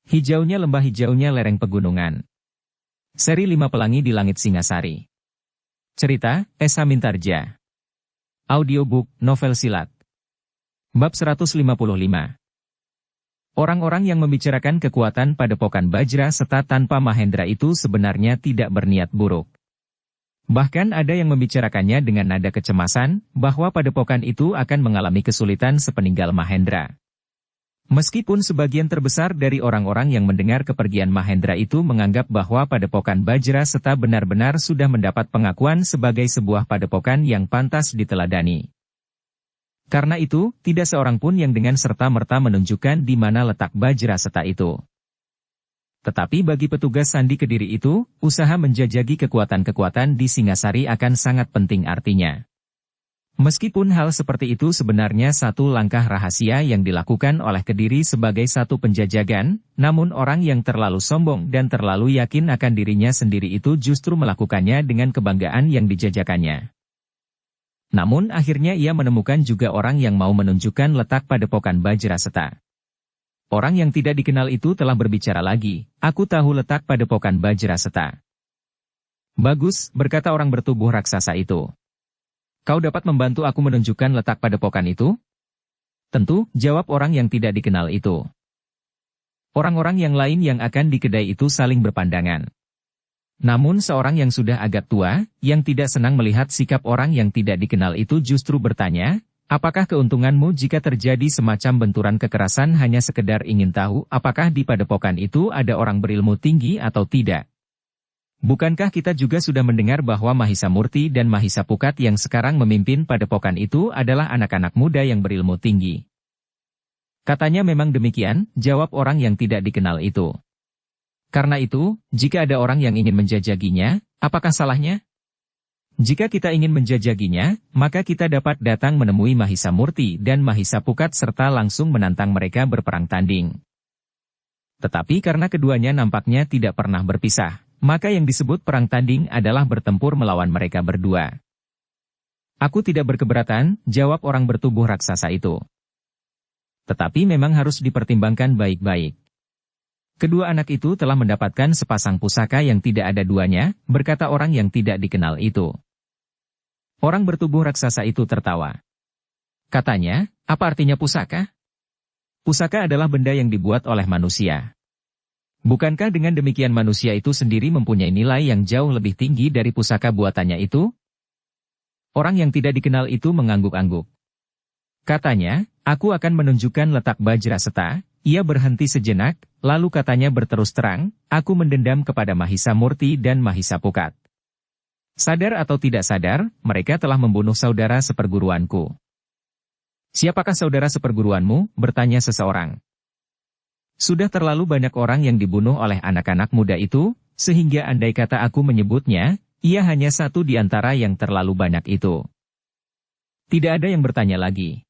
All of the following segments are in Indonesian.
Hijaunya lembah, hijaunya lereng pegunungan. Seri 5 Pelangi di Langit Singasari. Cerita, S. Hamintarja. Audiobook, novel silat. Bab 155. Orang-orang yang membicarakan kekuatan Padepokan Bajra Seta tanpa Mahendra itu sebenarnya tidak berniat buruk. Bahkan ada yang membicarakannya dengan nada kecemasan, bahwa padepokan itu akan mengalami kesulitan sepeninggal Mahendra. Meskipun sebagian terbesar dari orang-orang yang mendengar kepergian Mahendra itu menganggap bahwa Padepokan Bajra Seta benar-benar sudah mendapat pengakuan sebagai sebuah padepokan yang pantas diteladani. Karena itu, tidak seorang pun yang dengan serta-merta menunjukkan di mana letak Bajra Seta itu. Tetapi bagi petugas Sandi Kediri itu, usaha menjajaki kekuatan-kekuatan di Singasari akan sangat penting artinya. Meskipun hal seperti itu sebenarnya satu langkah rahasia yang dilakukan oleh Kediri sebagai satu penjajagan, namun orang yang terlalu sombong dan terlalu yakin akan dirinya sendiri itu justru melakukannya dengan kebanggaan yang dijajakannya. Namun akhirnya ia menemukan juga orang yang mau menunjukkan letak Padepokan Bajra Seta. Orang yang tidak dikenal itu telah berbicara lagi, "Aku tahu letak Padepokan Bajra Seta." "Bagus," berkata orang bertubuh raksasa itu. "Kau dapat membantu aku menunjukkan letak padepokan itu?" "Tentu," jawab orang yang tidak dikenal itu. Orang-orang yang lain yang akan di kedai itu saling berpandangan. Namun seorang yang sudah agak tua, yang tidak senang melihat sikap orang yang tidak dikenal itu justru bertanya, "Apakah keuntunganmu jika terjadi semacam benturan kekerasan hanya sekedar ingin tahu apakah di padepokan itu ada orang berilmu tinggi atau tidak? Bukankah kita juga sudah mendengar bahwa Mahisa Murti dan Mahisa Pukat yang sekarang memimpin padepokan itu adalah anak-anak muda yang berilmu tinggi?" "Katanya memang demikian," jawab orang yang tidak dikenal itu. "Karena itu, jika ada orang yang ingin menjajaginya, apakah salahnya? Jika kita ingin menjajaginya, maka kita dapat datang menemui Mahisa Murti dan Mahisa Pukat serta langsung menantang mereka berperang tanding. Tetapi karena keduanya nampaknya tidak pernah berpisah, maka yang disebut perang tanding adalah bertempur melawan mereka berdua." "Aku tidak berkeberatan," jawab orang bertubuh raksasa itu. "Tetapi memang harus dipertimbangkan baik-baik. Kedua anak itu telah mendapatkan sepasang pusaka yang tidak ada duanya," berkata orang yang tidak dikenal itu. Orang bertubuh raksasa itu tertawa. Katanya, "Apa artinya pusaka? Pusaka adalah benda yang dibuat oleh manusia. Bukankah dengan demikian manusia itu sendiri mempunyai nilai yang jauh lebih tinggi dari pusaka buatannya itu?" Orang yang tidak dikenal itu mengangguk-angguk. Katanya, "Aku akan menunjukkan letak Bajra Seta." Ia berhenti sejenak, lalu katanya berterus terang, "Aku mendendam kepada Mahisa Murti dan Mahisa Pukat. Sadar atau tidak sadar, mereka telah membunuh saudara seperguruanku." "Siapakah saudara seperguruanmu?" bertanya seseorang. "Sudah terlalu banyak orang yang dibunuh oleh anak-anak muda itu, sehingga andai kata aku menyebutnya, ia hanya satu di antara yang terlalu banyak itu." Tidak ada yang bertanya lagi.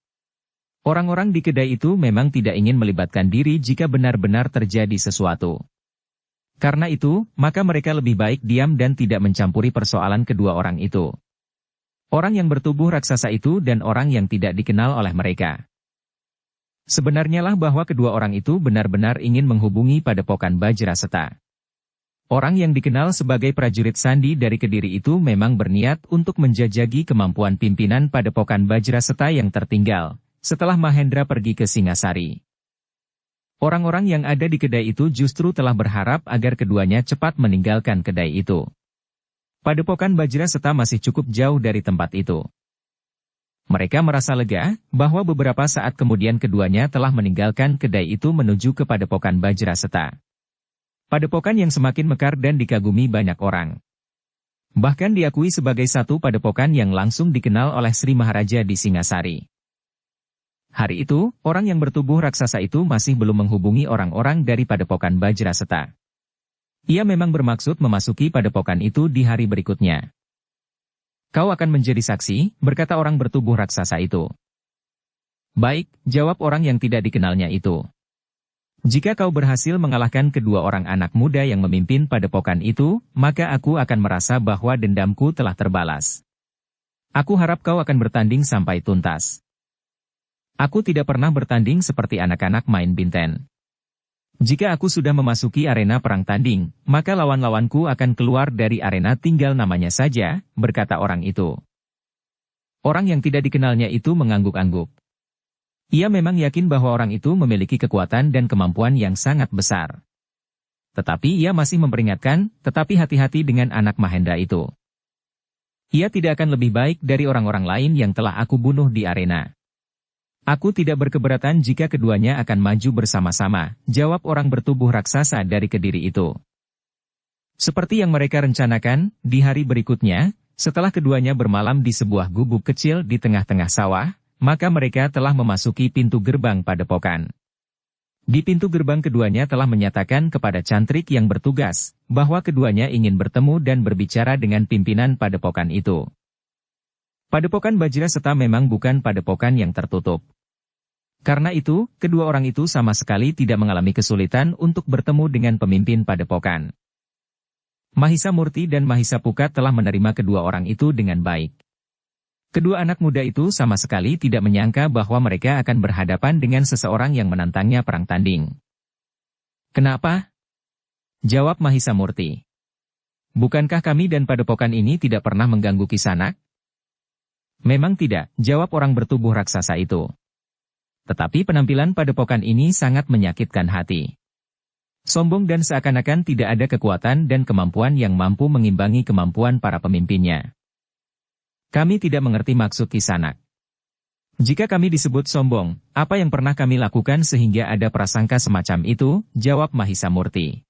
Orang-orang di kedai itu memang tidak ingin melibatkan diri jika benar-benar terjadi sesuatu. Karena itu, maka mereka lebih baik diam dan tidak mencampuri persoalan kedua orang itu. Orang yang bertubuh raksasa itu dan orang yang tidak dikenal oleh mereka. Sebenarnya lah bahwa kedua orang itu benar-benar ingin menghubungi Padepokan Bajra Seta. Orang yang dikenal sebagai prajurit Sandi dari Kediri itu memang berniat untuk menjajaki kemampuan pimpinan Padepokan Bajra Seta yang tertinggal, setelah Mahendra pergi ke Singasari. Orang-orang yang ada di kedai itu justru telah berharap agar keduanya cepat meninggalkan kedai itu. Padepokan Bajra Seta masih cukup jauh dari tempat itu. Mereka merasa lega, bahwa beberapa saat kemudian keduanya telah meninggalkan kedai itu menuju ke Padepokan Bajra Seta. Padepokan yang semakin mekar dan dikagumi banyak orang. Bahkan diakui sebagai satu padepokan yang langsung dikenal oleh Sri Maharaja di Singasari. Hari itu, orang yang bertubuh raksasa itu masih belum menghubungi orang-orang dari Padepokan Bajra Seta. Ia memang bermaksud memasuki padepokan itu di hari berikutnya. "Kau akan menjadi saksi," berkata orang bertubuh raksasa itu. "Baik," jawab orang yang tidak dikenalnya itu. "Jika kau berhasil mengalahkan kedua orang anak muda yang memimpin padepokan itu, maka aku akan merasa bahwa dendamku telah terbalas. Aku harap kau akan bertanding sampai tuntas. Aku tidak pernah bertanding seperti anak-anak main binten. Jika aku sudah memasuki arena perang tanding, maka lawan-lawanku akan keluar dari arena tinggal namanya saja, berkata orang itu. Orang yang tidak dikenalnya itu mengangguk-angguk. Ia memang yakin bahwa orang itu memiliki kekuatan dan kemampuan yang sangat besar. Tetapi ia masih memperingatkan, tetapi hati-hati dengan anak Mahendra itu. Ia tidak akan lebih baik dari orang-orang lain yang telah aku bunuh di arena. Aku tidak berkeberatan jika keduanya akan maju bersama-sama, jawab orang bertubuh raksasa dari Kediri itu. Seperti yang mereka rencanakan, di hari berikutnya, setelah keduanya bermalam di sebuah gubuk kecil di tengah-tengah sawah, maka mereka telah memasuki pintu gerbang padepokan. Di pintu gerbang keduanya telah menyatakan kepada cantrik yang bertugas, bahwa keduanya ingin bertemu dan berbicara dengan pimpinan padepokan itu. Padepokan Bajra Seta memang bukan padepokan yang tertutup. Karena itu, kedua orang itu sama sekali tidak mengalami kesulitan untuk bertemu dengan pemimpin padepokan. Mahisa Murti dan Mahisa Pukat telah menerima kedua orang itu dengan baik. Kedua anak muda itu sama sekali tidak menyangka bahwa mereka akan berhadapan dengan seseorang yang menantangnya perang tanding. Kenapa? Jawab Mahisa Murti. Bukankah kami dan padepokan ini tidak pernah mengganggu Kisanak? Memang tidak, jawab orang bertubuh raksasa itu. Tetapi penampilan padepokan ini sangat menyakitkan hati. Sombong dan seakan-akan tidak ada kekuatan dan kemampuan yang mampu mengimbangi kemampuan para pemimpinnya. Kami tidak mengerti maksud Kisanak. Jika kami disebut sombong, apa yang pernah kami lakukan sehingga ada prasangka semacam itu, jawab Mahisa Murti.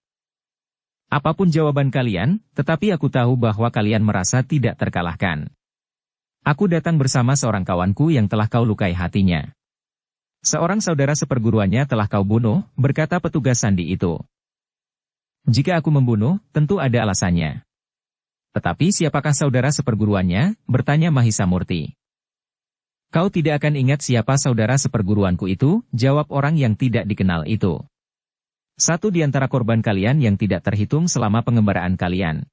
Apapun jawaban kalian, tetapi aku tahu bahwa kalian merasa tidak terkalahkan. Aku datang bersama seorang kawanku yang telah kau lukai hatinya. Seorang saudara seperguruannya telah kau bunuh, berkata petugas sandi itu. Jika aku membunuh, tentu ada alasannya. Tetapi siapakah saudara seperguruannya? Bertanya Mahisa Murti. Kau tidak akan ingat siapa saudara seperguruanku itu, jawab orang yang tidak dikenal itu. Satu di antara korban kalian yang tidak terhitung selama pengembaraan kalian.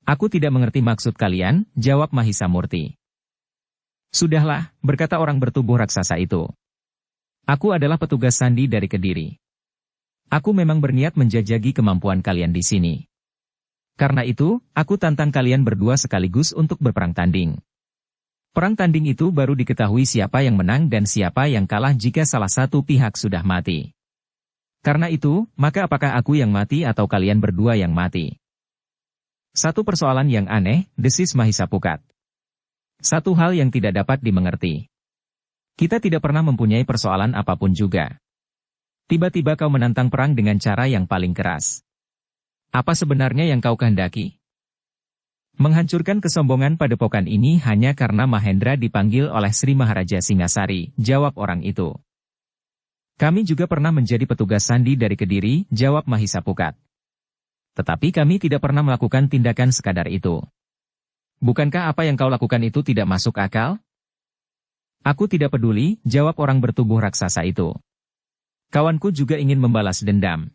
Aku tidak mengerti maksud kalian, jawab Mahisa Murti. Sudahlah, berkata orang bertubuh raksasa itu. Aku adalah petugas sandi dari Kediri. Aku memang berniat menjajagi kemampuan kalian di sini. Karena itu, aku tantang kalian berdua sekaligus untuk berperang tanding. Perang tanding itu baru diketahui siapa yang menang dan siapa yang kalah jika salah satu pihak sudah mati. Karena itu, maka apakah aku yang mati atau kalian berdua yang mati? Satu persoalan yang aneh, desis Mahisa Pukat. Satu hal yang tidak dapat dimengerti. Kita tidak pernah mempunyai persoalan apapun juga. Tiba-tiba kau menantang perang dengan cara yang paling keras. Apa sebenarnya yang kau kehendaki? Menghancurkan kesombongan padepokan ini hanya karena Mahendra dipanggil oleh Sri Maharaja Singasari, jawab orang itu. Kami juga pernah menjadi petugas sandi dari Kediri, jawab Mahisa Pukat. Tetapi kami tidak pernah melakukan tindakan sekadar itu. Bukankah apa yang kau lakukan itu tidak masuk akal? Aku tidak peduli, jawab orang bertubuh raksasa itu. Kawanku juga ingin membalas dendam.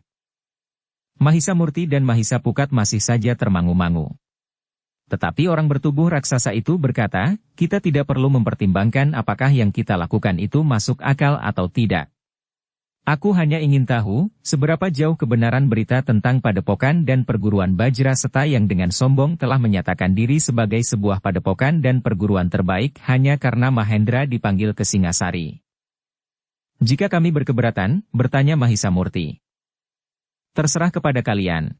Mahisa Murti dan Mahisa Pukat masih saja termangu-mangu. Tetapi orang bertubuh raksasa itu berkata, kita tidak perlu mempertimbangkan apakah yang kita lakukan itu masuk akal atau tidak. Aku hanya ingin tahu, seberapa jauh kebenaran berita tentang padepokan dan perguruan Bajra Seta yang dengan sombong telah menyatakan diri sebagai sebuah padepokan dan perguruan terbaik hanya karena Mahendra dipanggil ke Singasari. Jika kami berkeberatan, bertanya Mahisa Murti. Terserah kepada kalian.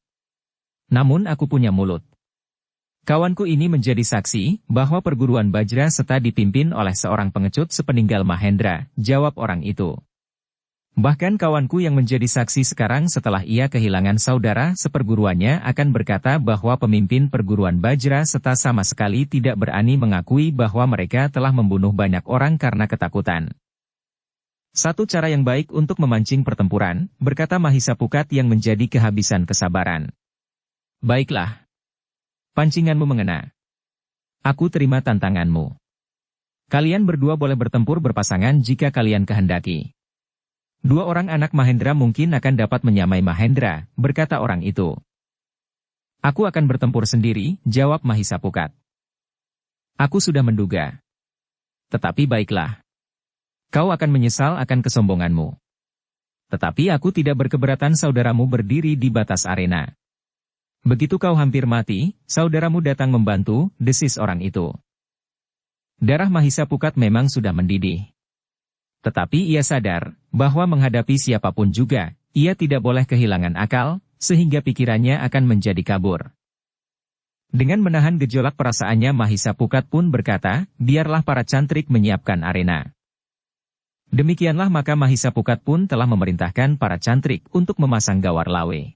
Namun aku punya mulut. Kawanku ini menjadi saksi, bahwa perguruan Bajra Seta dipimpin oleh seorang pengecut sepeninggal Mahendra, jawab orang itu. Bahkan kawanku yang menjadi saksi sekarang setelah ia kehilangan saudara seperguruannya akan berkata bahwa pemimpin perguruan Bajra Seta sama sekali tidak berani mengakui bahwa mereka telah membunuh banyak orang karena ketakutan. Satu cara yang baik untuk memancing pertempuran, berkata Mahisa Pukat yang menjadi kehabisan kesabaran. Baiklah. Pancinganmu mengena. Aku terima tantanganmu. Kalian berdua boleh bertempur berpasangan jika kalian kehendaki. Dua orang anak Mahendra mungkin akan dapat menyamai Mahendra, berkata orang itu. Aku akan bertempur sendiri, jawab Mahisa Pukat. Aku sudah menduga. Tetapi baiklah. Kau akan menyesal akan kesombonganmu. Tetapi aku tidak berkeberatan saudaramu berdiri di batas arena. Begitu kau hampir mati, saudaramu datang membantu, desis orang itu. Darah Mahisa Pukat memang sudah mendidih. Tetapi ia sadar, bahwa menghadapi siapapun juga, ia tidak boleh kehilangan akal, sehingga pikirannya akan menjadi kabur. Dengan menahan gejolak perasaannya Mahisa Pukat pun berkata, biarlah para cantrik menyiapkan arena. Demikianlah maka Mahisa Pukat pun telah memerintahkan para cantrik untuk memasang gawar lawe.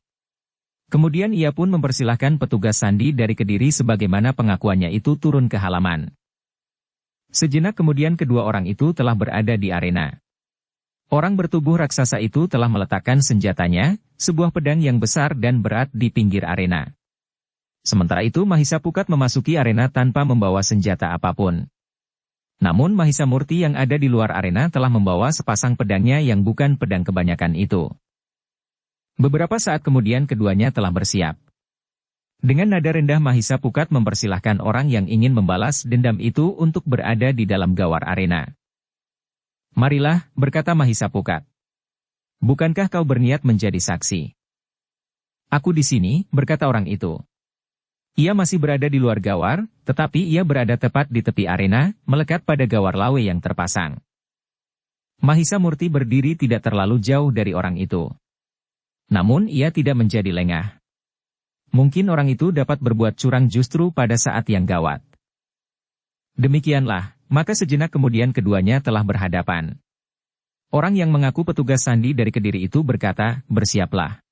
Kemudian ia pun mempersilahkan petugas sandi dari Kediri sebagaimana pengakuannya itu turun ke halaman. Sejenak kemudian kedua orang itu telah berada di arena. Orang bertubuh raksasa itu telah meletakkan senjatanya, sebuah pedang yang besar dan berat di pinggir arena. Sementara itu Mahisa Pukat memasuki arena tanpa membawa senjata apapun. Namun Mahisa Murti yang ada di luar arena telah membawa sepasang pedangnya yang bukan pedang kebanyakan itu. Beberapa saat kemudian keduanya telah bersiap. Dengan nada rendah Mahisa Pukat mempersilahkan orang yang ingin membalas dendam itu untuk berada di dalam gawar arena. Marilah, berkata Mahisa Pukat. Bukankah kau berniat menjadi saksi? Aku di sini, berkata orang itu. Ia masih berada di luar gawar, tetapi ia berada tepat di tepi arena, melekat pada gawar lawe yang terpasang. Mahisa Murti berdiri tidak terlalu jauh dari orang itu. Namun ia tidak menjadi lengah. Mungkin orang itu dapat berbuat curang justru pada saat yang gawat. Demikianlah, maka sejenak kemudian keduanya telah berhadapan. Orang yang mengaku petugas sandi dari Kediri itu berkata, bersiaplah.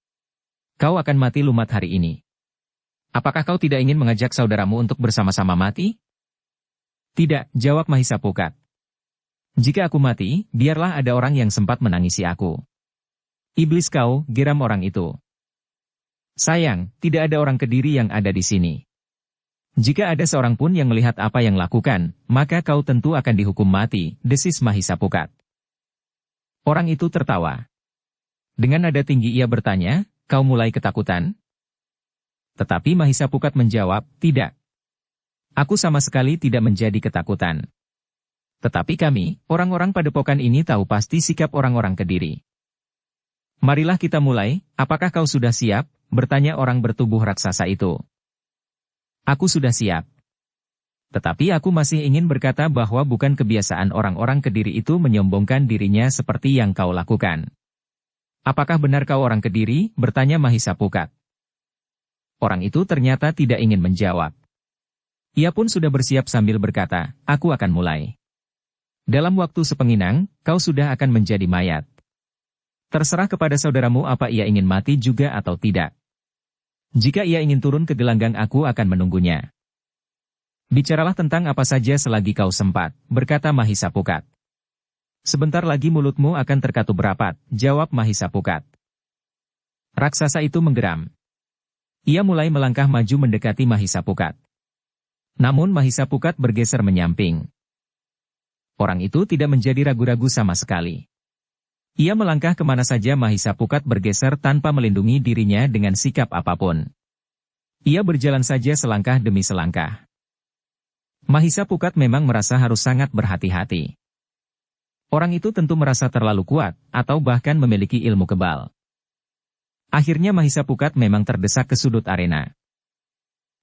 Kau akan mati lumat hari ini. Apakah kau tidak ingin mengajak saudaramu untuk bersama-sama mati? Tidak, jawab Mahisa Pukat. Jika aku mati, biarlah ada orang yang sempat menangisi aku. Iblis kau, geram orang itu. Sayang, tidak ada orang Kediri yang ada di sini. Jika ada seorang pun yang melihat apa yang lakukan, maka kau tentu akan dihukum mati, desis Mahisa Pukat. Orang itu tertawa. Dengan nada tinggi ia bertanya, kau mulai ketakutan? Tetapi Mahisa Pukat menjawab, tidak. Aku sama sekali tidak menjadi ketakutan. Tetapi kami, orang-orang padepokan ini tahu pasti sikap orang-orang Kediri. Marilah kita mulai, apakah kau sudah siap? Bertanya orang bertubuh raksasa itu. Aku sudah siap. Tetapi aku masih ingin berkata bahwa bukan kebiasaan orang-orang Kediri itu menyombongkan dirinya seperti yang kau lakukan. Apakah benar kau orang Kediri? Bertanya Mahisa Pukat. Orang itu ternyata tidak ingin menjawab. Ia pun sudah bersiap sambil berkata, aku akan mulai. Dalam waktu sepenginang, kau sudah akan menjadi mayat. Terserah kepada saudaramu apa ia ingin mati juga atau tidak. Jika ia ingin turun ke gelanggang aku akan menunggunya. Bicaralah tentang apa saja selagi kau sempat, berkata Mahisa Pukat. Sebentar lagi mulutmu akan terkatup rapat, jawab Mahisa Pukat. Raksasa itu menggeram. Ia mulai melangkah maju mendekati Mahisa Pukat. Namun Mahisa Pukat bergeser menyamping. Orang itu tidak menjadi ragu-ragu sama sekali. Ia melangkah kemana saja Mahisa Pukat bergeser tanpa melindungi dirinya dengan sikap apapun. Ia berjalan saja selangkah demi selangkah. Mahisa Pukat memang merasa harus sangat berhati-hati. Orang itu tentu merasa terlalu kuat, atau bahkan memiliki ilmu kebal. Akhirnya Mahisa Pukat memang terdesak ke sudut arena.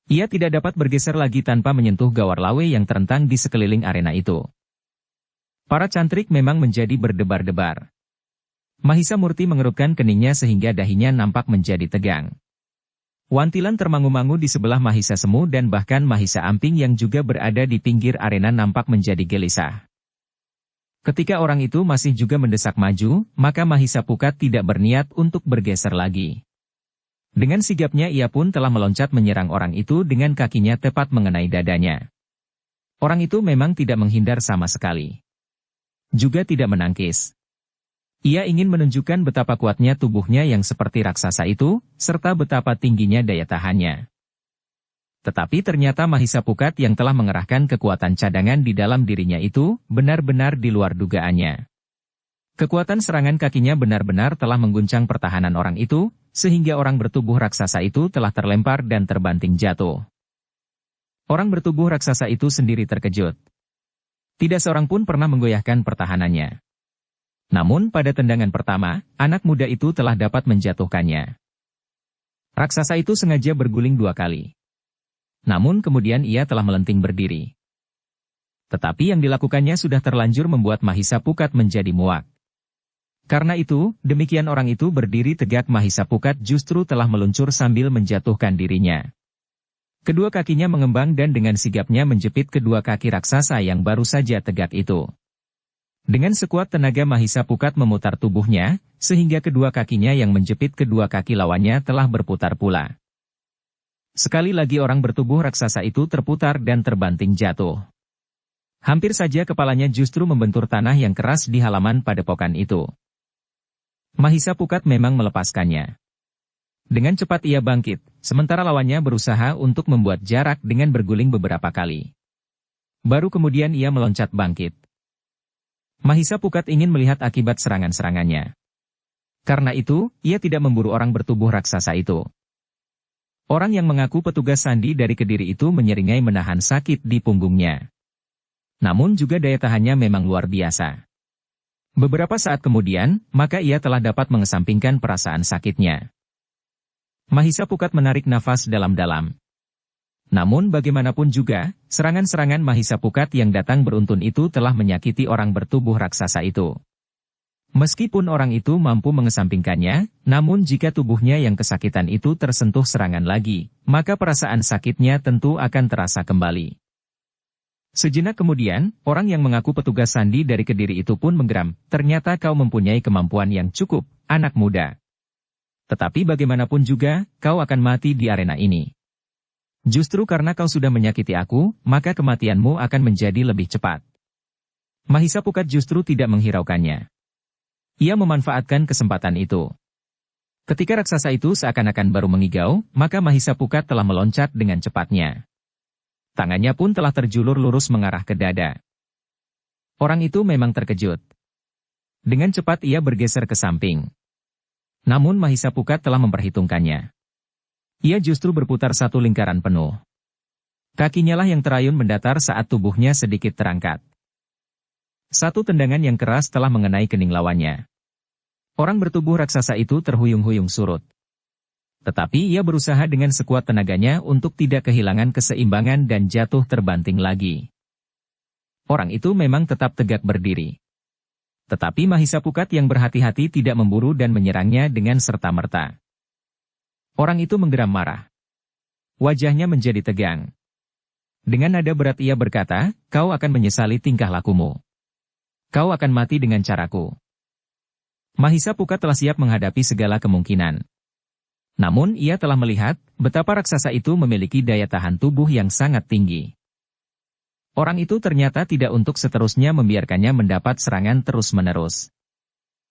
Ia tidak dapat bergeser lagi tanpa menyentuh gawar lawe yang terentang di sekeliling arena itu. Para cantrik memang menjadi berdebar-debar. Mahisa Murti mengerutkan keningnya sehingga dahinya nampak menjadi tegang. Wantilan termangu-mangu di sebelah Mahisa Semu dan bahkan Mahisa Amping yang juga berada di pinggir arena nampak menjadi gelisah. Ketika orang itu masih juga mendesak maju, maka Mahisa Pukat tidak berniat untuk bergeser lagi. Dengan sigapnya ia pun telah meloncat menyerang orang itu dengan kakinya tepat mengenai dadanya. Orang itu memang tidak menghindar sama sekali. Juga tidak menangkis. Ia ingin menunjukkan betapa kuatnya tubuhnya yang seperti raksasa itu, serta betapa tingginya daya tahannya. Tetapi ternyata Mahisa Pukat yang telah mengerahkan kekuatan cadangan di dalam dirinya itu, benar-benar di luar dugaannya. Kekuatan serangan kakinya benar-benar telah mengguncang pertahanan orang itu, sehingga orang bertubuh raksasa itu telah terlempar dan terbanting jatuh. Orang bertubuh raksasa itu sendiri terkejut. Tidak seorang pun pernah menggoyahkan pertahanannya. Namun pada tendangan pertama, anak muda itu telah dapat menjatuhkannya. Raksasa itu sengaja berguling 2 kali. Namun kemudian ia telah melenting berdiri. Tetapi yang dilakukannya sudah terlanjur membuat Mahisa Pukat menjadi muak. Karena itu, demikian orang itu berdiri tegak, Mahisa Pukat justru telah meluncur sambil menjatuhkan dirinya. Kedua kakinya mengembang dan dengan sigapnya menjepit kedua kaki raksasa yang baru saja tegak itu. Dengan sekuat tenaga Mahisa Pukat memutar tubuhnya, sehingga kedua kakinya yang menjepit kedua kaki lawannya telah berputar pula. Sekali lagi orang bertubuh raksasa itu terputar dan terbanting jatuh. Hampir saja kepalanya justru membentur tanah yang keras di halaman padepokan itu. Mahisa Pukat memang melepaskannya. Dengan cepat ia bangkit, sementara lawannya berusaha untuk membuat jarak dengan berguling beberapa kali. Baru kemudian ia meloncat bangkit. Mahisa Pukat ingin melihat akibat serangan-serangannya. Karena itu, ia tidak memburu orang bertubuh raksasa itu. Orang yang mengaku petugas sandi dari Kediri itu menyeringai menahan sakit di punggungnya. Namun juga daya tahannya memang luar biasa. Beberapa saat kemudian, maka ia telah dapat mengesampingkan perasaan sakitnya. Mahisa Pukat menarik nafas dalam-dalam. Namun bagaimanapun juga, serangan-serangan Mahisa Pukat yang datang beruntun itu telah menyakiti orang bertubuh raksasa itu. Meskipun orang itu mampu mengesampingkannya, namun jika tubuhnya yang kesakitan itu tersentuh serangan lagi, maka perasaan sakitnya tentu akan terasa kembali. Sejenak kemudian, orang yang mengaku petugas sandi dari Kediri itu pun menggeram, ternyata kau mempunyai kemampuan yang cukup, anak muda. Tetapi bagaimanapun juga, kau akan mati di arena ini. Justru karena kau sudah menyakiti aku, maka kematianmu akan menjadi lebih cepat. Mahisa Pukat justru tidak menghiraukannya. Ia memanfaatkan kesempatan itu. Ketika raksasa itu seakan-akan baru mengigau, maka Mahisa Pukat telah meloncat dengan cepatnya. Tangannya pun telah terjulur lurus mengarah ke dada. Orang itu memang terkejut. Dengan cepat ia bergeser ke samping. Namun Mahisa Pukat telah memperhitungkannya. Ia justru berputar satu lingkaran penuh. Kakinya lah yang terayun mendatar saat tubuhnya sedikit terangkat. Satu tendangan yang keras telah mengenai kening lawannya. Orang bertubuh raksasa itu terhuyung-huyung surut. Tetapi ia berusaha dengan sekuat tenaganya untuk tidak kehilangan keseimbangan dan jatuh terbanting lagi. Orang itu memang tetap tegak berdiri. Tetapi Mahisa Pukat yang berhati-hati tidak memburu dan menyerangnya dengan serta-merta. Orang itu menggeram marah. Wajahnya menjadi tegang. Dengan nada berat ia berkata, kau akan menyesali tingkah lakumu. Kau akan mati dengan caraku. Mahisa Pukat telah siap menghadapi segala kemungkinan. Namun ia telah melihat betapa raksasa itu memiliki daya tahan tubuh yang sangat tinggi. Orang itu ternyata tidak untuk seterusnya membiarkannya mendapat serangan terus-menerus.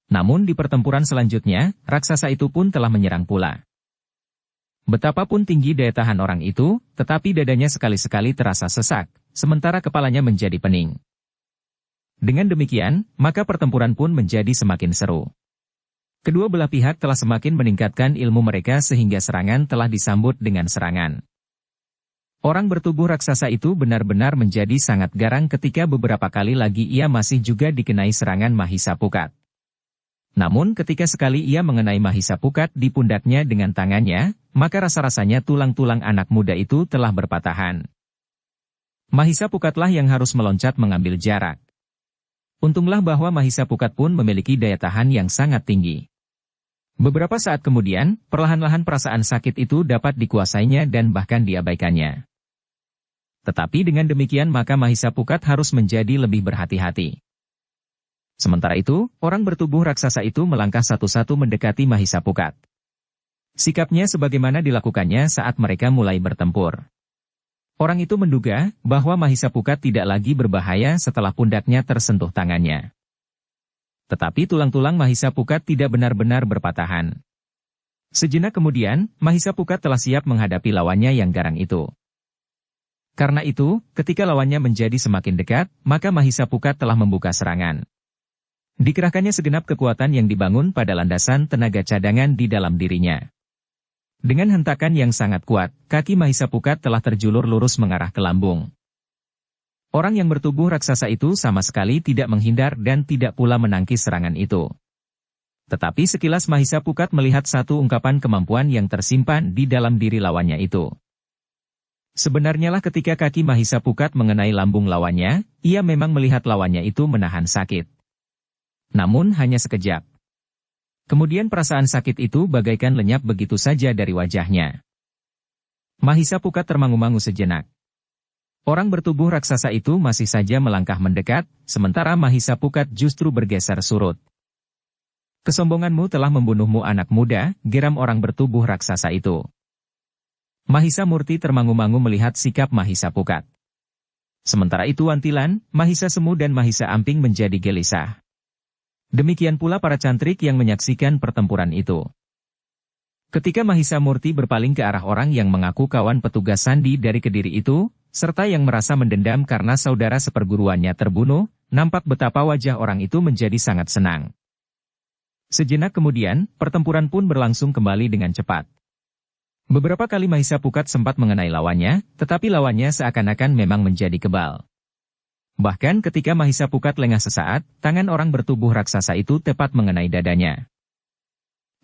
Namun di pertempuran selanjutnya, raksasa itu pun telah menyerang pula. Betapapun tinggi daya tahan orang itu, tetapi dadanya sekali-sekali terasa sesak, sementara kepalanya menjadi pening. Dengan demikian, maka pertempuran pun menjadi semakin seru. Kedua belah pihak telah semakin meningkatkan ilmu mereka sehingga serangan telah disambut dengan serangan. Orang bertubuh raksasa itu benar-benar menjadi sangat garang ketika beberapa kali lagi ia masih juga dikenai serangan Mahisa Pukat. Namun ketika sekali ia mengenai Mahisa Pukat di pundaknya dengan tangannya, maka rasa-rasanya tulang-tulang anak muda itu telah berpatahan. Mahisa Pukatlah yang harus meloncat mengambil jarak. Untunglah bahwa Mahisa Pukat pun memiliki daya tahan yang sangat tinggi. Beberapa saat kemudian, perlahan-lahan perasaan sakit itu dapat dikuasainya dan bahkan diabaikannya. Tetapi dengan demikian maka Mahisa Pukat harus menjadi lebih berhati-hati. Sementara itu, orang bertubuh raksasa itu melangkah satu-satu mendekati Mahisa Pukat. Sikapnya sebagaimana dilakukannya saat mereka mulai bertempur. Orang itu menduga bahwa Mahisa Pukat tidak lagi berbahaya setelah pundaknya tersentuh tangannya. Tetapi tulang-tulang Mahisa Pukat tidak benar-benar berpatahan. Sejenak kemudian, Mahisa Pukat telah siap menghadapi lawannya yang garang itu. Karena itu, ketika lawannya menjadi semakin dekat, maka Mahisa Pukat telah membuka serangan. Dikerahkannya segenap kekuatan yang dibangun pada landasan tenaga cadangan di dalam dirinya. Dengan hentakan yang sangat kuat, kaki Mahisa Pukat telah terjulur lurus mengarah ke lambung. Orang yang bertubuh raksasa itu sama sekali tidak menghindar dan tidak pula menangkis serangan itu. Tetapi sekilas Mahisa Pukat melihat satu ungkapan kemampuan yang tersimpan di dalam diri lawannya itu. Sebenarnya lah ketika kaki Mahisa Pukat mengenai lambung lawannya, ia memang melihat lawannya itu menahan sakit. Namun hanya sekejap. Kemudian perasaan sakit itu bagaikan lenyap begitu saja dari wajahnya. Mahisa Pukat termangu-mangu sejenak. Orang bertubuh raksasa itu masih saja melangkah mendekat, sementara Mahisa Pukat justru bergeser surut. Kesombonganmu telah membunuhmu anak muda, geram orang bertubuh raksasa itu. Mahisa Murti termangu-mangu melihat sikap Mahisa Pukat. Sementara itu Wantilan, Mahisa Semu dan Mahisa Amping menjadi gelisah. Demikian pula para cantrik yang menyaksikan pertempuran itu. Ketika Mahisa Murti berpaling ke arah orang yang mengaku kawan petugas sandi dari Kediri itu, serta yang merasa mendendam karena saudara seperguruannya terbunuh, nampak betapa wajah orang itu menjadi sangat senang. Sejenak kemudian, pertempuran pun berlangsung kembali dengan cepat. Beberapa kali Mahisa Pukat sempat mengenai lawannya, tetapi lawannya seakan-akan memang menjadi kebal. Bahkan ketika Mahisa Pukat lengah sesaat, tangan orang bertubuh raksasa itu tepat mengenai dadanya.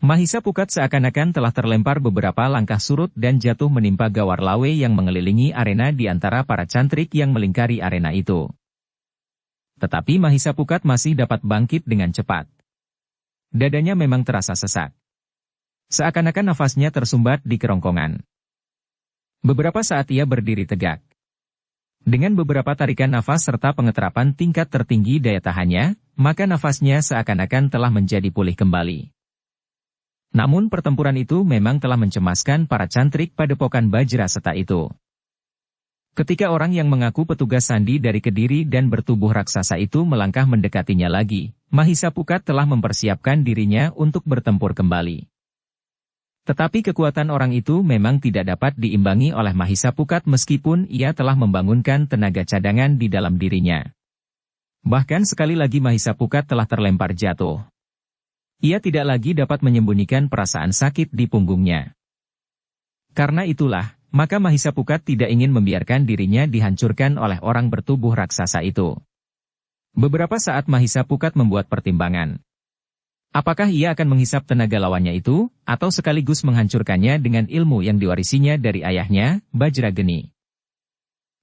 Mahisa Pukat seakan-akan telah terlempar beberapa langkah surut dan jatuh menimpa Gawar Lawe yang mengelilingi arena di antara para cantrik yang melingkari arena itu. Tetapi Mahisa Pukat masih dapat bangkit dengan cepat. Dadanya memang terasa sesak. Seakan-akan nafasnya tersumbat di kerongkongan. Beberapa saat ia berdiri tegak. Dengan beberapa tarikan nafas serta pengeterapan tingkat tertinggi daya tahannya, maka nafasnya seakan-akan telah menjadi pulih kembali. Namun pertempuran itu memang telah mencemaskan para cantrik padepokan Bajraseta itu. Ketika orang yang mengaku petugas sandi dari Kediri dan bertubuh raksasa itu melangkah mendekatinya lagi, Mahisa Pukat telah mempersiapkan dirinya untuk bertempur kembali. Tetapi kekuatan orang itu memang tidak dapat diimbangi oleh Mahisa Pukat meskipun ia telah membangunkan tenaga cadangan di dalam dirinya. Bahkan sekali lagi Mahisa Pukat telah terlempar jatuh. Ia tidak lagi dapat menyembunyikan perasaan sakit di punggungnya. Karena itulah, maka Mahisa Pukat tidak ingin membiarkan dirinya dihancurkan oleh orang bertubuh raksasa itu. Beberapa saat Mahisa Pukat membuat pertimbangan. Apakah ia akan menghisap tenaga lawannya itu, atau sekaligus menghancurkannya dengan ilmu yang diwarisinya dari ayahnya, Bajrageni?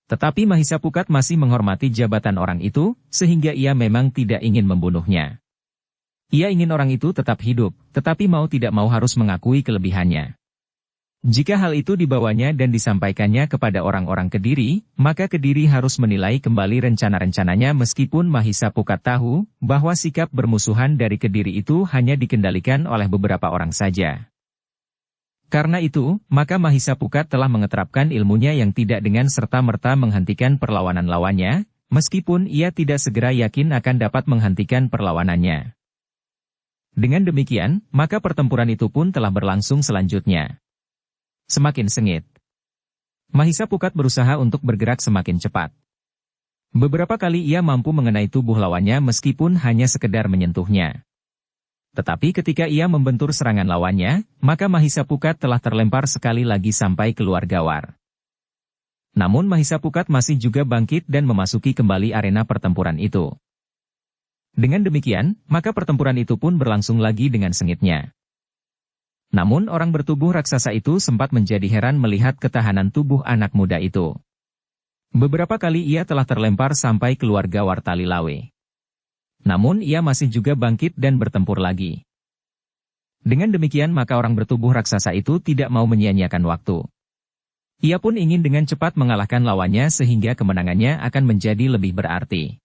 Tetapi Mahisa Pukat masih menghormati jabatan orang itu, sehingga ia memang tidak ingin membunuhnya. Ia ingin orang itu tetap hidup, tetapi mau tidak mau harus mengakui kelebihannya. Jika hal itu dibawanya dan disampaikannya kepada orang-orang Kediri, maka Kediri harus menilai kembali rencana-rencananya meskipun Mahisa Pukat tahu bahwa sikap bermusuhan dari Kediri itu hanya dikendalikan oleh beberapa orang saja. Karena itu, maka Mahisa Pukat telah mengeterapkan ilmunya yang tidak dengan serta-merta menghentikan perlawanan lawannya, meskipun ia tidak segera yakin akan dapat menghentikan perlawanannya. Dengan demikian, maka pertempuran itu pun telah berlangsung selanjutnya. Semakin sengit. Mahisa Pukat berusaha untuk bergerak semakin cepat. Beberapa kali ia mampu mengenai tubuh lawannya meskipun hanya sekedar menyentuhnya. Tetapi ketika ia membentur serangan lawannya, maka Mahisa Pukat telah terlempar sekali lagi sampai keluar gawar. Namun Mahisa Pukat masih juga bangkit dan memasuki kembali arena pertempuran itu. Dengan demikian, maka pertempuran itu pun berlangsung lagi dengan sengitnya. Namun orang bertubuh raksasa itu sempat menjadi heran melihat ketahanan tubuh anak muda itu. Beberapa kali ia telah terlempar sampai keluar gawar tali lawe. Namun ia masih juga bangkit dan bertempur lagi. Dengan demikian maka orang bertubuh raksasa itu tidak mau menyia-nyiakan waktu. Ia pun ingin dengan cepat mengalahkan lawannya sehingga kemenangannya akan menjadi lebih berarti.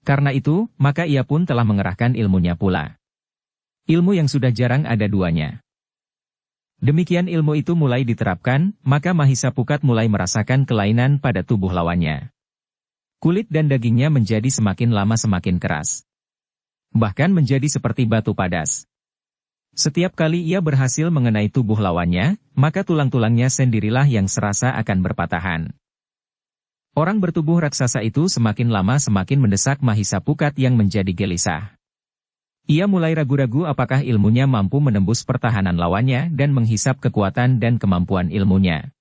Karena itu, maka ia pun telah mengerahkan ilmunya pula. Ilmu yang sudah jarang ada duanya. Demikian ilmu itu mulai diterapkan, maka Mahisa Pukat mulai merasakan kelainan pada tubuh lawannya. Kulit dan dagingnya menjadi semakin lama semakin keras. Bahkan menjadi seperti batu padas. Setiap kali ia berhasil mengenai tubuh lawannya, maka tulang-tulangnya sendirilah yang serasa akan berpatahan. Orang bertubuh raksasa itu semakin lama semakin mendesak Mahisa Pukat yang menjadi gelisah. Ia mulai ragu-ragu apakah ilmunya mampu menembus pertahanan lawannya dan menghisap kekuatan dan kemampuan ilmunya.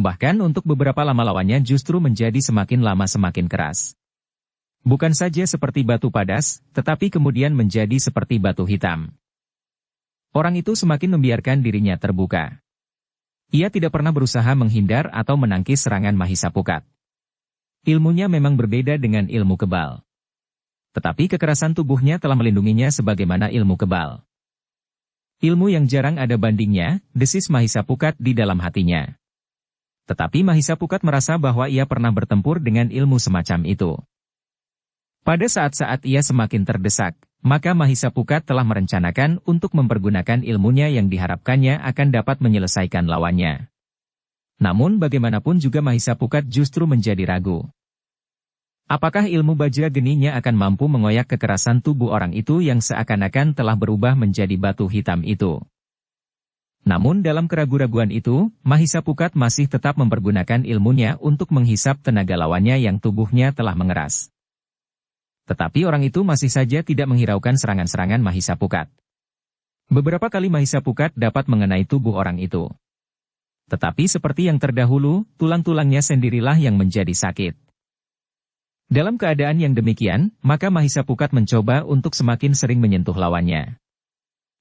Bahkan untuk beberapa lama lawannya justru menjadi semakin lama semakin keras. Bukan saja seperti batu padas, tetapi kemudian menjadi seperti batu hitam. Orang itu semakin membiarkan dirinya terbuka. Ia tidak pernah berusaha menghindar atau menangkis serangan Mahisapukat. Ilmunya memang berbeda dengan ilmu kebal. Tetapi kekerasan tubuhnya telah melindunginya sebagaimana ilmu kebal. Ilmu yang jarang ada bandingnya, desis Mahisapukat di dalam hatinya. Tetapi Mahisapukat merasa bahwa ia pernah bertempur dengan ilmu semacam itu. Pada saat-saat ia semakin terdesak, maka Mahisapukat telah merencanakan untuk mempergunakan ilmunya yang diharapkannya akan dapat menyelesaikan lawannya. Namun bagaimanapun juga Mahisapukat justru menjadi ragu. Apakah ilmu Bajra Geninya akan mampu mengoyak kekerasan tubuh orang itu yang seakan-akan telah berubah menjadi batu hitam itu? Namun dalam keraguan-raguan itu, Mahisapukat masih tetap mempergunakan ilmunya untuk menghisap tenaga lawannya yang tubuhnya telah mengeras. Tetapi orang itu masih saja tidak menghiraukan serangan-serangan Mahisapukat. Beberapa kali Mahisapukat dapat mengenai tubuh orang itu. Tetapi seperti yang terdahulu, tulang-tulangnya sendirilah yang menjadi sakit. Dalam keadaan yang demikian, maka Mahisapukat mencoba untuk semakin sering menyentuh lawannya.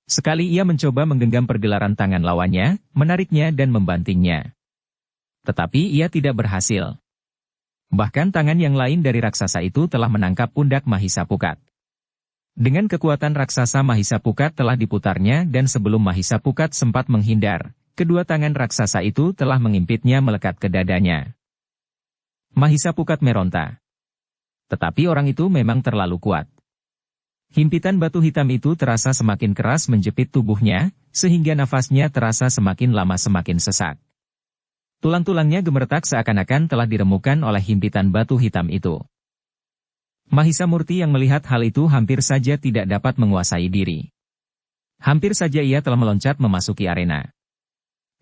Sekali ia mencoba menggenggam pergelaran tangan lawannya, menariknya dan membantingnya. Tetapi ia tidak berhasil. Bahkan tangan yang lain dari raksasa itu telah menangkap pundak Mahisapukat. Dengan kekuatan raksasa Mahisapukat telah diputarnya dan sebelum Mahisapukat sempat menghindar, kedua tangan raksasa itu telah mengimpitnya melekat ke dadanya. Mahisapukat meronta. Tetapi orang itu memang terlalu kuat. Himpitan batu hitam itu terasa semakin keras menjepit tubuhnya, sehingga nafasnya terasa semakin lama semakin sesak. Tulang-tulangnya gemeretak seakan-akan telah diremukan oleh himpitan batu hitam itu. Mahisamurti yang melihat hal itu hampir saja tidak dapat menguasai diri. Hampir saja ia telah meloncat memasuki arena.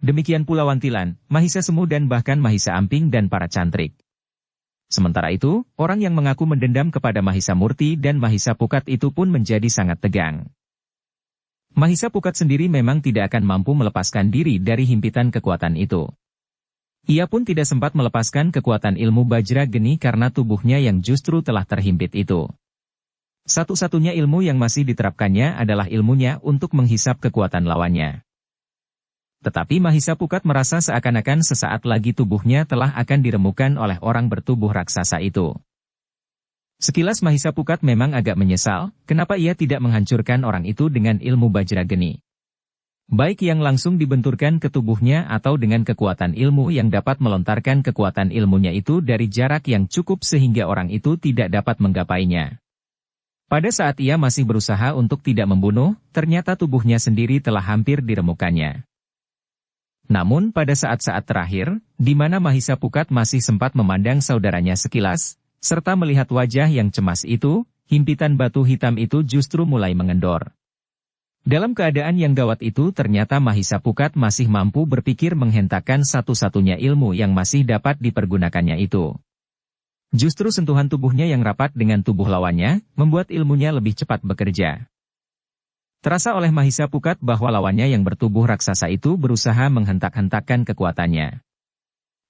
Demikian pula Wantilan, Mahisa Semu dan bahkan Mahisa Amping dan para cantrik. Sementara itu, orang yang mengaku mendendam kepada Mahisamurti dan Mahisapukat itu pun menjadi sangat tegang. Mahisapukat sendiri memang tidak akan mampu melepaskan diri dari himpitan kekuatan itu. Ia pun tidak sempat melepaskan kekuatan ilmu Bajra Geni karena tubuhnya yang justru telah terhimpit itu. Satu-satunya ilmu yang masih diterapkannya adalah ilmunya untuk menghisap kekuatan lawannya. Tetapi Mahisapukat merasa seakan-akan sesaat lagi tubuhnya telah akan diremukan oleh orang bertubuh raksasa itu. Sekilas Mahisapukat memang agak menyesal, kenapa ia tidak menghancurkan orang itu dengan ilmu Bajra Geni. Baik yang langsung dibenturkan ke tubuhnya atau dengan kekuatan ilmu yang dapat melontarkan kekuatan ilmunya itu dari jarak yang cukup sehingga orang itu tidak dapat menggapainya. Pada saat ia masih berusaha untuk tidak membunuh, ternyata tubuhnya sendiri telah hampir diremukannya. Namun pada saat-saat terakhir, di mana Mahisapukat masih sempat memandang saudaranya sekilas, serta melihat wajah yang cemas itu, himpitan batu hitam itu justru mulai mengendor. Dalam keadaan yang gawat itu ternyata Mahisapukat masih mampu berpikir menghentakkan satu-satunya ilmu yang masih dapat dipergunakannya itu. Justru sentuhan tubuhnya yang rapat dengan tubuh lawannya, membuat ilmunya lebih cepat bekerja. Terasa oleh Mahisapukat bahwa lawannya yang bertubuh raksasa itu berusaha menghentak-hentakkan kekuatannya.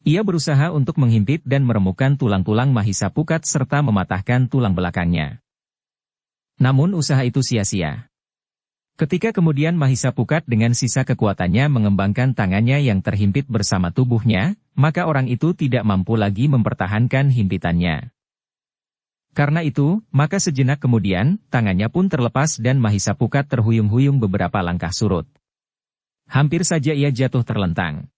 Ia berusaha untuk menghimpit dan meremukan tulang-tulang Mahisapukat serta mematahkan tulang belakangnya. Namun usaha itu sia-sia. Ketika kemudian Mahisapukat dengan sisa kekuatannya mengembangkan tangannya yang terhimpit bersama tubuhnya, maka orang itu tidak mampu lagi mempertahankan himpitannya. Karena itu, maka sejenak kemudian, tangannya pun terlepas dan Mahisapukat terhuyung-huyung beberapa langkah surut. Hampir saja ia jatuh terlentang.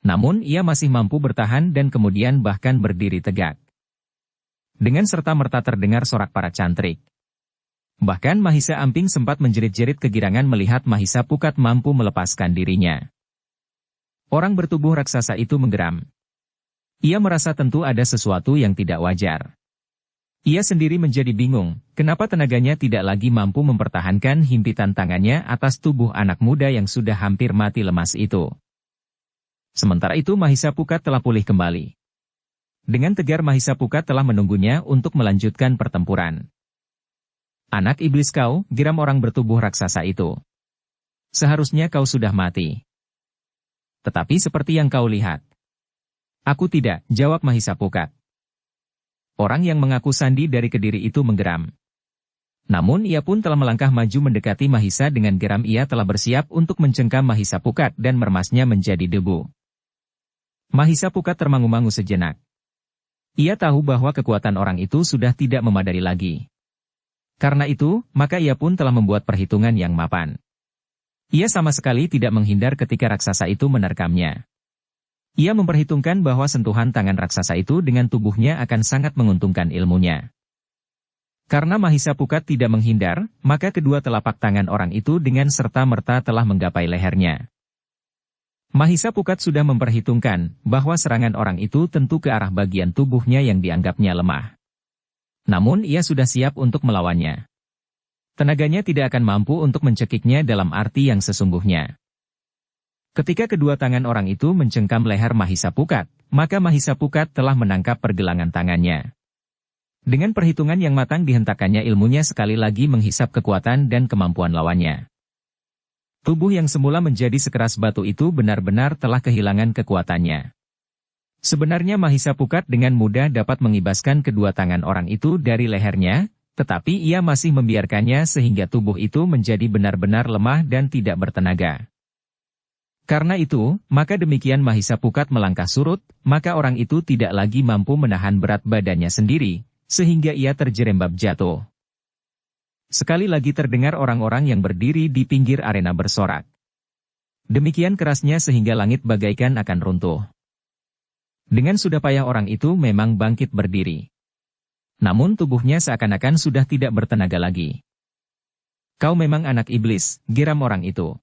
Namun ia masih mampu bertahan dan kemudian bahkan berdiri tegak. Dengan serta-merta terdengar sorak para cantrik. Bahkan Mahisa Amping sempat menjerit-jerit kegirangan melihat Mahisapukat mampu melepaskan dirinya. Orang bertubuh raksasa itu menggeram. Ia merasa tentu ada sesuatu yang tidak wajar. Ia sendiri menjadi bingung, kenapa tenaganya tidak lagi mampu mempertahankan himpitan tangannya atas tubuh anak muda yang sudah hampir mati lemas itu. Sementara itu Mahisapukat telah pulih kembali. Dengan tegar Mahisapukat telah menunggunya untuk melanjutkan pertempuran. Anak iblis kau, geram orang bertubuh raksasa itu. Seharusnya kau sudah mati. Tetapi seperti yang kau lihat, Aku tidak, jawab Mahisapukat. Orang yang mengaku sandi dari Kediri itu menggeram. Namun ia pun telah melangkah maju mendekati Mahisa dengan geram ia telah bersiap untuk mencengkam Mahisapukat dan meremasnya menjadi debu. Mahisapukat termangu-mangu sejenak. Ia tahu bahwa kekuatan orang itu sudah tidak memadai lagi. Karena itu, maka ia pun telah membuat perhitungan yang mapan. Ia sama sekali tidak menghindar ketika raksasa itu menerkamnya. Ia memperhitungkan bahwa sentuhan tangan raksasa itu dengan tubuhnya akan sangat menguntungkan ilmunya. Karena Mahisapukat tidak menghindar, maka kedua telapak tangan orang itu dengan serta-merta telah menggapai lehernya. Mahisapukat sudah memperhitungkan bahwa serangan orang itu tentu ke arah bagian tubuhnya yang dianggapnya lemah. Namun ia sudah siap untuk melawannya. Tenaganya tidak akan mampu untuk mencekiknya dalam arti yang sesungguhnya. Ketika kedua tangan orang itu mencengkam leher Mahisapukat, maka Mahisapukat telah menangkap pergelangan tangannya. Dengan perhitungan yang matang dihentakkannya ilmunya sekali lagi menghisap kekuatan dan kemampuan lawannya. Tubuh yang semula menjadi sekeras batu itu benar-benar telah kehilangan kekuatannya. Sebenarnya Mahisapukat dengan mudah dapat mengibaskan kedua tangan orang itu dari lehernya, tetapi ia masih membiarkannya sehingga tubuh itu menjadi benar-benar lemah dan tidak bertenaga. Karena itu, maka demikian Mahisapukat melangkah surut, maka orang itu tidak lagi mampu menahan berat badannya sendiri, sehingga ia terjerembab jatuh. Sekali lagi terdengar orang-orang yang berdiri di pinggir arena bersorak. Demikian kerasnya sehingga langit bagaikan akan runtuh. Dengan sudah payah orang itu memang bangkit berdiri. Namun tubuhnya seakan-akan sudah tidak bertenaga lagi. Kau memang anak iblis, geram orang itu.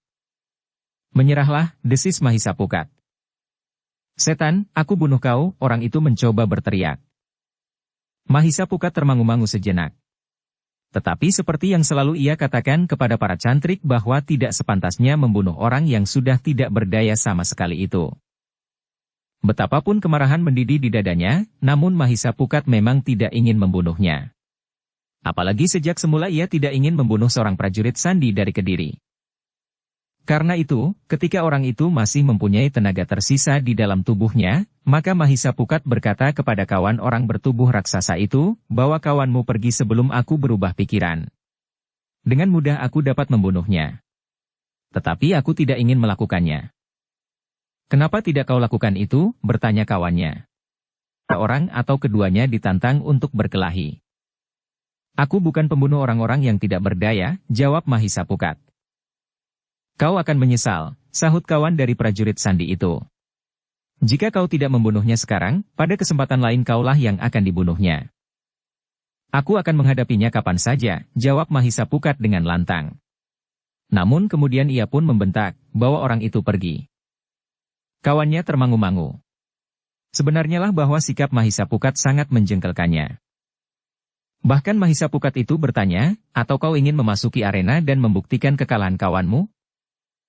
Menyerahlah, desis Mahisapukat. Setan, aku bunuh kau, orang itu mencoba berteriak. Mahisapukat termangu-mangu sejenak. Tetapi seperti yang selalu ia katakan kepada para cantrik bahwa tidak sepantasnya membunuh orang yang sudah tidak berdaya sama sekali itu. Betapapun kemarahan mendidih di dadanya, namun Mahisapukat memang tidak ingin membunuhnya. Apalagi sejak semula ia tidak ingin membunuh seorang prajurit sandi dari Kediri. Karena itu, ketika orang itu masih mempunyai tenaga tersisa di dalam tubuhnya, maka Mahisapukat berkata kepada kawan orang bertubuh raksasa itu, bawa kawanmu pergi sebelum aku berubah pikiran. Dengan mudah aku dapat membunuhnya. Tetapi aku tidak ingin melakukannya. Kenapa tidak kau lakukan itu? Bertanya kawannya. Orang atau keduanya ditantang untuk berkelahi. Aku bukan pembunuh orang-orang yang tidak berdaya, jawab Mahisapukat. Kau akan menyesal, sahut kawan dari prajurit sandi itu. Jika kau tidak membunuhnya sekarang, pada kesempatan lain kaulah yang akan dibunuhnya. Aku akan menghadapinya kapan saja, jawab Mahisapukat dengan lantang. Namun kemudian ia pun membentak, bawa orang itu pergi. Kawannya termangu-mangu. Sebenarnya lah bahwa sikap Mahisapukat sangat menjengkelkannya. Bahkan Mahisapukat itu bertanya, atau kau ingin memasuki arena dan membuktikan kekalahan kawanmu?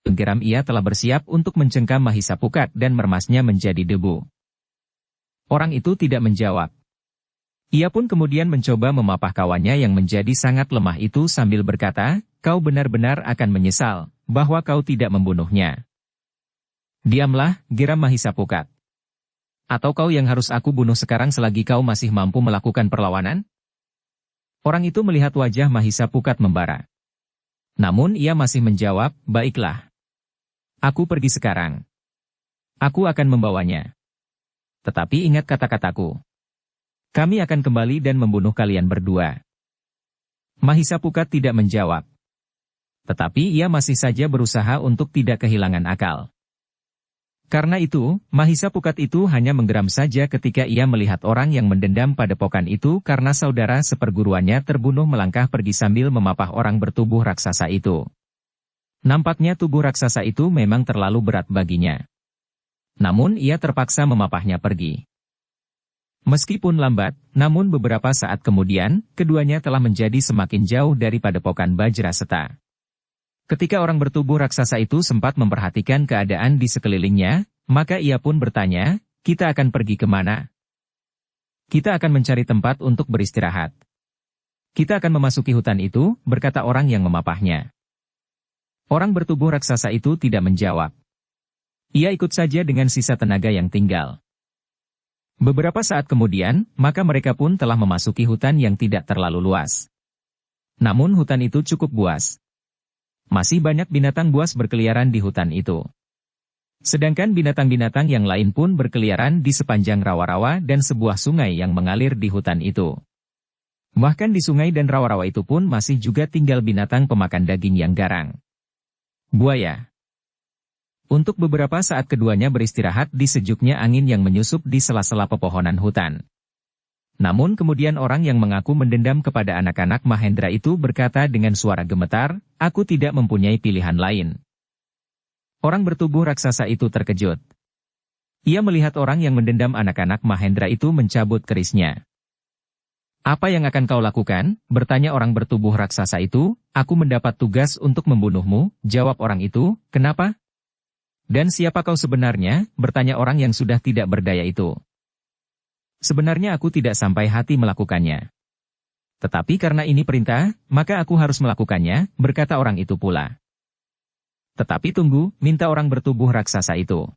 Geram ia telah bersiap untuk mencengkam Mahisapukat dan meremasnya menjadi debu. Orang itu tidak menjawab. Ia pun kemudian mencoba memapah kawannya yang menjadi sangat lemah itu sambil berkata, kau benar-benar akan menyesal, bahwa kau tidak membunuhnya. Diamlah, geram Mahisapukat. Atau kau yang harus aku bunuh sekarang selagi kau masih mampu melakukan perlawanan? Orang itu melihat wajah Mahisapukat membara. Namun ia masih menjawab, baiklah. Aku pergi sekarang. Aku akan membawanya. Tetapi ingat kata-kataku. Kami akan kembali dan membunuh kalian berdua. Mahisapukat tidak menjawab. Tetapi ia masih saja berusaha untuk tidak kehilangan akal. Karena itu, Mahisapukat itu hanya menggeram saja ketika ia melihat orang yang mendendam padepokan itu karena saudara seperguruannya terbunuh melangkah pergi sambil memapah orang bertubuh raksasa itu. Nampaknya tubuh raksasa itu memang terlalu berat baginya. Namun ia terpaksa memapahnya pergi. Meskipun lambat, namun beberapa saat kemudian, keduanya telah menjadi semakin jauh dari padepokan Bajraseta. Ketika orang bertubuh raksasa itu sempat memperhatikan keadaan di sekelilingnya, maka ia pun bertanya, kita akan pergi kemana? Kita akan mencari tempat untuk beristirahat. Kita akan memasuki hutan itu, berkata orang yang memapahnya. Orang bertubuh raksasa itu tidak menjawab. Ia ikut saja dengan sisa tenaga yang tinggal. Beberapa saat kemudian, maka mereka pun telah memasuki hutan yang tidak terlalu luas. Namun hutan itu cukup buas. Masih banyak binatang buas berkeliaran di hutan itu. Sedangkan binatang-binatang yang lain pun berkeliaran di sepanjang rawa-rawa dan sebuah sungai yang mengalir di hutan itu. Bahkan di sungai dan rawa-rawa itu pun masih juga tinggal binatang pemakan daging yang garang. Buaya. Untuk beberapa saat keduanya beristirahat di sejuknya angin yang menyusup di sela-sela pepohonan hutan. Namun kemudian orang yang mengaku mendendam kepada anak-anak Mahendra itu berkata dengan suara gemetar, "Aku tidak mempunyai pilihan lain." Orang bertubuh raksasa itu terkejut. Ia melihat orang yang mendendam anak-anak Mahendra itu mencabut kerisnya. "Apa yang akan kau lakukan?" bertanya orang bertubuh raksasa itu. "Aku mendapat tugas untuk membunuhmu," jawab orang itu. "Kenapa?" "Dan siapa kau sebenarnya?" bertanya orang yang sudah tidak berdaya itu. "Sebenarnya aku tidak sampai hati melakukannya. Tetapi karena ini perintah, maka aku harus melakukannya," berkata orang itu pula. "Tetapi tunggu," minta orang bertubuh raksasa itu.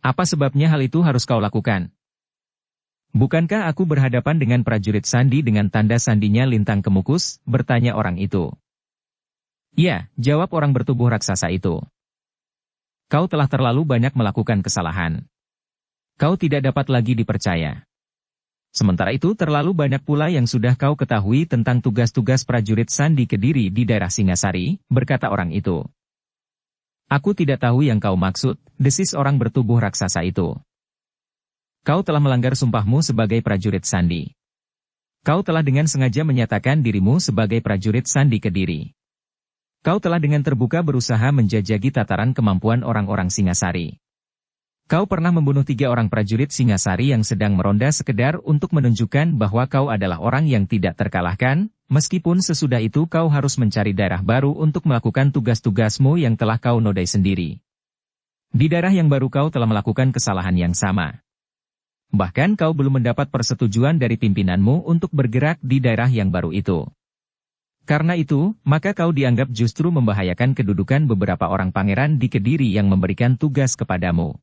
"Apa sebabnya hal itu harus kau lakukan? Bukankah aku berhadapan dengan prajurit sandi dengan tanda sandinya lintang kemukus?" bertanya orang itu. "Ya," jawab orang bertubuh raksasa itu. "Kau telah terlalu banyak melakukan kesalahan. Kau tidak dapat lagi dipercaya. Sementara itu terlalu banyak pula yang sudah kau ketahui tentang tugas-tugas prajurit Sandi Kediri di daerah Singasari," berkata orang itu. "Aku tidak tahu yang kau maksud," desis orang bertubuh raksasa itu. "Kau telah melanggar sumpahmu sebagai prajurit Sandi. Kau telah dengan sengaja menyatakan dirimu sebagai prajurit Sandi Kediri. Kau telah dengan terbuka berusaha menjajaki tataran kemampuan orang-orang Singasari. Kau pernah membunuh 3 orang prajurit Singasari yang sedang meronda sekedar untuk menunjukkan bahwa kau adalah orang yang tidak terkalahkan, meskipun sesudah itu kau harus mencari daerah baru untuk melakukan tugas-tugasmu yang telah kau nodai sendiri. Di daerah yang baru kau telah melakukan kesalahan yang sama. Bahkan kau belum mendapat persetujuan dari pimpinanmu untuk bergerak di daerah yang baru itu. Karena itu, maka kau dianggap justru membahayakan kedudukan beberapa orang pangeran di Kediri yang memberikan tugas kepadamu.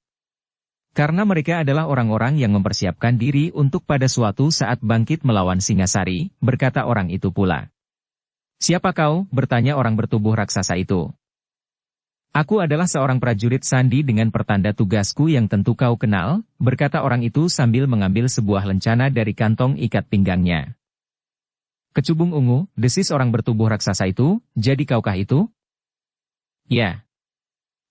Karena mereka adalah orang-orang yang mempersiapkan diri untuk pada suatu saat bangkit melawan Singasari," berkata orang itu pula. "Siapa kau?" bertanya orang bertubuh raksasa itu. "Aku adalah seorang prajurit Sandi dengan pertanda tugasku yang tentu kau kenal," berkata orang itu sambil mengambil sebuah lencana dari kantong ikat pinggangnya. "Kecubung ungu," desis orang bertubuh raksasa itu, "jadi kaukah itu?" "Ya.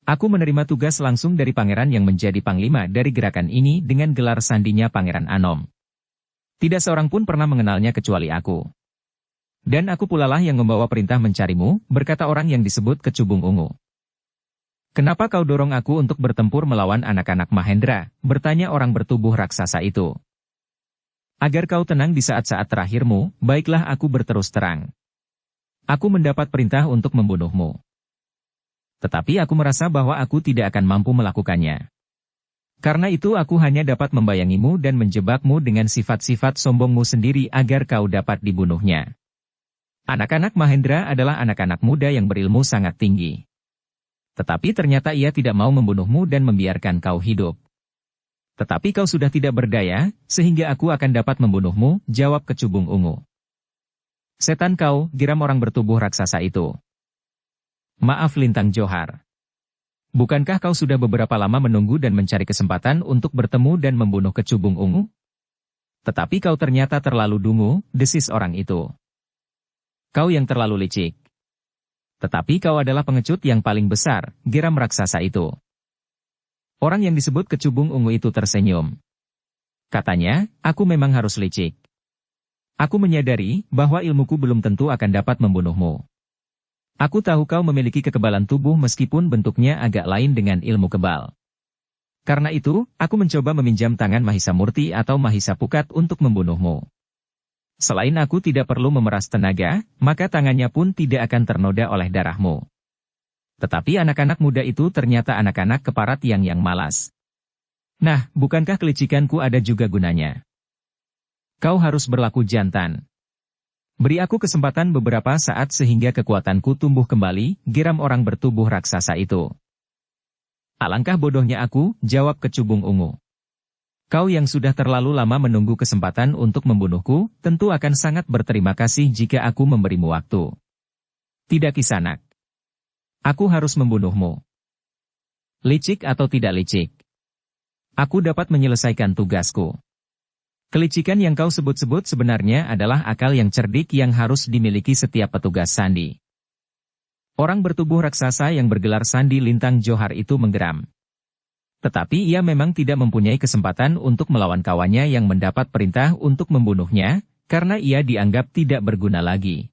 Aku menerima tugas langsung dari pangeran yang menjadi panglima dari gerakan ini dengan gelar sandinya Pangeran Anom. Tidak seorang pun pernah mengenalnya kecuali aku. Dan aku pula lah yang membawa perintah mencarimu," berkata orang yang disebut Kecubung Ungu. "Kenapa kau dorong aku untuk bertempur melawan anak-anak Mahendra?" bertanya orang bertubuh raksasa itu. "Agar kau tenang di saat-saat terakhirmu, baiklah aku berterus terang. Aku mendapat perintah untuk membunuhmu. Tetapi aku merasa bahwa aku tidak akan mampu melakukannya. Karena itu aku hanya dapat membayangimu dan menjebakmu dengan sifat-sifat sombongmu sendiri agar kau dapat dibunuhnya. Anak-anak Mahendra adalah anak-anak muda yang berilmu sangat tinggi. Tetapi ternyata ia tidak mau membunuhmu dan membiarkan kau hidup. Tetapi kau sudah tidak berdaya, sehingga aku akan dapat membunuhmu," jawab Kecubung Ungu. "Setan kau," geram orang bertubuh raksasa itu. "Maaf Lintang Johar. Bukankah kau sudah beberapa lama menunggu dan mencari kesempatan untuk bertemu dan membunuh Kecubung Ungu? Tetapi kau ternyata terlalu dungu," desis orang itu. "Kau yang terlalu licik. Tetapi kau adalah pengecut yang paling besar," geram raksasa itu. Orang yang disebut Kecubung Ungu itu tersenyum. Katanya, "Aku memang harus licik. Aku menyadari bahwa ilmuku belum tentu akan dapat membunuhmu. Aku tahu kau memiliki kekebalan tubuh meskipun bentuknya agak lain dengan ilmu kebal. Karena itu, aku mencoba meminjam tangan Mahisa Murti atau Mahisa Pukat untuk membunuhmu. Selain aku tidak perlu memeras tenaga, maka tangannya pun tidak akan ternoda oleh darahmu. Tetapi anak-anak muda itu ternyata anak-anak keparat yang malas. Nah, bukankah kelicikanku ada juga gunanya? Kau harus berlaku jantan. Beri aku kesempatan beberapa saat sehingga kekuatanku tumbuh kembali," geram orang bertubuh raksasa itu. "Alangkah bodohnya aku," jawab Kecubung Ungu. Kau yang sudah terlalu lama menunggu kesempatan untuk membunuhku, tentu akan sangat berterima kasih jika aku memberimu waktu. Tidak Kisanak. Aku harus membunuhmu. Licik atau tidak licik? Aku dapat menyelesaikan tugasku. Kelicikan yang kau sebut-sebut sebenarnya adalah akal yang cerdik yang harus dimiliki setiap petugas sandi. Orang bertubuh raksasa yang bergelar Sandi Lintang Johar itu menggeram. Tetapi ia memang tidak mempunyai kesempatan untuk melawan kawannya yang mendapat perintah untuk membunuhnya, karena ia dianggap tidak berguna lagi.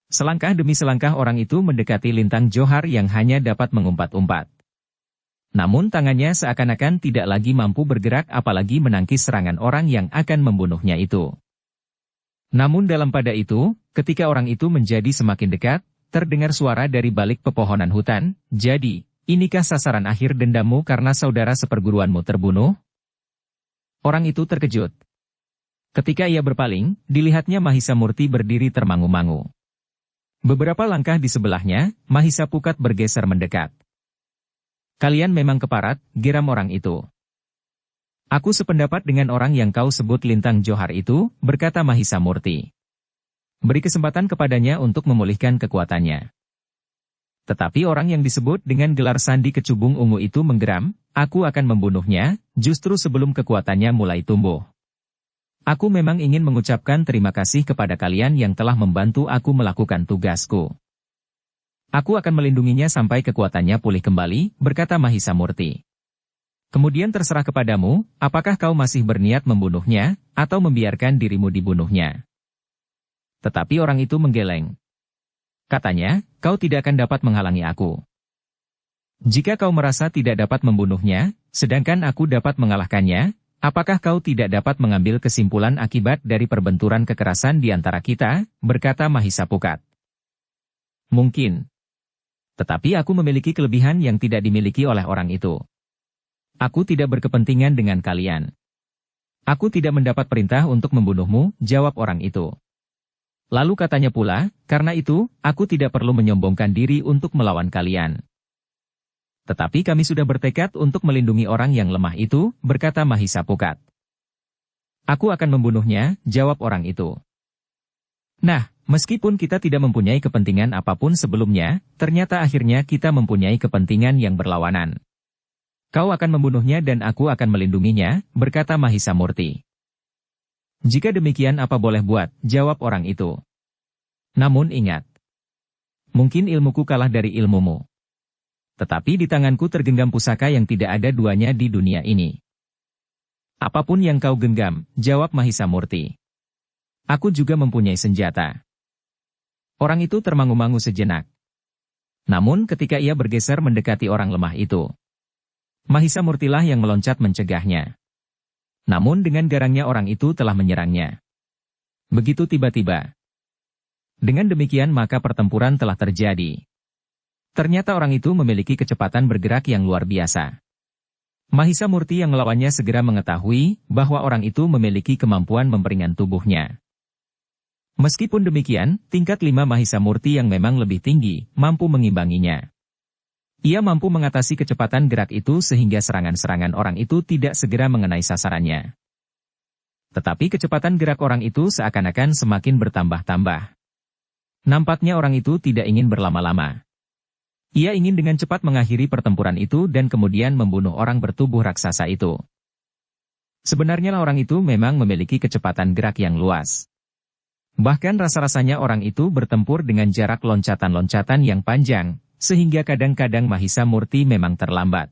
Selangkah demi selangkah orang itu mendekati Lintang Johar yang hanya dapat mengumpat-umpat. Namun tangannya seakan-akan tidak lagi mampu bergerak apalagi menangkis serangan orang yang akan membunuhnya itu. Namun dalam pada itu, ketika orang itu menjadi semakin dekat, terdengar suara dari balik pepohonan hutan, "Jadi, inikah sasaran akhir dendammu karena saudara seperguruanmu terbunuh?" Orang itu terkejut. Ketika ia berpaling, dilihatnya Mahisa Murti berdiri termangu-mangu. Beberapa langkah di sebelahnya, Mahisa Pukat bergeser mendekat. "Kalian memang keparat," geram orang itu. "Aku sependapat dengan orang yang kau sebut Lintang Johar itu," berkata Mahisa Murti. "Beri kesempatan kepadanya untuk memulihkan kekuatannya." Tetapi orang yang disebut dengan gelar Sandi Kecubung Ungu itu menggeram, "Aku akan membunuhnya, justru sebelum kekuatannya mulai tumbuh. Aku memang ingin mengucapkan terima kasih kepada kalian yang telah membantu aku melakukan tugasku. Aku akan melindunginya sampai kekuatannya pulih kembali," berkata Mahisa Murti. "Kemudian terserah kepadamu, apakah kau masih berniat membunuhnya, atau membiarkan dirimu dibunuhnya." Tetapi orang itu menggeleng. Katanya, "Kau tidak akan dapat menghalangi aku. Jika kau merasa tidak dapat membunuhnya, sedangkan aku dapat mengalahkannya, apakah kau tidak dapat mengambil kesimpulan akibat dari perbenturan kekerasan di antara kita?" berkata Mahisa Pukat. "Mungkin. Tetapi aku memiliki kelebihan yang tidak dimiliki oleh orang itu. Aku tidak berkepentingan dengan kalian. Aku tidak mendapat perintah untuk membunuhmu," jawab orang itu. Lalu katanya pula, "Karena itu, aku tidak perlu menyombongkan diri untuk melawan kalian. Tetapi kami sudah bertekad untuk melindungi orang yang lemah itu," berkata Mahisa Pukat. "Aku akan membunuhnya," jawab orang itu. "Nah, meskipun kita tidak mempunyai kepentingan apapun sebelumnya, ternyata akhirnya kita mempunyai kepentingan yang berlawanan. Kau akan membunuhnya dan aku akan melindunginya," berkata Mahisa Murti. "Jika demikian apa boleh buat," jawab orang itu. "Namun ingat, mungkin ilmuku kalah dari ilmumu. Tetapi di tanganku tergenggam pusaka yang tidak ada duanya di dunia ini." "Apapun yang kau genggam," jawab Mahisa Murti. "Aku juga mempunyai senjata." Orang itu termangu-mangu sejenak. Namun ketika ia bergeser mendekati orang lemah itu, Mahisa Murtilah yang meloncat mencegahnya. Namun dengan garangnya orang itu telah menyerangnya. Begitu tiba-tiba. Dengan demikian maka pertempuran telah terjadi. Ternyata orang itu memiliki kecepatan bergerak yang luar biasa. Mahisa Murti yang melawannya segera mengetahui bahwa orang itu memiliki kemampuan memperingan tubuhnya. Meskipun demikian, tingkat 5 Mahisa Murti yang memang lebih tinggi, mampu mengimbanginya. Ia mampu mengatasi kecepatan gerak itu sehingga serangan-serangan orang itu tidak segera mengenai sasarannya. Tetapi kecepatan gerak orang itu seakan-akan semakin bertambah-tambah. Nampaknya orang itu tidak ingin berlama-lama. Ia ingin dengan cepat mengakhiri pertempuran itu dan kemudian membunuh orang bertubuh raksasa itu. Sebenarnya orang itu memang memiliki kecepatan gerak yang luas. Bahkan rasa-rasanya orang itu bertempur dengan jarak loncatan-loncatan yang panjang, sehingga kadang-kadang Mahisa Murti memang terlambat.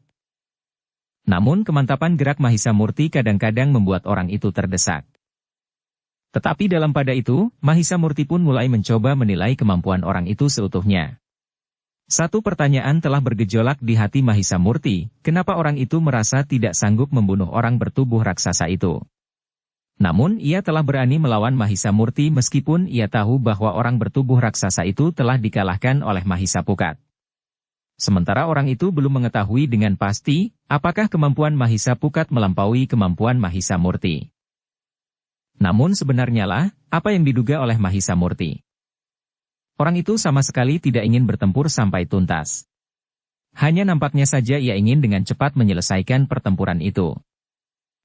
Namun kemantapan gerak Mahisa Murti kadang-kadang membuat orang itu terdesak. Tetapi dalam pada itu, Mahisa Murti pun mulai mencoba menilai kemampuan orang itu seutuhnya. Satu pertanyaan telah bergejolak di hati Mahisa Murti, kenapa orang itu merasa tidak sanggup membunuh orang bertubuh raksasa itu. Namun ia telah berani melawan Mahisa Murti meskipun ia tahu bahwa orang bertubuh raksasa itu telah dikalahkan oleh Mahisa Pukat. Sementara orang itu belum mengetahui dengan pasti, apakah kemampuan Mahisa Pukat melampaui kemampuan Mahisa Murti. Namun sebenarnya lah, apa yang diduga oleh Mahisa Murti. Orang itu sama sekali tidak ingin bertempur sampai tuntas. Hanya nampaknya saja ia ingin dengan cepat menyelesaikan pertempuran itu.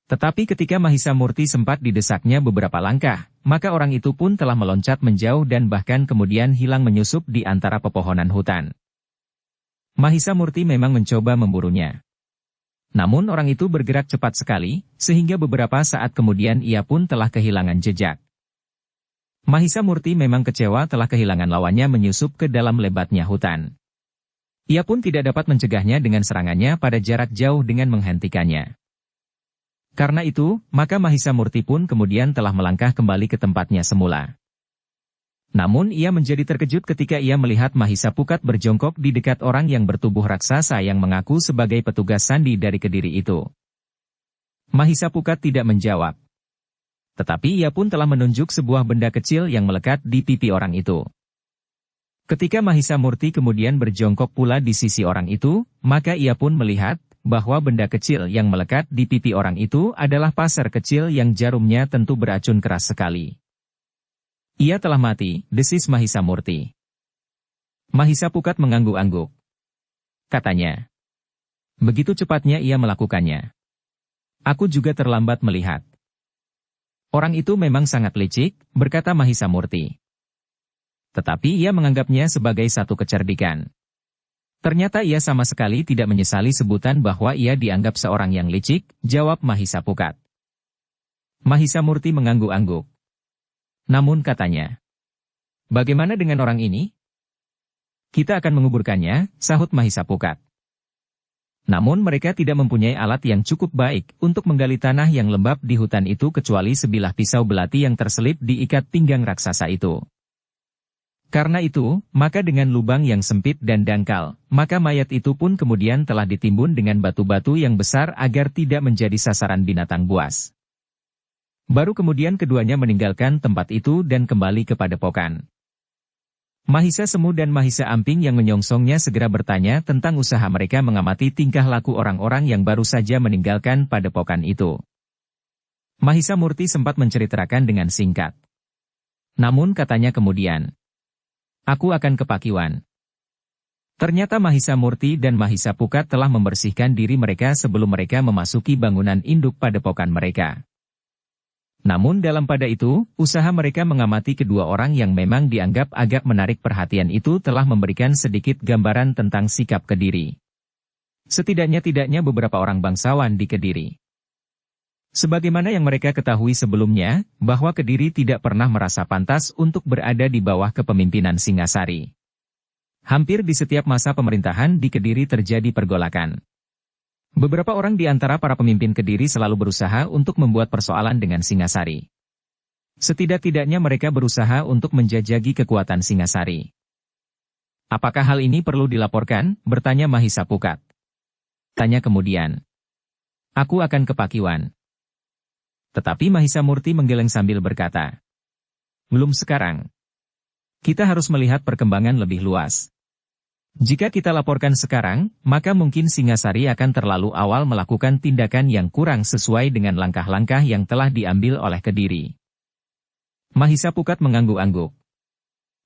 Tetapi ketika Mahisa Murti sempat didesaknya beberapa langkah, maka orang itu pun telah meloncat menjauh dan bahkan kemudian hilang menyusup di antara pepohonan hutan. Mahisa Murti memang mencoba memburunya. Namun orang itu bergerak cepat sekali, sehingga beberapa saat kemudian ia pun telah kehilangan jejak. Mahisa Murti memang kecewa telah kehilangan lawannya menyusup ke dalam lebatnya hutan. Ia pun tidak dapat mencegahnya dengan serangannya pada jarak jauh dengan menghentikannya. Karena itu, maka Mahisa Murti pun kemudian telah melangkah kembali ke tempatnya semula. Namun ia menjadi terkejut ketika ia melihat Mahisa Pukat berjongkok di dekat orang yang bertubuh raksasa yang mengaku sebagai petugas sandi dari Kediri itu. Mahisa Pukat tidak menjawab. Tetapi ia pun telah menunjuk sebuah benda kecil yang melekat di pipi orang itu. Ketika Mahisa Murti kemudian berjongkok pula di sisi orang itu, maka ia pun melihat bahwa benda kecil yang melekat di pipi orang itu adalah pasar kecil yang jarumnya tentu beracun keras sekali. Ia telah mati, desis Mahisa Murti. Mahisa Pukat mengangguk-angguk. Katanya. Begitu cepatnya ia melakukannya. Aku juga terlambat melihat. Orang itu memang sangat licik, berkata Mahisa Murti. Tetapi ia menganggapnya sebagai satu kecerdikan. Ternyata ia sama sekali tidak menyesali sebutan bahwa ia dianggap seorang yang licik, jawab Mahisa Pukat. Mahisa Murti mengangguk-angguk. Namun katanya, bagaimana dengan orang ini? Kita akan menguburkannya, sahut Mahisa Pukat. Namun mereka tidak mempunyai alat yang cukup baik untuk menggali tanah yang lembab di hutan itu kecuali sebilah pisau belati yang terselip di ikat pinggang raksasa itu. Karena itu, maka dengan lubang yang sempit dan dangkal, maka mayat itu pun kemudian telah ditimbun dengan batu-batu yang besar agar tidak menjadi sasaran binatang buas. Baru kemudian keduanya meninggalkan tempat itu dan kembali ke Padepokan. Mahisa Semu dan Mahisa Amping yang menyongsongnya segera bertanya tentang usaha mereka mengamati tingkah laku orang-orang yang baru saja meninggalkan Padepokan itu. Mahisa Murti sempat menceritakan dengan singkat. Namun katanya kemudian, aku akan ke Pakiwan. Ternyata Mahisa Murti dan Mahisa Pukat telah membersihkan diri mereka sebelum mereka memasuki bangunan induk Padepokan mereka. Namun dalam pada itu, usaha mereka mengamati kedua orang yang memang dianggap agak menarik perhatian itu telah memberikan sedikit gambaran tentang sikap Kediri. Setidaknya beberapa orang bangsawan di Kediri. Sebagaimana yang mereka ketahui sebelumnya, bahwa Kediri tidak pernah merasa pantas untuk berada di bawah kepemimpinan Singasari. Hampir di setiap masa pemerintahan di Kediri terjadi pergolakan. Beberapa orang di antara para pemimpin Kediri selalu berusaha untuk membuat persoalan dengan Singasari. Setidak-tidaknya mereka berusaha untuk menjajaki kekuatan Singasari. Apakah hal ini perlu dilaporkan? Bertanya Mahisa Pukat. Tanya kemudian. Aku akan ke Pakiwan. Tetapi Mahisa Murti menggeleng sambil berkata. Belum sekarang. Kita harus melihat perkembangan lebih luas. Jika kita laporkan sekarang, maka mungkin Singasari akan terlalu awal melakukan tindakan yang kurang sesuai dengan langkah-langkah yang telah diambil oleh Kediri. Mahisa Pukat mengangguk-angguk.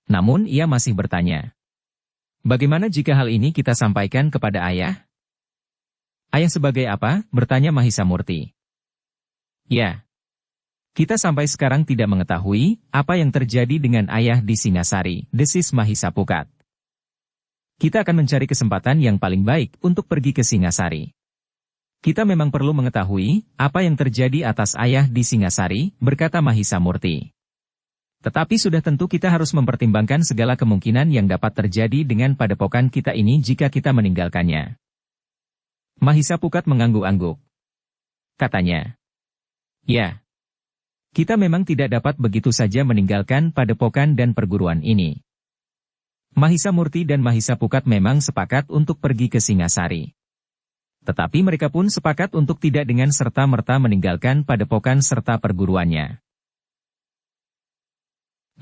Namun ia masih bertanya. Bagaimana jika hal ini kita sampaikan kepada ayah? Ayah sebagai apa? Bertanya Mahisa Murti. Ya. Kita sampai sekarang tidak mengetahui apa yang terjadi dengan ayah di Singasari, desis Mahisa Pukat. Kita akan mencari kesempatan yang paling baik untuk pergi ke Singasari. Kita memang perlu mengetahui apa yang terjadi atas ayah di Singasari, berkata Mahisa Murti. Tetapi sudah tentu kita harus mempertimbangkan segala kemungkinan yang dapat terjadi dengan Padepokan kita ini jika kita meninggalkannya. Mahisa Pukat mengangguk-angguk. Katanya. Ya. Kita memang tidak dapat begitu saja meninggalkan Padepokan dan perguruan ini. Mahisa Murti dan Mahisa Pukat memang sepakat untuk pergi ke Singasari. Tetapi mereka pun sepakat untuk tidak dengan serta-merta meninggalkan Padepokan serta perguruannya.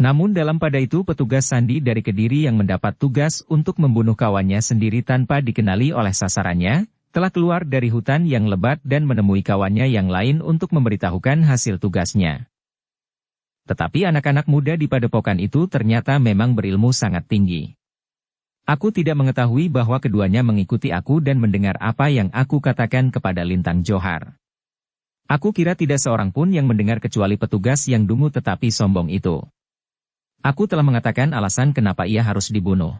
Namun dalam pada itu petugas sandi dari Kediri yang mendapat tugas untuk membunuh kawannya sendiri tanpa dikenali oleh sasarannya, telah keluar dari hutan yang lebat dan menemui kawannya yang lain untuk memberitahukan hasil tugasnya. Tetapi anak-anak muda di Padepokan itu ternyata memang berilmu sangat tinggi. Aku tidak mengetahui bahwa keduanya mengikuti aku dan mendengar apa yang aku katakan kepada Lintang Johar. Aku kira tidak seorang pun yang mendengar kecuali petugas yang dungu tetapi sombong itu. Aku telah mengatakan alasan kenapa ia harus dibunuh.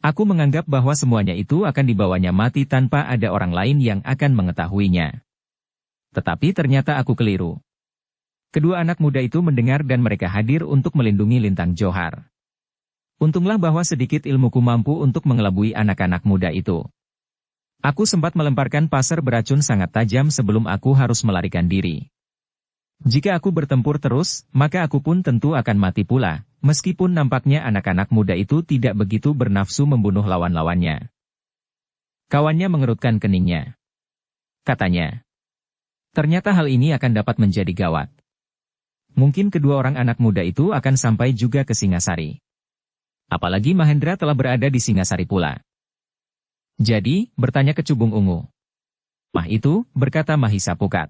Aku menganggap bahwa semuanya itu akan dibawanya mati tanpa ada orang lain yang akan mengetahuinya. Tetapi ternyata aku keliru. Kedua anak muda itu mendengar dan mereka hadir untuk melindungi Lintang Johar. Untunglah bahwa sedikit ilmuku mampu untuk mengelabui anak-anak muda itu. Aku sempat melemparkan pasar beracun sangat tajam sebelum aku harus melarikan diri. Jika aku bertempur terus, maka aku pun tentu akan mati pula, meskipun nampaknya anak-anak muda itu tidak begitu bernafsu membunuh lawan-lawannya. Kawannya mengerutkan keningnya. Katanya, ternyata hal ini akan dapat menjadi gawat. Mungkin kedua orang anak muda itu akan sampai juga ke Singasari. Apalagi Mahendra telah berada di Singasari pula. Jadi, bertanya Kecubung Ungu. Mah itu, berkata Mahisa Pukat.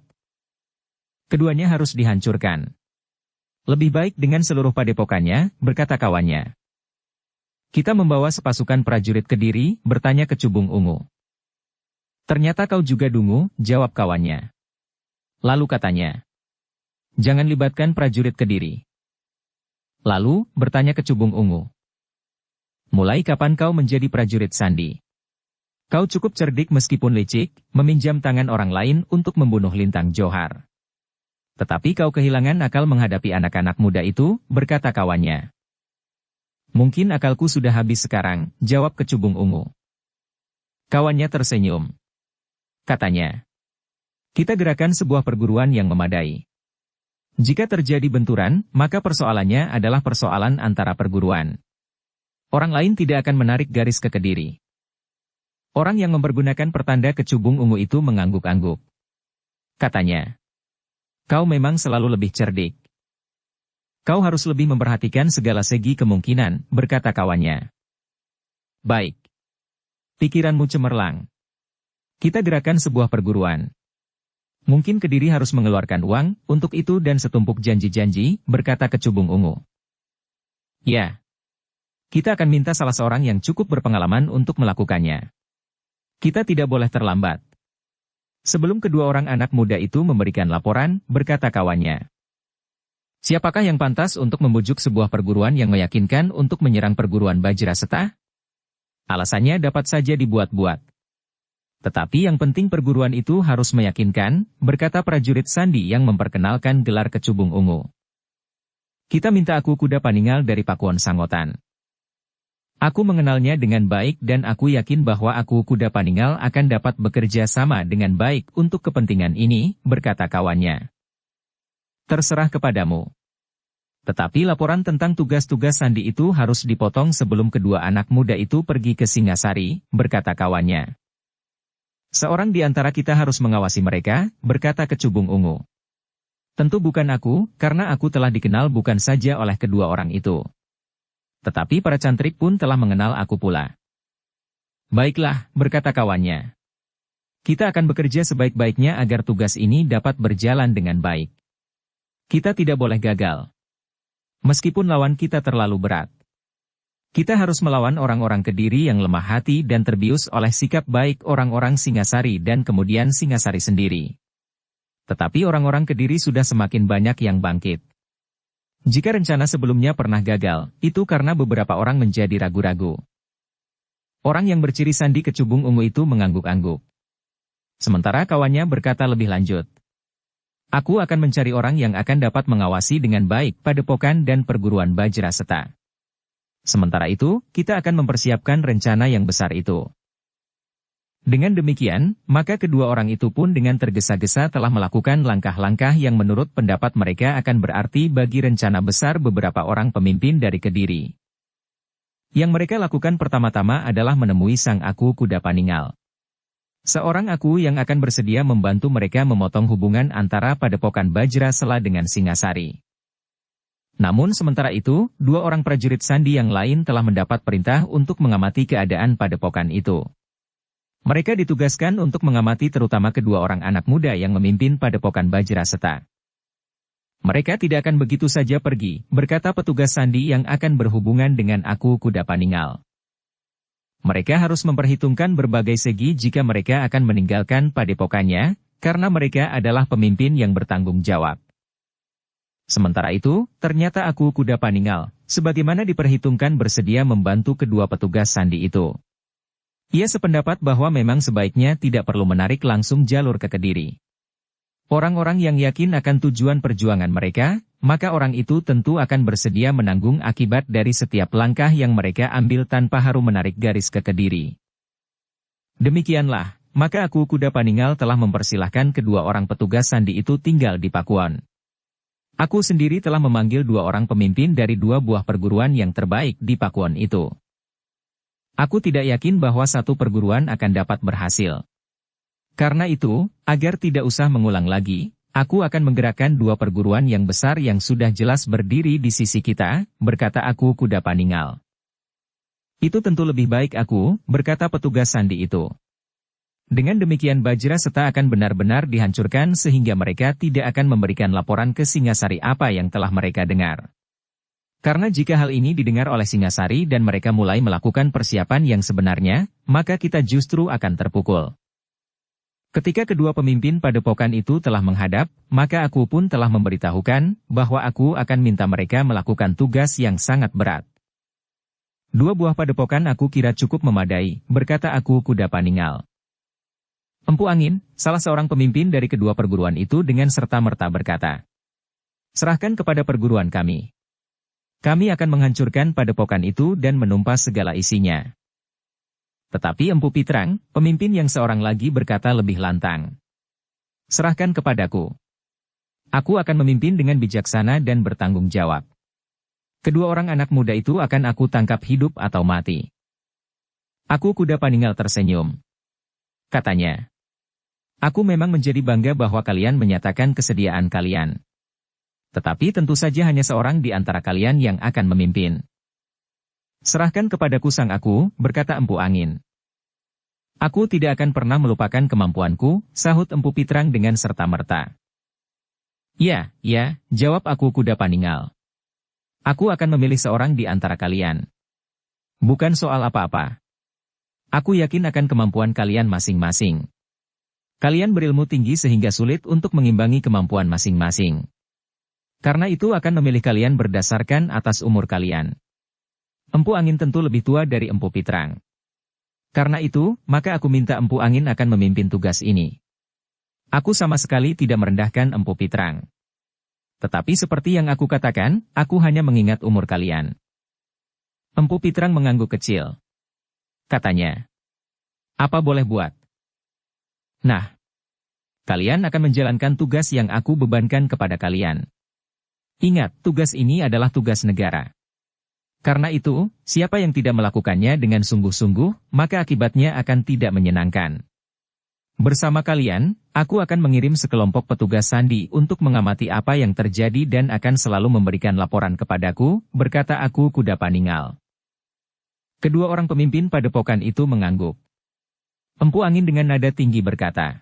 Keduanya harus dihancurkan. Lebih baik dengan seluruh padepokannya, berkata kawannya. Kita membawa sepasukan prajurit Kediri, bertanya Kecubung Ungu. Ternyata kau juga dungu, jawab kawannya. Lalu katanya. Jangan libatkan prajurit Kediri. Lalu, bertanya Kecubung Ungu. Mulai kapan kau menjadi prajurit Sandi? Kau cukup cerdik meskipun licik, meminjam tangan orang lain untuk membunuh Lintang Johar. Tetapi kau kehilangan akal menghadapi anak-anak muda itu, berkata kawannya. Mungkin akalku sudah habis sekarang, jawab Kecubung Ungu. Kawannya tersenyum. Katanya. Kita gerakan sebuah perguruan yang memadai. Jika terjadi benturan, maka persoalannya adalah persoalan antara perguruan. Orang lain tidak akan menarik garis ke Kediri. Orang yang mempergunakan pertanda Kecubung Ungu itu mengangguk-angguk. Katanya, kau memang selalu lebih cerdik. Kau harus lebih memperhatikan segala segi kemungkinan, berkata kawannya. Baik. Pikiranmu cemerlang. Kita gerakan sebuah perguruan. Mungkin Kediri harus mengeluarkan uang untuk itu dan setumpuk janji-janji, berkata Kecubung Ungu. Ya. Kita akan minta salah seorang yang cukup berpengalaman untuk melakukannya. Kita tidak boleh terlambat. Sebelum kedua orang anak muda itu memberikan laporan, berkata kawannya. Siapakah yang pantas untuk membujuk sebuah perguruan yang meyakinkan untuk menyerang perguruan Bajraseta? Alasannya dapat saja dibuat-buat. Tetapi yang penting perguruan itu harus meyakinkan, berkata prajurit Sandi yang memperkenalkan gelar Kecubung Ungu. Kita minta Aku Kuda Paninggal dari Pakuan Sangotan. Aku mengenalnya dengan baik dan aku yakin bahwa Aku Kuda Paninggal akan dapat bekerja sama dengan baik untuk kepentingan ini, berkata kawannya. Terserah kepadamu. Tetapi laporan tentang tugas-tugas Sandi itu harus dipotong sebelum kedua anak muda itu pergi ke Singasari, berkata kawannya. Seorang di antara kita harus mengawasi mereka, berkata Kecubung Ungu. Tentu bukan aku, karena aku telah dikenal bukan saja oleh kedua orang itu. Tetapi para cantrik pun telah mengenal aku pula. Baiklah, berkata kawannya. Kita akan bekerja sebaik-baiknya agar tugas ini dapat berjalan dengan baik. Kita tidak boleh gagal. Meskipun lawan kita terlalu berat. Kita harus melawan orang-orang Kediri yang lemah hati dan terbius oleh sikap baik orang-orang Singasari dan kemudian Singasari sendiri. Tetapi orang-orang Kediri sudah semakin banyak yang bangkit. Jika rencana sebelumnya pernah gagal, itu karena beberapa orang menjadi ragu-ragu. Orang yang berciri Sandi Kecubung Ungu itu mengangguk-angguk. Sementara kawannya berkata lebih lanjut. Aku akan mencari orang yang akan dapat mengawasi dengan baik padepokan dan perguruan Bajraseta. Sementara itu, kita akan mempersiapkan rencana yang besar itu. Dengan demikian, maka kedua orang itu pun dengan tergesa-gesa telah melakukan langkah-langkah yang menurut pendapat mereka akan berarti bagi rencana besar beberapa orang pemimpin dari Kediri. Yang mereka lakukan pertama-tama adalah menemui Sang Aku Kuda Paninggal. Seorang aku yang akan bersedia membantu mereka memotong hubungan antara Padepokan Bajrasela dengan Singasari. Namun sementara itu, dua orang prajurit Sandi yang lain telah mendapat perintah untuk mengamati keadaan Padepokan itu. Mereka ditugaskan untuk mengamati terutama kedua orang anak muda yang memimpin Padepokan Bajraseta. Mereka tidak akan begitu saja pergi, berkata petugas Sandi yang akan berhubungan dengan Aku Kuda Paninggal. Mereka harus memperhitungkan berbagai segi jika mereka akan meninggalkan padepokannya, karena mereka adalah pemimpin yang bertanggung jawab. Sementara itu, ternyata aku Kuda Paninggal, sebagaimana diperhitungkan bersedia membantu kedua petugas sandi itu. Ia sependapat bahwa memang sebaiknya tidak perlu menarik langsung jalur ke Kediri. Orang-orang yang yakin akan tujuan perjuangan mereka, maka orang itu tentu akan bersedia menanggung akibat dari setiap langkah yang mereka ambil tanpa harus menarik garis ke Kediri. Demikianlah, maka aku Kuda Paninggal telah mempersilahkan kedua orang petugas sandi itu tinggal di Pakuwon. Aku sendiri telah memanggil dua orang pemimpin dari dua buah perguruan yang terbaik di Pakuwon itu. Aku tidak yakin bahwa satu perguruan akan dapat berhasil. Karena itu, agar tidak usah mengulang lagi, aku akan menggerakkan dua perguruan yang besar yang sudah jelas berdiri di sisi kita, berkata aku Kuda Paninggal. Itu tentu lebih baik aku, berkata petugas sandi itu. Dengan demikian Bajra Seta akan benar-benar dihancurkan sehingga mereka tidak akan memberikan laporan ke Singasari apa yang telah mereka dengar. Karena jika hal ini didengar oleh Singasari dan mereka mulai melakukan persiapan yang sebenarnya, maka kita justru akan terpukul. Ketika kedua pemimpin padepokan itu telah menghadap, maka aku pun telah memberitahukan bahwa aku akan minta mereka melakukan tugas yang sangat berat. Dua buah padepokan aku kira cukup memadai, berkata aku Kuda Paninggal. Empu Angin, salah seorang pemimpin dari kedua perguruan itu dengan serta-merta berkata, "Serahkan kepada perguruan kami. Kami akan menghancurkan padepokan itu dan menumpas segala isinya." Tetapi Empu Pitrang, pemimpin yang seorang lagi berkata lebih lantang, "Serahkan kepadaku. Aku akan memimpin dengan bijaksana dan bertanggung jawab. Kedua orang anak muda itu akan aku tangkap hidup atau mati." Aku Kuda Paninggal tersenyum. Katanya, "Aku memang menjadi bangga bahwa kalian menyatakan kesediaan kalian. Tetapi tentu saja hanya seorang di antara kalian yang akan memimpin. Serahkan kepadaku sang aku," berkata Empu Angin. "Aku tidak akan pernah melupakan kemampuanku," sahut Empu Pitrang dengan serta-merta. Ya, jawab aku Kuda Paninggal. "Aku akan memilih seorang di antara kalian. Bukan soal apa-apa. Aku yakin akan kemampuan kalian masing-masing. Kalian berilmu tinggi sehingga sulit untuk mengimbangi kemampuan masing-masing. Karena itu akan memilih kalian berdasarkan atas umur kalian. Empu Angin tentu lebih tua dari Empu Pitrang. Karena itu, maka aku minta Empu Angin akan memimpin tugas ini. Aku sama sekali tidak merendahkan Empu Pitrang. Tetapi seperti yang aku katakan, aku hanya mengingat umur kalian." Empu Pitrang mengangguk kecil. Katanya, "Apa boleh buat? Nah, kalian akan menjalankan tugas yang aku bebankan kepada kalian. Ingat, tugas ini adalah tugas negara. Karena itu, siapa yang tidak melakukannya dengan sungguh-sungguh, maka akibatnya akan tidak menyenangkan. Bersama kalian, aku akan mengirim sekelompok petugas sandi untuk mengamati apa yang terjadi dan akan selalu memberikan laporan kepadaku," berkata aku Kuda Paninggal. Kedua orang pemimpin padepokan itu mengangguk. Empu Angin dengan nada tinggi berkata,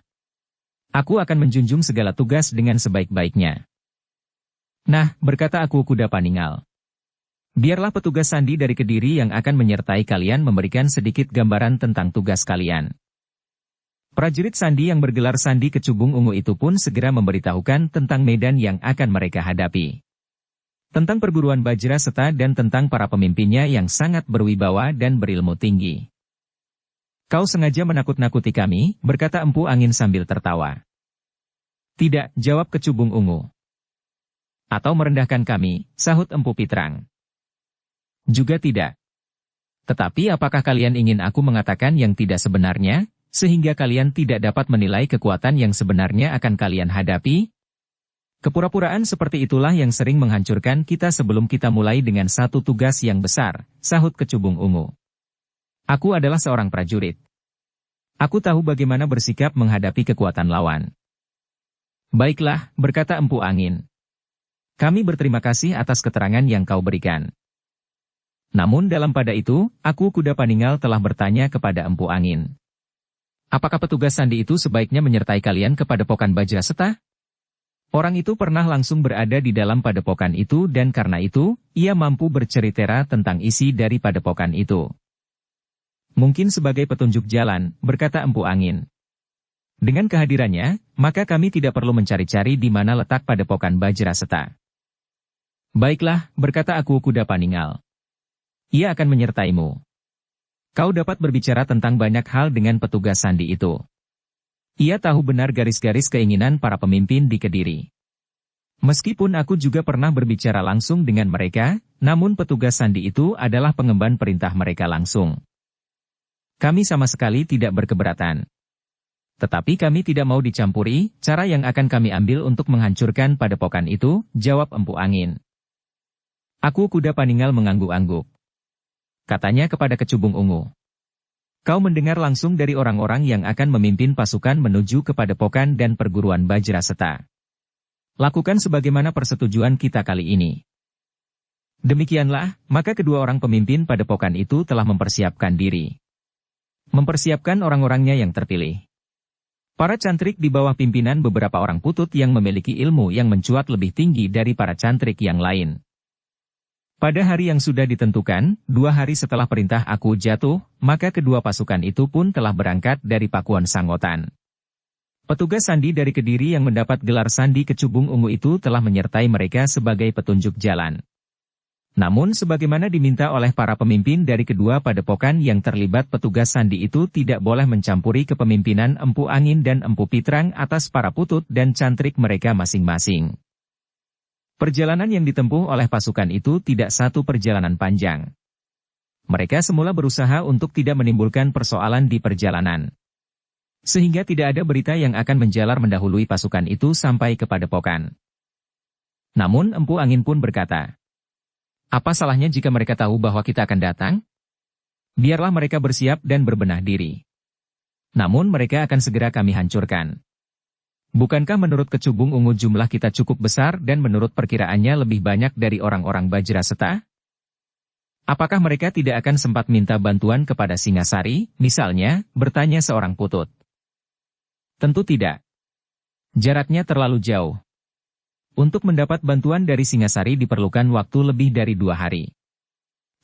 "Aku akan menjunjung segala tugas dengan sebaik-baiknya." "Nah," berkata aku Kuda Paninggal, "biarlah petugas sandi dari Kediri yang akan menyertai kalian memberikan sedikit gambaran tentang tugas kalian." Prajurit sandi yang bergelar Sandi Kecubung Ungu itu pun segera memberitahukan tentang medan yang akan mereka hadapi. Tentang perguruan Bajra Seta dan tentang para pemimpinnya yang sangat berwibawa dan berilmu tinggi. "Kau sengaja menakut-nakuti kami," berkata Empu Angin sambil tertawa. "Tidak," jawab Kecubung Ungu. "Atau merendahkan kami," sahut Empu Pitrang. "Juga tidak. Tetapi apakah kalian ingin aku mengatakan yang tidak sebenarnya, sehingga kalian tidak dapat menilai kekuatan yang sebenarnya akan kalian hadapi? Kepura-puraan seperti itulah yang sering menghancurkan kita sebelum kita mulai dengan satu tugas yang besar," sahut Kecubung Ungu. "Aku adalah seorang prajurit. Aku tahu bagaimana bersikap menghadapi kekuatan lawan." "Baiklah," berkata Empu Angin. "Kami berterima kasih atas keterangan yang kau berikan. Namun dalam pada itu, aku Kuda Paninggal telah bertanya kepada Empu Angin. Apakah petugas sandi itu sebaiknya menyertai kalian ke padepokan Bajra Seta?" Orang itu pernah langsung berada di dalam padepokan itu dan karena itu, ia mampu bercerita tentang isi dari padepokan itu. "Mungkin sebagai petunjuk jalan," berkata Empu Angin. Dengan kehadirannya, maka kami tidak perlu mencari-cari di mana letak padepokan Bajraseta. Baiklah, berkata Aku Kuda Paningal. Ia akan menyertaimu. Kau dapat berbicara tentang banyak hal dengan petugas sandi itu. Ia tahu benar garis-garis keinginan para pemimpin di Kediri. Meskipun aku juga pernah berbicara langsung dengan mereka, namun petugas sandi itu adalah pengemban perintah mereka langsung. Kami sama sekali tidak berkeberatan. Tetapi kami tidak mau dicampuri, cara yang akan kami ambil untuk menghancurkan padepokan itu, jawab Empu Angin. Aku Kuda Paningal mengangguk-angguk. Katanya kepada Kecubung Ungu. Kau mendengar langsung dari orang-orang yang akan memimpin pasukan menuju ke padepokan dan perguruan Bajraseta. Lakukan sebagaimana persetujuan kita kali ini. Demikianlah, maka kedua orang pemimpin padepokan itu telah mempersiapkan diri. Mempersiapkan orang-orangnya yang terpilih. Para cantrik di bawah pimpinan beberapa orang putut yang memiliki ilmu yang mencuat lebih tinggi dari para cantrik yang lain. Pada hari yang sudah ditentukan, 2 hari setelah perintah Aku jatuh, maka kedua pasukan itu pun telah berangkat dari Pakuan Sangotan. Petugas sandi dari Kediri yang mendapat gelar Sandi Kecubung Ungu itu telah menyertai mereka sebagai petunjuk jalan. Namun sebagaimana diminta oleh para pemimpin dari kedua padepokan yang terlibat, petugas sandi itu tidak boleh mencampuri kepemimpinan Empu Angin dan Empu Pitrang atas para putut dan cantrik mereka masing-masing. Perjalanan yang ditempuh oleh pasukan itu tidak satu perjalanan panjang. Mereka semula berusaha untuk tidak menimbulkan persoalan di perjalanan. Sehingga tidak ada berita yang akan menjalar mendahului pasukan itu sampai ke padepokan. Namun Empu Angin pun berkata, apa salahnya jika mereka tahu bahwa kita akan datang? Biarlah mereka bersiap dan berbenah diri. Namun mereka akan segera kami hancurkan. Bukankah menurut Kecubung Ungu jumlah kita cukup besar dan menurut perkiraannya lebih banyak dari orang-orang Bajraseta? Apakah mereka tidak akan sempat minta bantuan kepada Singasari, misalnya, bertanya seorang putut. Tentu tidak. Jaraknya terlalu jauh. Untuk mendapat bantuan dari Singasari diperlukan waktu lebih dari 2 hari.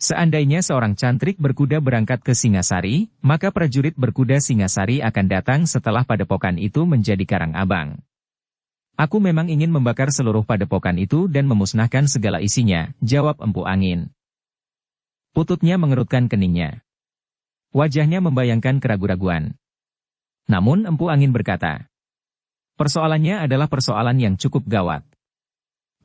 Seandainya seorang cantrik berkuda berangkat ke Singasari, maka prajurit berkuda Singasari akan datang setelah padepokan itu menjadi karang abang. Aku memang ingin membakar seluruh padepokan itu dan memusnahkan segala isinya, jawab Empu Angin. Pututnya mengerutkan keningnya. Wajahnya membayangkan keraguan-raguan. Namun Empu Angin berkata, persoalannya adalah persoalan yang cukup gawat.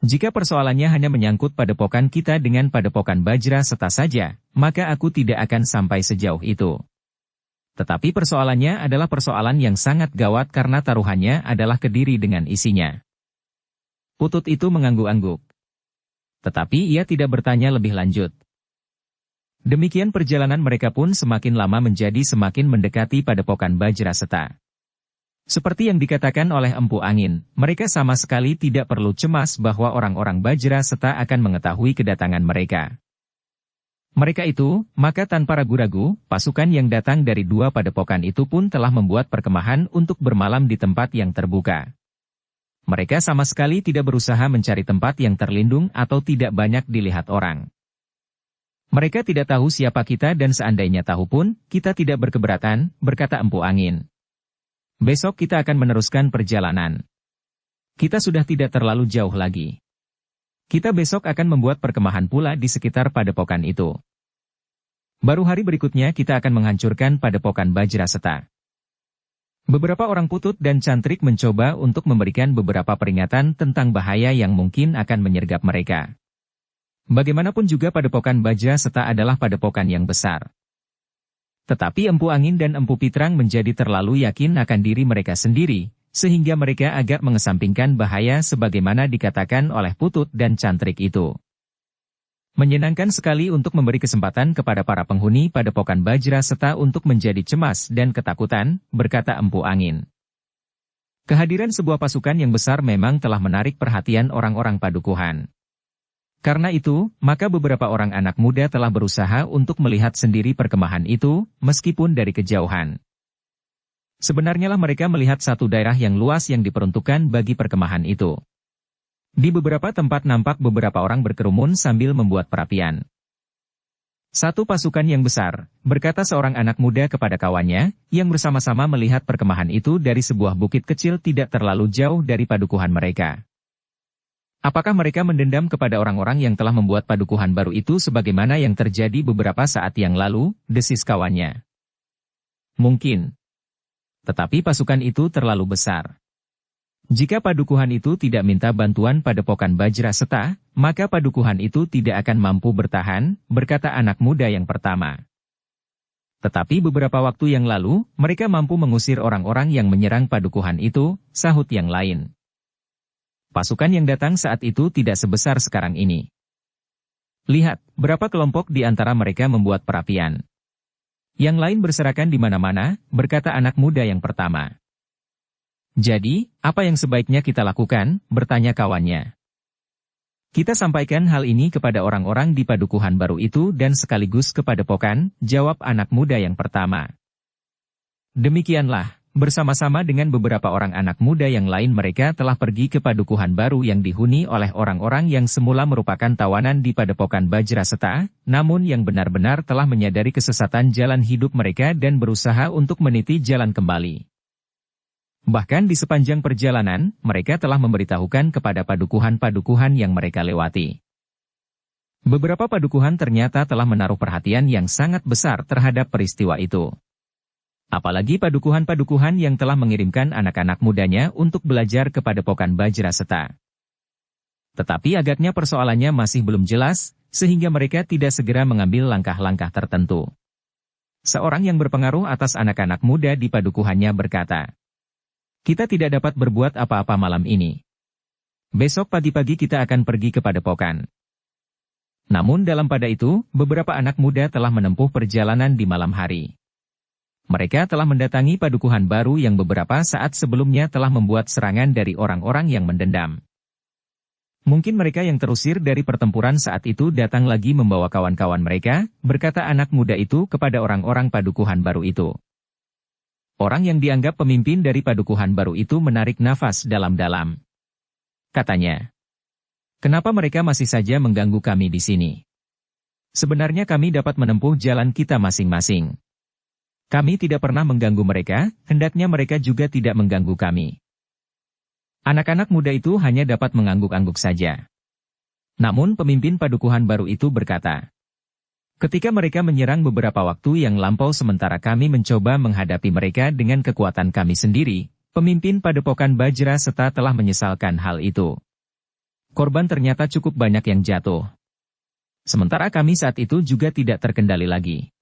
Jika persoalannya hanya menyangkut padepokan kita dengan padepokan Bajraseta saja, maka aku tidak akan sampai sejauh itu. Tetapi persoalannya adalah persoalan yang sangat gawat karena taruhannya adalah Kediri dengan isinya. Putut itu mengangguk-angguk. Tetapi ia tidak bertanya lebih lanjut. Demikian perjalanan mereka pun semakin lama menjadi semakin mendekati padepokan Bajraseta. Seperti yang dikatakan oleh Empu Angin, mereka sama sekali tidak perlu cemas bahwa orang-orang Bajraseta akan mengetahui kedatangan mereka. Mereka itu, maka tanpa ragu-ragu, pasukan yang datang dari 2 padepokan itu pun telah membuat perkemahan untuk bermalam di tempat yang terbuka. Mereka sama sekali tidak berusaha mencari tempat yang terlindung atau tidak banyak dilihat orang. Mereka tidak tahu siapa kita dan seandainya tahu pun, kita tidak berkeberatan, berkata Empu Angin. Besok kita akan meneruskan perjalanan. Kita sudah tidak terlalu jauh lagi. Kita besok akan membuat perkemahan pula di sekitar padepokan itu. Baru hari berikutnya kita akan menghancurkan padepokan Bajraseta. Beberapa orang putut dan cantrik mencoba untuk memberikan beberapa peringatan tentang bahaya yang mungkin akan menyergap mereka. Bagaimanapun juga padepokan Bajraseta adalah padepokan yang besar. Tetapi Empu Angin dan Empu Pitrang menjadi terlalu yakin akan diri mereka sendiri, sehingga mereka agak mengesampingkan bahaya sebagaimana dikatakan oleh putut dan cantrik itu. Menyenangkan sekali untuk memberi kesempatan kepada para penghuni padepokan Bajraseta untuk menjadi cemas dan ketakutan, berkata Empu Angin. Kehadiran sebuah pasukan yang besar memang telah menarik perhatian orang-orang padukuhan. Karena itu, maka beberapa orang anak muda telah berusaha untuk melihat sendiri perkemahan itu, meskipun dari kejauhan. Sebenarnya lah mereka melihat satu daerah yang luas yang diperuntukkan bagi perkemahan itu. Di beberapa tempat nampak beberapa orang berkerumun sambil membuat perapian. Satu pasukan yang besar, berkata seorang anak muda kepada kawannya, yang bersama-sama melihat perkemahan itu dari sebuah bukit kecil tidak terlalu jauh dari padukuhan mereka. Apakah mereka mendendam kepada orang-orang yang telah membuat padukuhan baru itu sebagaimana yang terjadi beberapa saat yang lalu, desis kawannya. Mungkin. Tetapi pasukan itu terlalu besar. Jika padukuhan itu tidak minta bantuan Padepokan Bajraseta, maka padukuhan itu tidak akan mampu bertahan, berkata anak muda yang pertama. Tetapi beberapa waktu yang lalu, mereka mampu mengusir orang-orang yang menyerang padukuhan itu, sahut yang lain. Pasukan yang datang saat itu tidak sebesar sekarang ini. Lihat, berapa kelompok di antara mereka membuat perapian. Yang lain berserakan di mana-mana, berkata anak muda yang pertama. Jadi, apa yang sebaiknya kita lakukan, bertanya kawannya. Kita sampaikan hal ini kepada orang-orang di padukuhan baru itu dan sekaligus ke Padepokan, jawab anak muda yang pertama. Demikianlah, bersama-sama dengan beberapa orang anak muda yang lain mereka telah pergi ke padukuhan baru yang dihuni oleh orang-orang yang semula merupakan tawanan di Padepokan Bajraseta, namun yang benar-benar telah menyadari kesesatan jalan hidup mereka dan berusaha untuk meniti jalan kembali. Bahkan di sepanjang perjalanan, mereka telah memberitahukan kepada padukuhan-padukuhan yang mereka lewati. Beberapa padukuhan ternyata telah menaruh perhatian yang sangat besar terhadap peristiwa itu. Apalagi padukuhan-padukuhan yang telah mengirimkan anak-anak mudanya untuk belajar ke Padepokan Bajraseta. Tetapi agaknya persoalannya masih belum jelas, sehingga mereka tidak segera mengambil langkah-langkah tertentu. Seorang yang berpengaruh atas anak-anak muda di padukuhannya berkata, "Kita tidak dapat berbuat apa-apa malam ini. Besok pagi-pagi kita akan pergi ke Padepokan." Namun dalam pada itu, beberapa anak muda telah menempuh perjalanan di malam hari. Mereka telah mendatangi padukuhan baru yang beberapa saat sebelumnya telah membuat serangan dari orang-orang yang mendendam. Mungkin mereka yang terusir dari pertempuran saat itu datang lagi membawa kawan-kawan mereka, berkata anak muda itu kepada orang-orang padukuhan baru itu. Orang yang dianggap pemimpin dari padukuhan baru itu menarik nafas dalam-dalam. Katanya, "Kenapa mereka masih saja mengganggu kami di sini? Sebenarnya kami dapat menempuh jalan kita masing-masing. Kami tidak pernah mengganggu mereka, hendaknya mereka juga tidak mengganggu kami." Anak-anak muda itu hanya dapat mengangguk-angguk saja. Namun pemimpin padukuhan baru itu berkata, "Ketika mereka menyerang beberapa waktu yang lampau sementara kami mencoba menghadapi mereka dengan kekuatan kami sendiri, pemimpin Padepokan Bajraseta telah menyesalkan hal itu. Korban ternyata cukup banyak yang jatuh. Sementara kami saat itu juga tidak terkendali lagi.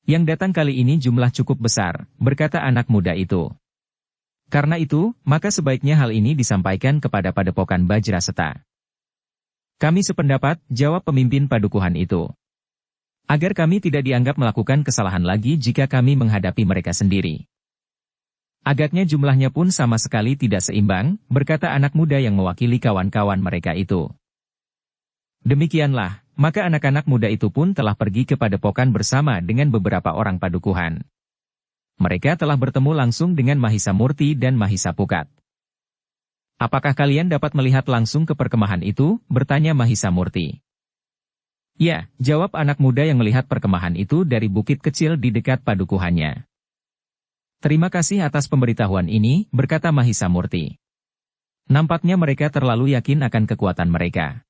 Yang datang kali ini jumlah cukup besar," berkata anak muda itu. "Karena itu, maka sebaiknya hal ini disampaikan kepada Padepokan Bajraseta." "Kami sependapat," jawab pemimpin padukuhan itu. "Agar kami tidak dianggap melakukan kesalahan lagi jika kami menghadapi mereka sendiri." "Agaknya jumlahnya pun sama sekali tidak seimbang," berkata anak muda yang mewakili kawan-kawan mereka itu. Demikianlah, maka anak-anak muda itu pun telah pergi ke Padepokan bersama dengan beberapa orang padukuhan. Mereka telah bertemu langsung dengan Mahisa Murti dan Mahisa Pukat. "Apakah kalian dapat melihat langsung ke perkemahan itu?" bertanya Mahisa Murti. "Ya," jawab anak muda yang melihat perkemahan itu dari bukit kecil di dekat padukuhannya. "Terima kasih atas pemberitahuan ini," berkata Mahisa Murti. "Nampaknya mereka terlalu yakin akan kekuatan mereka.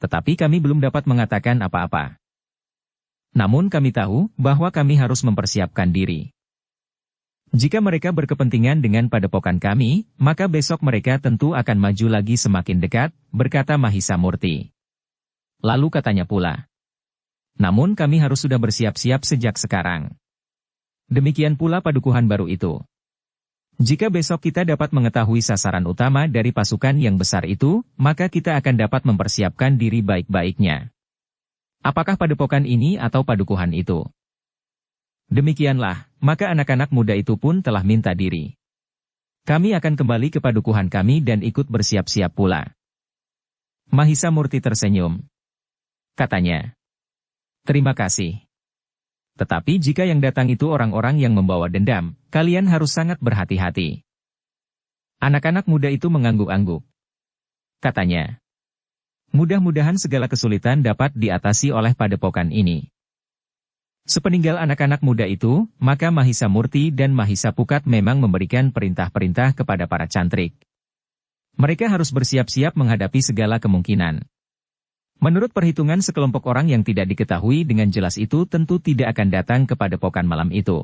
Tetapi kami belum dapat mengatakan apa-apa. Namun kami tahu bahwa kami harus mempersiapkan diri. Jika mereka berkepentingan dengan padepokan kami, maka besok mereka tentu akan maju lagi semakin dekat," berkata Mahisa Murti. Lalu katanya pula, "Namun kami harus sudah bersiap-siap sejak sekarang. Demikian pula padukuhan baru itu. Jika besok kita dapat mengetahui sasaran utama dari pasukan yang besar itu, maka kita akan dapat mempersiapkan diri baik-baiknya. Apakah padepokan ini atau padukuhan itu?" Demikianlah, maka anak-anak muda itu pun telah minta diri. "Kami akan kembali ke padukuhan kami dan ikut bersiap-siap pula." Mahisa Murti tersenyum. Katanya, "Terima kasih. Tetapi jika yang datang itu orang-orang yang membawa dendam, kalian harus sangat berhati-hati." Anak-anak muda itu mengangguk-angguk. Katanya, Mudah-mudahan segala kesulitan dapat diatasi oleh padepokan ini. Sepeninggal anak-anak muda itu, maka Mahisa Murti dan Mahisa Pukat memang memberikan perintah-perintah kepada para cantrik. Mereka harus bersiap-siap menghadapi segala kemungkinan. Menurut perhitungan sekelompok orang yang tidak diketahui dengan jelas itu tentu tidak akan datang ke padepokan malam itu.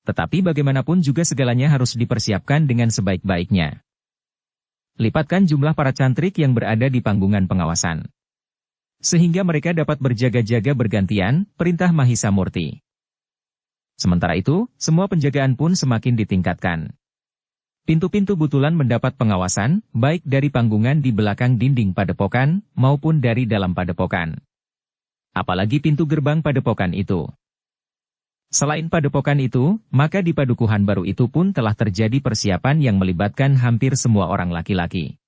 Tetapi bagaimanapun juga segalanya harus dipersiapkan dengan sebaik-baiknya. Lipatkan jumlah para cantrik yang berada di panggungan pengawasan. Sehingga mereka dapat berjaga-jaga bergantian, perintah Mahisa Murti. Sementara itu, semua penjagaan pun semakin ditingkatkan. Pintu-pintu butulan mendapat pengawasan, baik dari panggungan di belakang dinding padepokan, maupun dari dalam padepokan. Apalagi pintu gerbang padepokan itu. Selain padepokan itu, maka di padukuhan baru itu pun telah terjadi persiapan yang melibatkan hampir semua orang laki-laki.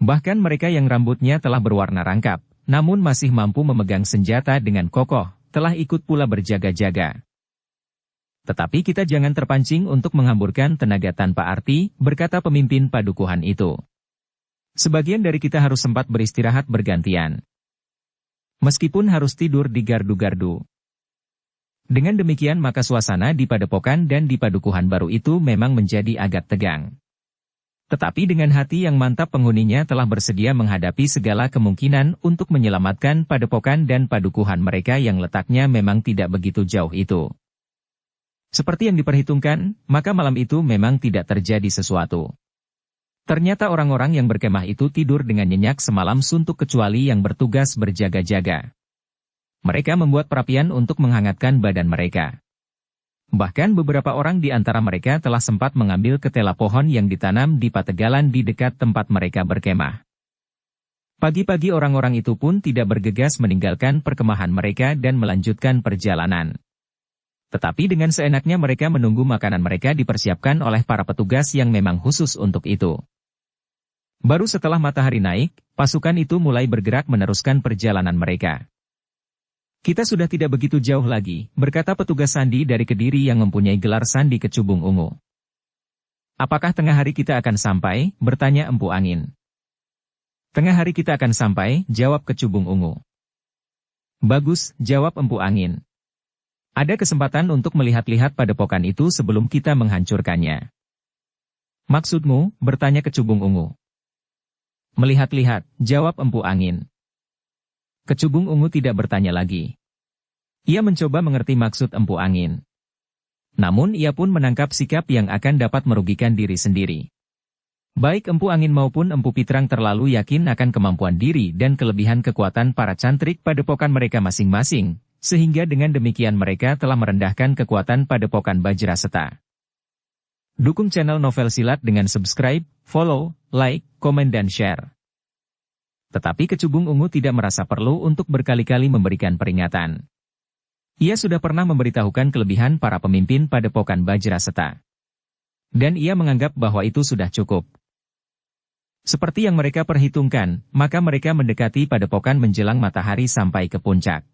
Bahkan mereka yang rambutnya telah berwarna rangkap, namun masih mampu memegang senjata dengan kokoh, telah ikut pula berjaga-jaga. Tetapi kita jangan terpancing untuk menghamburkan tenaga tanpa arti, berkata pemimpin padukuhan itu. Sebagian dari kita harus sempat beristirahat bergantian. Meskipun harus tidur di gardu-gardu. Dengan demikian maka suasana di padepokan dan di padukuhan baru itu memang menjadi agak tegang. Tetapi dengan hati yang mantap penghuninya telah bersedia menghadapi segala kemungkinan untuk menyelamatkan padepokan dan padukuhan mereka yang letaknya memang tidak begitu jauh itu. Seperti yang diperhitungkan, maka malam itu memang tidak terjadi sesuatu. Ternyata orang-orang yang berkemah itu tidur dengan nyenyak semalam suntuk kecuali yang bertugas berjaga-jaga. Mereka membuat perapian untuk menghangatkan badan mereka. Bahkan beberapa orang di antara mereka telah sempat mengambil ketela pohon yang ditanam di pategalan di dekat tempat mereka berkemah. Pagi-pagi orang-orang itu pun tidak bergegas meninggalkan perkemahan mereka dan melanjutkan perjalanan. Tetapi dengan seenaknya mereka menunggu makanan mereka dipersiapkan oleh para petugas yang memang khusus untuk itu. Baru setelah matahari naik, pasukan itu mulai bergerak meneruskan perjalanan mereka. Kita sudah tidak begitu jauh lagi, berkata petugas sandi dari Kediri yang mempunyai gelar Sandi Kecubung Ungu. Apakah tengah hari kita akan sampai? Bertanya Empu Angin. Tengah hari kita akan sampai, jawab Kecubung Ungu. Bagus, jawab Empu Angin. Ada kesempatan untuk melihat-lihat padepokan itu sebelum kita menghancurkannya. Maksudmu, bertanya Kecubung Ungu. Melihat-lihat, jawab Empu Angin. Kecubung Ungu tidak bertanya lagi. Ia mencoba mengerti maksud Empu Angin. Namun ia pun menangkap sikap yang akan dapat merugikan diri sendiri. Baik Empu Angin maupun Empu Pitrang terlalu yakin akan kemampuan diri dan kelebihan kekuatan para cantrik padepokan mereka masing-masing. Sehingga dengan demikian mereka telah merendahkan kekuatan padepokan Bajraseta. Dukung channel Novel Silat dengan subscribe, follow, like, komen dan share. Tetapi Kecubung Ungu tidak merasa perlu untuk berkali-kali memberikan peringatan. Ia sudah pernah memberitahukan kelebihan para pemimpin padepokan Bajraseta. Dan ia menganggap bahwa itu sudah cukup. Seperti yang mereka perhitungkan, maka mereka mendekati padepokan menjelang matahari sampai ke puncak.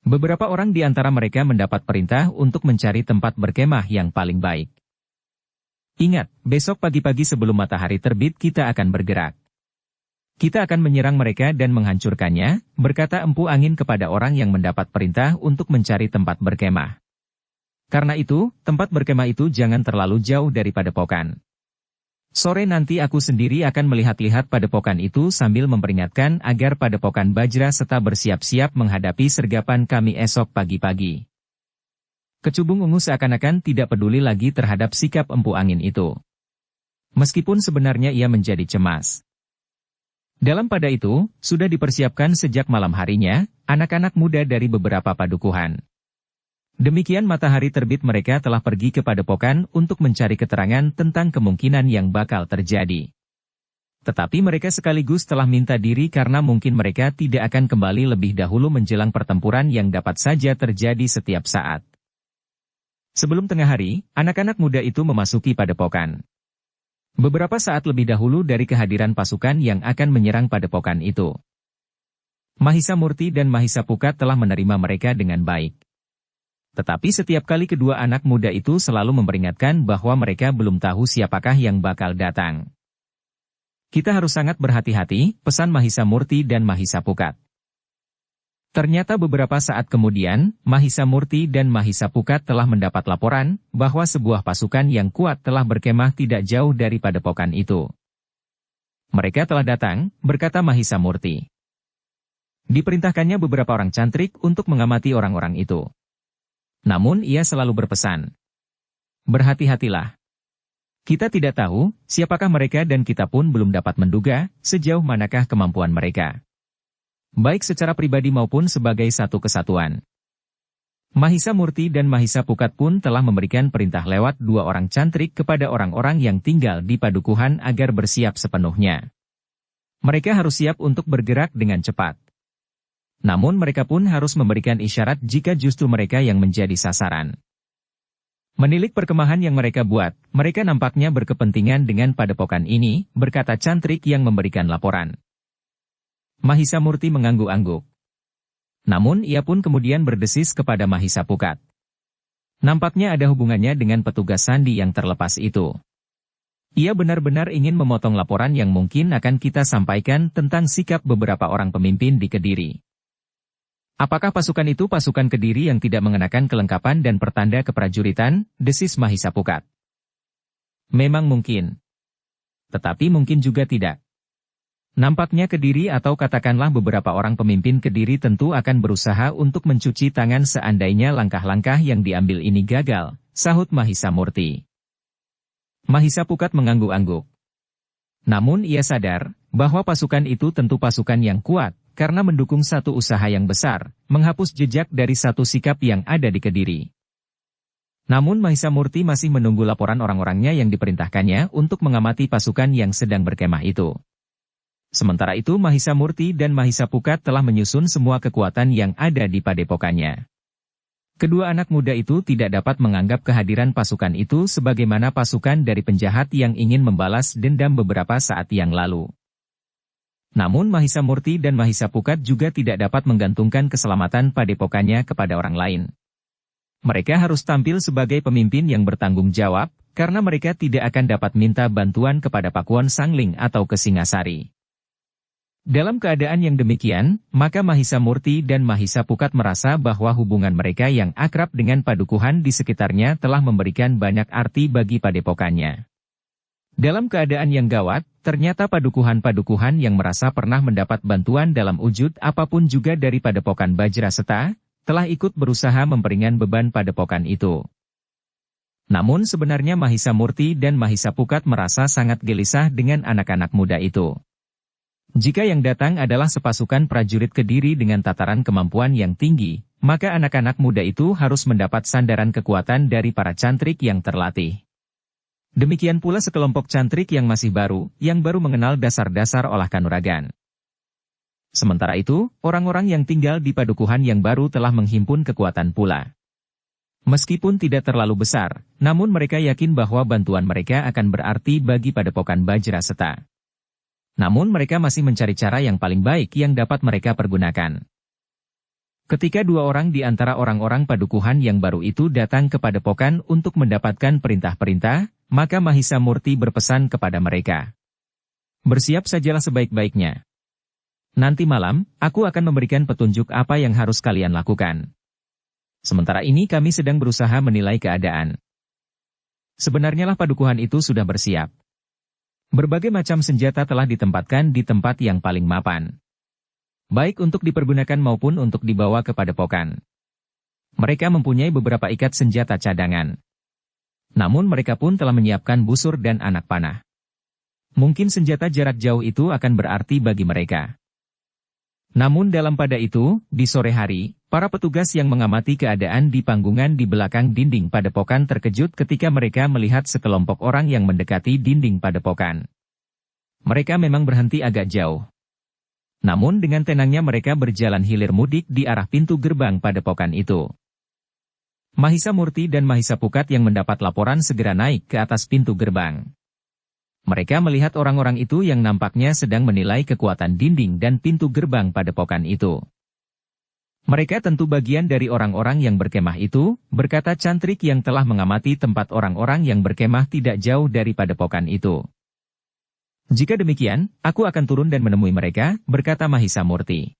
Beberapa orang di antara mereka mendapat perintah untuk mencari tempat berkemah yang paling baik. Ingat, besok pagi-pagi sebelum matahari terbit kita akan bergerak. Kita akan menyerang mereka dan menghancurkannya, berkata Empu Angin kepada orang yang mendapat perintah untuk mencari tempat berkemah. Karena itu, tempat berkemah itu jangan terlalu jauh dari padepokan. Sore nanti aku sendiri akan melihat-lihat padepokan itu sambil memperingatkan agar padepokan Bajraseta bersiap-siap menghadapi sergapan kami esok pagi-pagi. Kecubung Ungu seakan-akan tidak peduli lagi terhadap sikap Empu Angin itu. Meskipun sebenarnya ia menjadi cemas. Dalam pada itu, sudah dipersiapkan sejak malam harinya, anak-anak muda dari beberapa padukuhan. Demikian matahari terbit mereka telah pergi ke padepokan untuk mencari keterangan tentang kemungkinan yang bakal terjadi. Tetapi mereka sekaligus telah minta diri karena mungkin mereka tidak akan kembali lebih dahulu menjelang pertempuran yang dapat saja terjadi setiap saat. Sebelum tengah hari, anak-anak muda itu memasuki padepokan. Beberapa saat lebih dahulu dari kehadiran pasukan yang akan menyerang padepokan itu. Mahisa Murti dan Mahisa Pukat telah menerima mereka dengan baik. Tetapi setiap kali kedua anak muda itu selalu memperingatkan bahwa mereka belum tahu siapakah yang bakal datang. Kita harus sangat berhati-hati, pesan Mahisa Murti dan Mahisa Pukat. Ternyata beberapa saat kemudian, Mahisa Murti dan Mahisa Pukat telah mendapat laporan bahwa sebuah pasukan yang kuat telah berkemah tidak jauh dari padepokan itu. Mereka telah datang, berkata Mahisa Murti. Diperintahkannya beberapa orang cantrik untuk mengamati orang-orang itu. Namun ia selalu berpesan, berhati-hatilah. Kita tidak tahu siapakah mereka dan kita pun belum dapat menduga sejauh manakah kemampuan mereka. Baik secara pribadi maupun sebagai satu kesatuan. Mahisa Murti dan Mahisa Pukat pun telah memberikan perintah lewat dua orang cantrik kepada orang-orang yang tinggal di padukuhan agar bersiap sepenuhnya. Mereka harus siap untuk bergerak dengan cepat. Namun mereka pun harus memberikan isyarat jika justru mereka yang menjadi sasaran. Menilik perkemahan yang mereka buat, mereka nampaknya berkepentingan dengan padepokan ini, berkata cantrik yang memberikan laporan. Mahisa Murti mengangguk-angguk. Namun ia pun kemudian berdesis kepada Mahisa Pukat. Nampaknya ada hubungannya dengan petugas sandi yang terlepas itu. Ia benar-benar ingin memotong laporan yang mungkin akan kita sampaikan tentang sikap beberapa orang pemimpin di Kediri. Apakah pasukan itu pasukan Kediri yang tidak mengenakan kelengkapan dan pertanda keprajuritan, desis Mahisa Pukat. Memang mungkin. Tetapi mungkin juga tidak. Nampaknya Kediri atau katakanlah beberapa orang pemimpin Kediri tentu akan berusaha untuk mencuci tangan seandainya langkah-langkah yang diambil ini gagal, sahut Mahisa Murti. Mahisa Pukat mengangguk-angguk. Namun ia sadar bahwa pasukan itu tentu pasukan yang kuat, karena mendukung satu usaha yang besar, menghapus jejak dari satu sikap yang ada di Kediri. Namun Mahisa Murti masih menunggu laporan orang-orangnya yang diperintahkannya untuk mengamati pasukan yang sedang berkemah itu. Sementara itu Mahisa Murti dan Mahisa Pukat telah menyusun semua kekuatan yang ada di padepokannya. Kedua anak muda itu tidak dapat menganggap kehadiran pasukan itu sebagaimana pasukan dari penjahat yang ingin membalas dendam beberapa saat yang lalu. Namun Mahisa Murti dan Mahisa Pukat juga tidak dapat menggantungkan keselamatan padepokannya kepada orang lain. Mereka harus tampil sebagai pemimpin yang bertanggung jawab, karena mereka tidak akan dapat minta bantuan kepada Pakuan Sangling atau ke Singasari. Dalam keadaan yang demikian, maka Mahisa Murti dan Mahisa Pukat merasa bahwa hubungan mereka yang akrab dengan padukuhan di sekitarnya telah memberikan banyak arti bagi padepokannya. Dalam keadaan yang gawat, ternyata padukuhan-padukuhan yang merasa pernah mendapat bantuan dalam wujud apapun juga dari padepokan Bajraseta, telah ikut berusaha memperingan beban padepokan itu. Namun sebenarnya Mahisa Murti dan Mahisa Pukat merasa sangat gelisah dengan anak-anak muda itu. Jika yang datang adalah sepasukan prajurit Kediri dengan tataran kemampuan yang tinggi, maka anak-anak muda itu harus mendapat sandaran kekuatan dari para cantrik yang terlatih. Demikian pula sekelompok cantrik yang masih baru, yang baru mengenal dasar-dasar olah kanuragan. Sementara itu, orang-orang yang tinggal di padukuhan yang baru telah menghimpun kekuatan pula. Meskipun tidak terlalu besar, namun mereka yakin bahwa bantuan mereka akan berarti bagi padepokan Bajraseta. Namun mereka masih mencari cara yang paling baik yang dapat mereka pergunakan. Ketika dua orang di antara orang-orang padukuhan yang baru itu datang ke padepokan untuk mendapatkan perintah-perintah, maka Mahisa Murti berpesan kepada mereka. Bersiap sajalah sebaik-baiknya. Nanti malam, aku akan memberikan petunjuk apa yang harus kalian lakukan. Sementara ini kami sedang berusaha menilai keadaan. Sebenarnya lah padukuhan itu sudah bersiap. Berbagai macam senjata telah ditempatkan di tempat yang paling mapan. Baik untuk dipergunakan maupun untuk dibawa ke padepokan. Mereka mempunyai beberapa ikat senjata cadangan. Namun mereka pun telah menyiapkan busur dan anak panah. Mungkin senjata jarak jauh itu akan berarti bagi mereka. Namun dalam pada itu, di sore hari, para petugas yang mengamati keadaan di panggungan di belakang dinding padepokan terkejut ketika mereka melihat sekelompok orang yang mendekati dinding padepokan. Mereka memang berhenti agak jauh. Namun dengan tenangnya mereka berjalan hilir mudik di arah pintu gerbang padepokan itu. Mahisa Murti dan Mahisa Pukat yang mendapat laporan segera naik ke atas pintu gerbang. Mereka melihat orang-orang itu yang nampaknya sedang menilai kekuatan dinding dan pintu gerbang padepokan itu. Mereka tentu bagian dari orang-orang yang berkemah itu, berkata cantrik yang telah mengamati tempat orang-orang yang berkemah tidak jauh dari padepokan itu. Jika demikian, aku akan turun dan menemui mereka, berkata Mahisa Murti.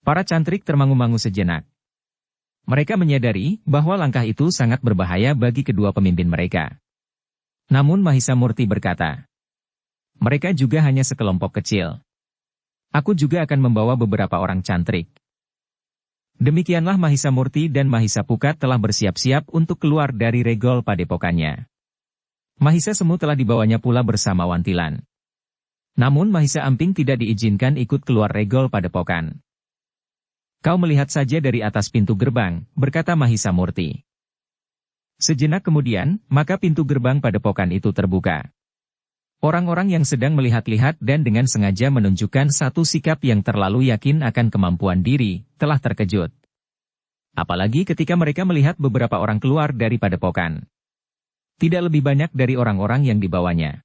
Para cantrik termangu-mangu sejenak. Mereka menyadari bahwa langkah itu sangat berbahaya bagi kedua pemimpin mereka. Namun Mahisa Murti berkata, mereka juga hanya sekelompok kecil. Aku juga akan membawa beberapa orang cantrik. Demikianlah Mahisa Murti dan Mahisa Pukat telah bersiap-siap untuk keluar dari regol padepokannya. Mahisa Semu telah dibawanya pula bersama Wantilan. Namun Mahisa Amping tidak diizinkan ikut keluar regol padepokan. Kau melihat saja dari atas pintu gerbang, berkata Mahisa Murti. Sejenak kemudian, maka pintu gerbang padepokan itu terbuka. Orang-orang yang sedang melihat-lihat dan dengan sengaja menunjukkan satu sikap yang terlalu yakin akan kemampuan diri, telah terkejut. Apalagi ketika mereka melihat beberapa orang keluar dari padepokan. Tidak lebih banyak dari orang-orang yang dibawanya.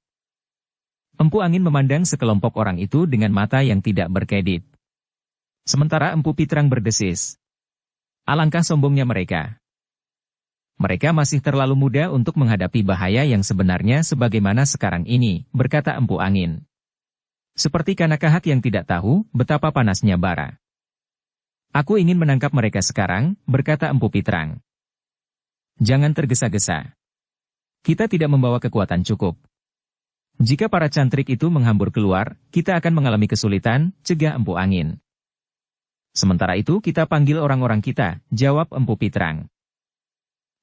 Empu Angin memandang sekelompok orang itu dengan mata yang tidak berkedip. Sementara Empu Pitrang berdesis. Alangkah sombongnya mereka. Mereka masih terlalu muda untuk menghadapi bahaya yang sebenarnya sebagaimana sekarang ini, berkata Empu Angin. Seperti kanak-kanak yang tidak tahu betapa panasnya bara. Aku ingin menangkap mereka sekarang, berkata Empu Pitrang. Jangan tergesa-gesa. Kita tidak membawa kekuatan cukup. Jika para cantrik itu menghambur keluar, kita akan mengalami kesulitan, cegah Empu Angin. Sementara itu kita panggil orang-orang kita, jawab Empu Pitrang.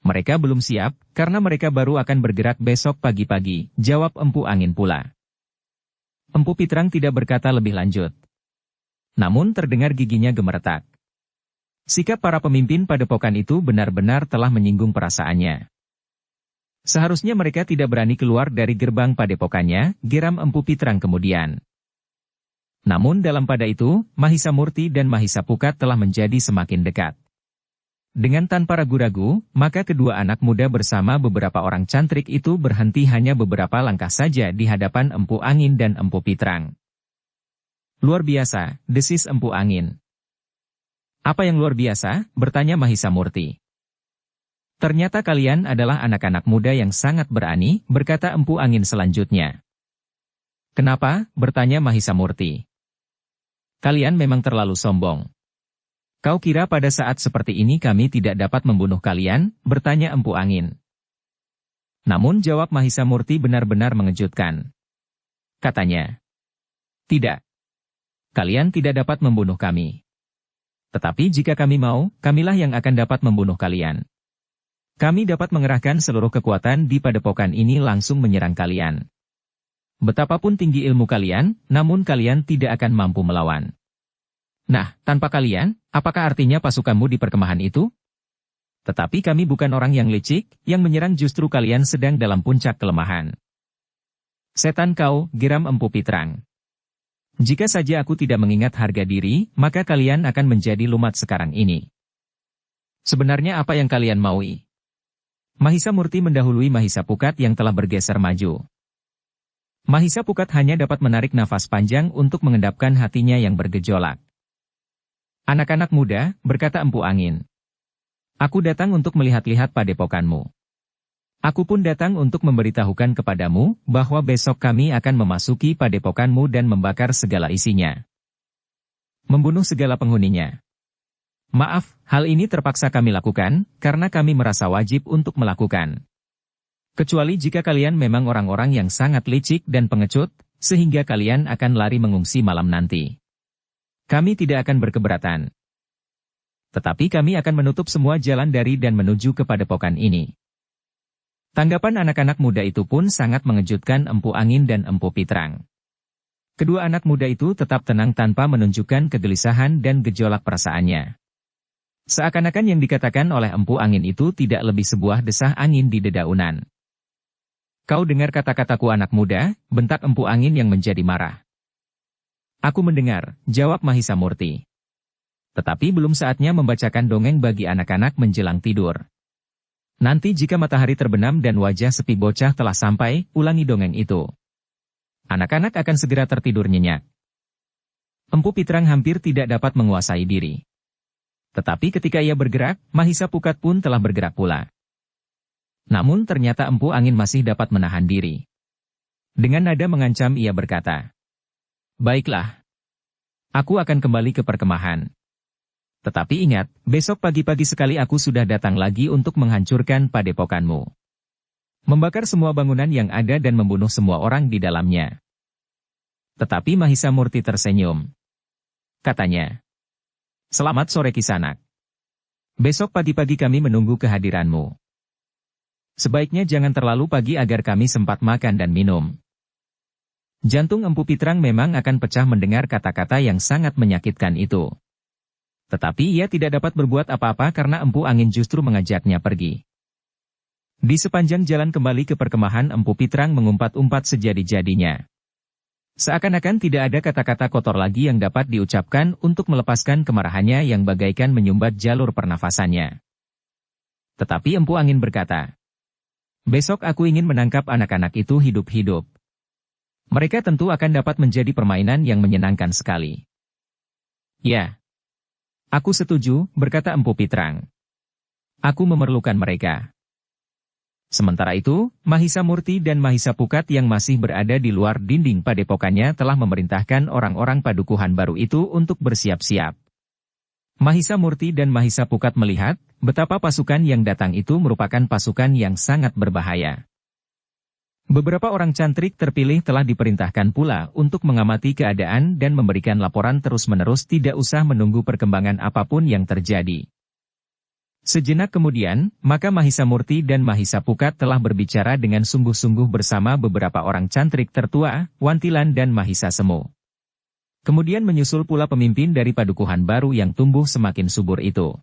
Mereka belum siap, karena mereka baru akan bergerak besok pagi-pagi, jawab Empu Angin pula. Empu Pitrang tidak berkata lebih lanjut. Namun terdengar giginya gemeretak. Sikap para pemimpin padepokan itu benar-benar telah menyinggung perasaannya. Seharusnya mereka tidak berani keluar dari gerbang padepokannya, geram Empu Pitrang kemudian. Namun dalam pada itu, Mahisa Murti dan Mahisa Pukat telah menjadi semakin dekat. Dengan tanpa ragu-ragu, maka kedua anak muda bersama beberapa orang cantrik itu berhenti hanya beberapa langkah saja di hadapan Empu Angin dan Empu Pitrang. Luar biasa, desis Empu Angin. Apa yang luar biasa? Bertanya Mahisa Murti. Ternyata kalian adalah anak-anak muda yang sangat berani, berkata Empu Angin selanjutnya. Kenapa? Bertanya Mahisa Murti. Kalian memang terlalu sombong. Kau kira pada saat seperti ini kami tidak dapat membunuh kalian? Bertanya Empu Angin. Namun jawab Mahisa Murti benar-benar mengejutkan. Katanya, tidak. Kalian tidak dapat membunuh kami. Tetapi jika kami mau, kamilah yang akan dapat membunuh kalian. Kami dapat mengerahkan seluruh kekuatan di padepokan ini langsung menyerang kalian. Betapapun tinggi ilmu kalian, namun kalian tidak akan mampu melawan. Nah, tanpa kalian, apakah artinya pasukanmu di perkemahan itu? Tetapi kami bukan orang yang licik, yang menyerang justru kalian sedang dalam puncak kelemahan. Setan kau, geram Empu Pitrang. Jika saja aku tidak mengingat harga diri, maka kalian akan menjadi lumat sekarang ini. Sebenarnya apa yang kalian maui? Mahisa Murti mendahului Mahisa Pukat yang telah bergeser maju. Mahisa Pukat hanya dapat menarik nafas panjang untuk mengendapkan hatinya yang bergejolak. Anak-anak muda, berkata Empu Angin. Aku datang untuk melihat-lihat padepokanmu. Aku pun datang untuk memberitahukan kepadamu, bahwa besok kami akan memasuki padepokanmu dan membakar segala isinya. Membunuh segala penghuninya. Maaf, hal ini terpaksa kami lakukan, karena kami merasa wajib untuk melakukan. Kecuali jika kalian memang orang-orang yang sangat licik dan pengecut, sehingga kalian akan lari mengungsi malam nanti. Kami tidak akan berkeberatan. Tetapi kami akan menutup semua jalan dari dan menuju ke padepokan ini. Tanggapan anak-anak muda itu pun sangat mengejutkan Empu Angin dan Empu Pitrang. Kedua anak muda itu tetap tenang tanpa menunjukkan kegelisahan dan gejolak perasaannya. Seakan-akan yang dikatakan oleh Empu Angin itu tidak lebih sebuah desah angin di dedaunan. Kau dengar kata-kataku anak muda, bentak Empu Angin yang menjadi marah. Aku mendengar, jawab Mahisa Murti. Tetapi belum saatnya membacakan dongeng bagi anak-anak menjelang tidur. Nanti jika matahari terbenam dan wajah sepi bocah telah sampai, ulangi dongeng itu. Anak-anak akan segera tertidur nyenyak. Empu Pitrang hampir tidak dapat menguasai diri. Tetapi ketika ia bergerak, Mahisa Pukat pun telah bergerak pula. Namun ternyata Empu Angin masih dapat menahan diri. Dengan nada mengancam ia berkata, "Baiklah. Aku akan kembali ke perkemahan. Tetapi ingat, besok pagi-pagi sekali aku sudah datang lagi untuk menghancurkan padepokanmu. Membakar semua bangunan yang ada dan membunuh semua orang di dalamnya." Tetapi Mahisa Murti tersenyum. Katanya, "Selamat sore Kisanak. Besok pagi-pagi kami menunggu kehadiranmu. Sebaiknya jangan terlalu pagi agar kami sempat makan dan minum." Jantung Empu Pitrang memang akan pecah mendengar kata-kata yang sangat menyakitkan itu. Tetapi ia tidak dapat berbuat apa-apa karena Empu Angin justru mengajaknya pergi. Di sepanjang jalan kembali ke perkemahan Empu Pitrang mengumpat-umpat sejadi-jadinya. Seakan-akan tidak ada kata-kata kotor lagi yang dapat diucapkan untuk melepaskan kemarahannya yang bagaikan menyumbat jalur pernafasannya. Tetapi Empu Angin berkata, "Besok aku ingin menangkap anak-anak itu hidup-hidup. Mereka tentu akan dapat menjadi permainan yang menyenangkan sekali." "Ya, aku setuju," berkata Empu Pitrang. "Aku memerlukan mereka." Sementara itu, Mahisa Murti dan Mahisa Pukat yang masih berada di luar dinding padepokannya telah memerintahkan orang-orang padukuhan baru itu untuk bersiap-siap. Mahisa Murti dan Mahisa Pukat melihat betapa pasukan yang datang itu merupakan pasukan yang sangat berbahaya. Beberapa orang cantrik terpilih telah diperintahkan pula untuk mengamati keadaan dan memberikan laporan terus-menerus, tidak usah menunggu perkembangan apapun yang terjadi. Sejenak kemudian, maka Mahisa Murti dan Mahisa Pukat telah berbicara dengan sungguh-sungguh bersama beberapa orang cantrik tertua, Wantilan dan Mahisa Semu. Kemudian menyusul pula pemimpin dari padukuhan baru yang tumbuh semakin subur itu.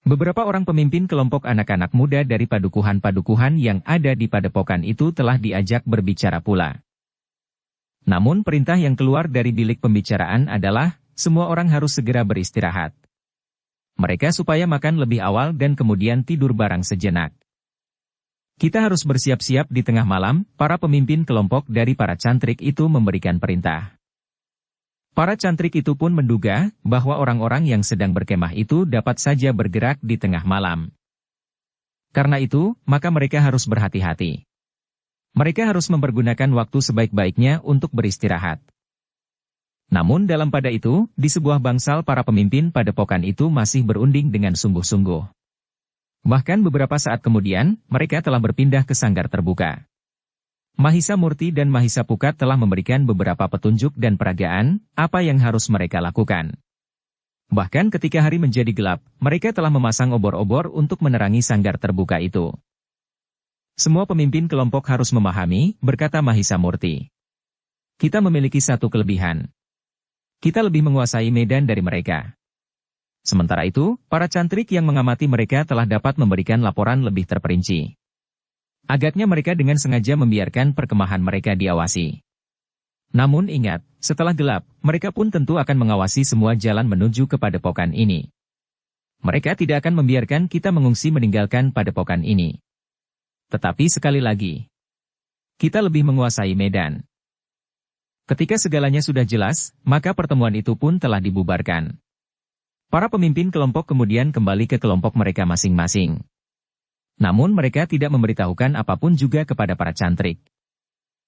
Beberapa orang pemimpin kelompok anak-anak muda dari padukuhan-padukuhan yang ada di padepokan itu telah diajak berbicara pula. Namun perintah yang keluar dari bilik pembicaraan adalah, semua orang harus segera beristirahat. Mereka supaya makan lebih awal dan kemudian tidur barang sejenak. "Kita harus bersiap-siap di tengah malam," para pemimpin kelompok dari para cantrik itu memberikan perintah. Para cantrik itu pun menduga bahwa orang-orang yang sedang berkemah itu dapat saja bergerak di tengah malam. Karena itu, maka mereka harus berhati-hati. Mereka harus mempergunakan waktu sebaik-baiknya untuk beristirahat. Namun dalam pada itu, di sebuah bangsal para pemimpin padepokan itu masih berunding dengan sungguh-sungguh. Bahkan beberapa saat kemudian, mereka telah berpindah ke sanggar terbuka. Mahisa Murti dan Mahisa Pukat telah memberikan beberapa petunjuk dan peragaan, apa yang harus mereka lakukan. Bahkan ketika hari menjadi gelap, mereka telah memasang obor-obor untuk menerangi sanggar terbuka itu. "Semua pemimpin kelompok harus memahami," berkata Mahisa Murti. "Kita memiliki satu kelebihan. Kita lebih menguasai medan dari mereka." Sementara itu, para cantrik yang mengamati mereka telah dapat memberikan laporan lebih terperinci. Agaknya mereka dengan sengaja membiarkan perkemahan mereka diawasi. Namun ingat, setelah gelap, mereka pun tentu akan mengawasi semua jalan menuju ke padepokan ini. Mereka tidak akan membiarkan kita mengungsi meninggalkan padepokan ini. Tetapi sekali lagi, kita lebih menguasai medan. Ketika segalanya sudah jelas, maka pertemuan itu pun telah dibubarkan. Para pemimpin kelompok kemudian kembali ke kelompok mereka masing-masing. Namun mereka tidak memberitahukan apapun juga kepada para cantrik.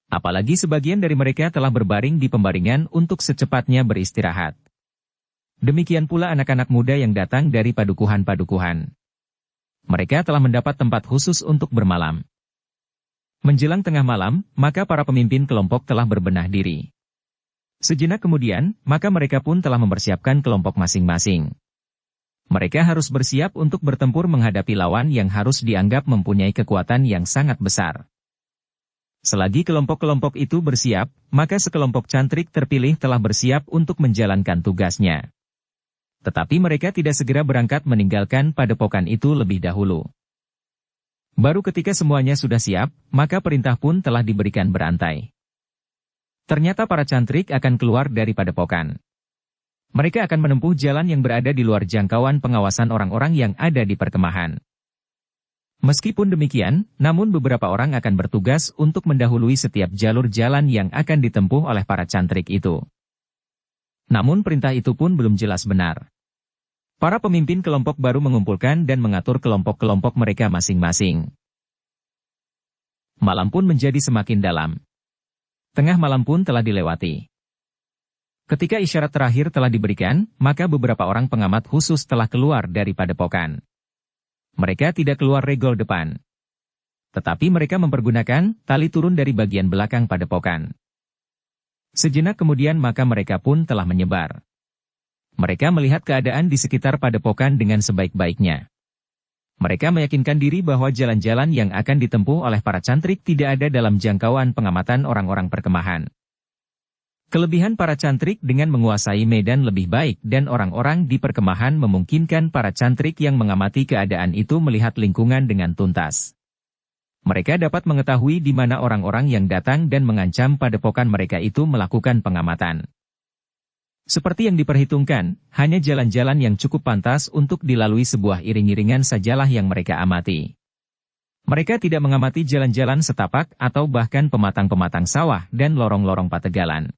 Apalagi sebagian dari mereka telah berbaring di pembaringan untuk secepatnya beristirahat. Demikian pula anak-anak muda yang datang dari padukuhan-padukuhan. Mereka telah mendapat tempat khusus untuk bermalam. Menjelang tengah malam, maka para pemimpin kelompok telah berbenah diri. Sejenak kemudian, maka mereka pun telah mempersiapkan kelompok masing-masing. Mereka harus bersiap untuk bertempur menghadapi lawan yang harus dianggap mempunyai kekuatan yang sangat besar. Selagi kelompok-kelompok itu bersiap, maka sekelompok cantrik terpilih telah bersiap untuk menjalankan tugasnya. Tetapi mereka tidak segera berangkat meninggalkan padepokan itu lebih dahulu. Baru ketika semuanya sudah siap, maka perintah pun telah diberikan berantai. Ternyata para cantrik akan keluar dari padepokan. Mereka akan menempuh jalan yang berada di luar jangkauan pengawasan orang-orang yang ada di perkemahan. Meskipun demikian, namun beberapa orang akan bertugas untuk mendahului setiap jalur jalan yang akan ditempuh oleh para cantrik itu. Namun perintah itu pun belum jelas benar. Para pemimpin kelompok baru mengumpulkan dan mengatur kelompok-kelompok mereka masing-masing. Malam pun menjadi semakin dalam. Tengah malam pun telah dilewati. Ketika isyarat terakhir telah diberikan, maka beberapa orang pengamat khusus telah keluar dari padepokan. Mereka tidak keluar regol depan. Tetapi mereka mempergunakan tali turun dari bagian belakang padepokan. Sejenak kemudian maka mereka pun telah menyebar. Mereka melihat keadaan di sekitar padepokan dengan sebaik-baiknya. Mereka meyakinkan diri bahwa jalan-jalan yang akan ditempuh oleh para cantrik tidak ada dalam jangkauan pengamatan orang-orang perkemahan. Kelebihan para cantrik dengan menguasai medan lebih baik dan orang-orang di perkemahan memungkinkan para cantrik yang mengamati keadaan itu melihat lingkungan dengan tuntas. Mereka dapat mengetahui di mana orang-orang yang datang dan mengancam padepokan mereka itu melakukan pengamatan. Seperti yang diperhitungkan, hanya jalan-jalan yang cukup pantas untuk dilalui sebuah iring-iringan sajalah yang mereka amati. Mereka tidak mengamati jalan-jalan setapak atau bahkan pematang-pematang sawah dan lorong-lorong pategalan.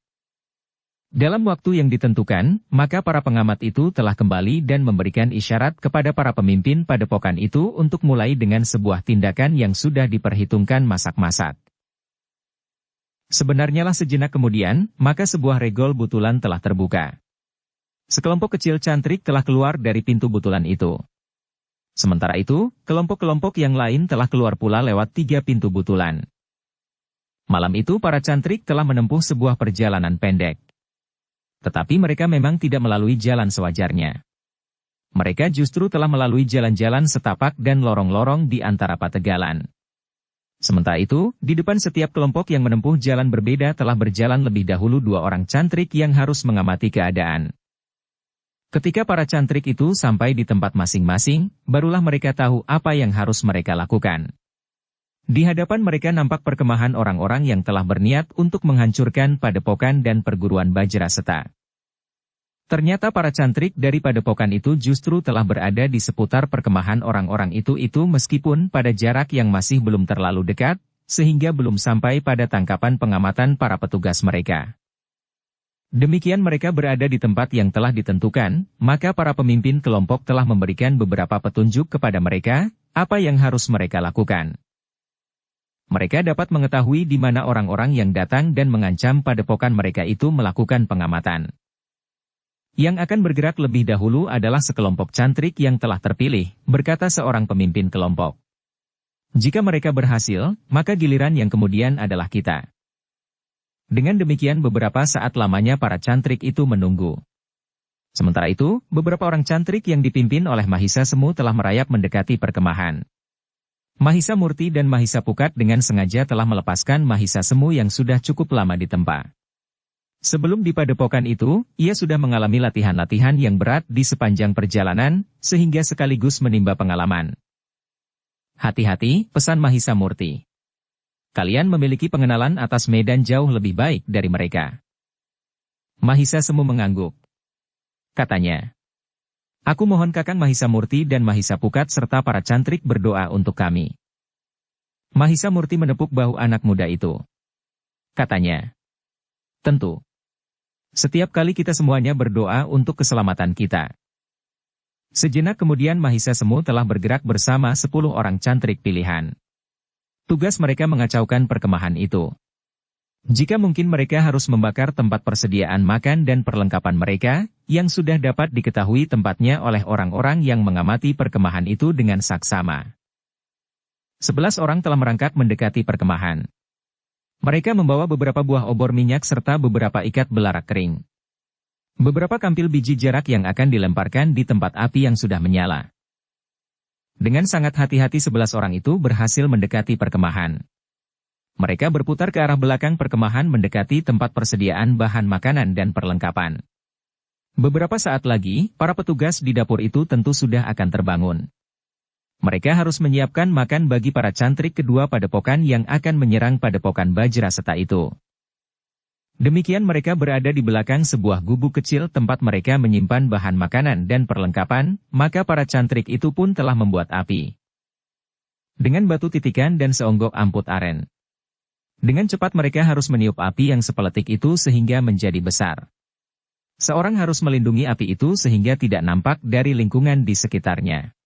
Dalam waktu yang ditentukan, maka para pengamat itu telah kembali dan memberikan isyarat kepada para pemimpin padepokan itu untuk mulai dengan sebuah tindakan yang sudah diperhitungkan masak-masak. Sebenarnya lah sejenak kemudian, maka sebuah regol butulan telah terbuka. Sekelompok kecil cantrik telah keluar dari pintu butulan itu. Sementara itu, kelompok-kelompok yang lain telah keluar pula lewat 3 pintu butulan. Malam itu para cantrik telah menempuh sebuah perjalanan pendek. Tetapi mereka memang tidak melalui jalan sewajarnya. Mereka justru telah melalui jalan-jalan setapak dan lorong-lorong di antara pategalan. Sementara itu, di depan setiap kelompok yang menempuh jalan berbeda telah berjalan lebih dahulu 2 orang cantrik yang harus mengamati keadaan. Ketika para cantrik itu sampai di tempat masing-masing, barulah mereka tahu apa yang harus mereka lakukan. Di hadapan mereka nampak perkemahan orang-orang yang telah berniat untuk menghancurkan padepokan dan perguruan Bajraseta. Ternyata para cantrik dari padepokan itu justru telah berada di seputar perkemahan orang-orang itu meskipun pada jarak yang masih belum terlalu dekat, sehingga belum sampai pada tangkapan pengamatan para petugas mereka. Demikian mereka berada di tempat yang telah ditentukan, maka para pemimpin kelompok telah memberikan beberapa petunjuk kepada mereka, apa yang harus mereka lakukan. Mereka dapat mengetahui di mana orang-orang yang datang dan mengancam padepokan mereka itu melakukan pengamatan. Yang akan bergerak lebih dahulu adalah sekelompok cantrik yang telah terpilih, berkata seorang pemimpin kelompok. Jika mereka berhasil, maka giliran yang kemudian adalah kita. Dengan demikian beberapa saat lamanya para cantrik itu menunggu. Sementara itu, beberapa orang cantrik yang dipimpin oleh Mahisa Semu telah merayap mendekati perkemahan. Mahisa Murti dan Mahisa Pukat dengan sengaja telah melepaskan Mahisa Semu yang sudah cukup lama ditempa. Sebelum di padepokan itu, ia sudah mengalami latihan-latihan yang berat di sepanjang perjalanan, sehingga sekaligus menimba pengalaman. Hati-hati, pesan Mahisa Murti. Kalian memiliki pengenalan atas medan jauh lebih baik dari mereka. Mahisa Semu mengangguk. Katanya, aku mohon Kakang Mahisa Murti dan Mahisa Pukat serta para cantrik berdoa untuk kami. Mahisa Murti menepuk bahu anak muda itu. Katanya, tentu. Setiap kali kita semuanya berdoa untuk keselamatan kita. Sejenak kemudian Mahisa Semu telah bergerak bersama 10 orang cantrik pilihan. Tugas mereka mengacaukan perkemahan itu. Jika mungkin mereka harus membakar tempat persediaan makan dan perlengkapan mereka, yang sudah dapat diketahui tempatnya oleh orang-orang yang mengamati perkemahan itu dengan saksama. 11 orang telah merangkak mendekati perkemahan. Mereka membawa beberapa buah obor minyak serta beberapa ikat belarak kering. Beberapa kampil biji jarak yang akan dilemparkan di tempat api yang sudah menyala. Dengan sangat hati-hati 11 orang itu berhasil mendekati perkemahan. Mereka berputar ke arah belakang perkemahan mendekati tempat persediaan bahan makanan dan perlengkapan. Beberapa saat lagi, para petugas di dapur itu tentu sudah akan terbangun. Mereka harus menyiapkan makan bagi para cantrik kedua padepokan yang akan menyerang padepokan Bajraseta itu. Demikian mereka berada di belakang sebuah gubuk kecil tempat mereka menyimpan bahan makanan dan perlengkapan, maka para cantrik itu pun telah membuat api. Dengan batu titikan dan seonggok amput aren. Dengan cepat mereka harus meniup api yang sepeletik itu sehingga menjadi besar. Seorang harus melindungi api itu sehingga tidak nampak dari lingkungan di sekitarnya.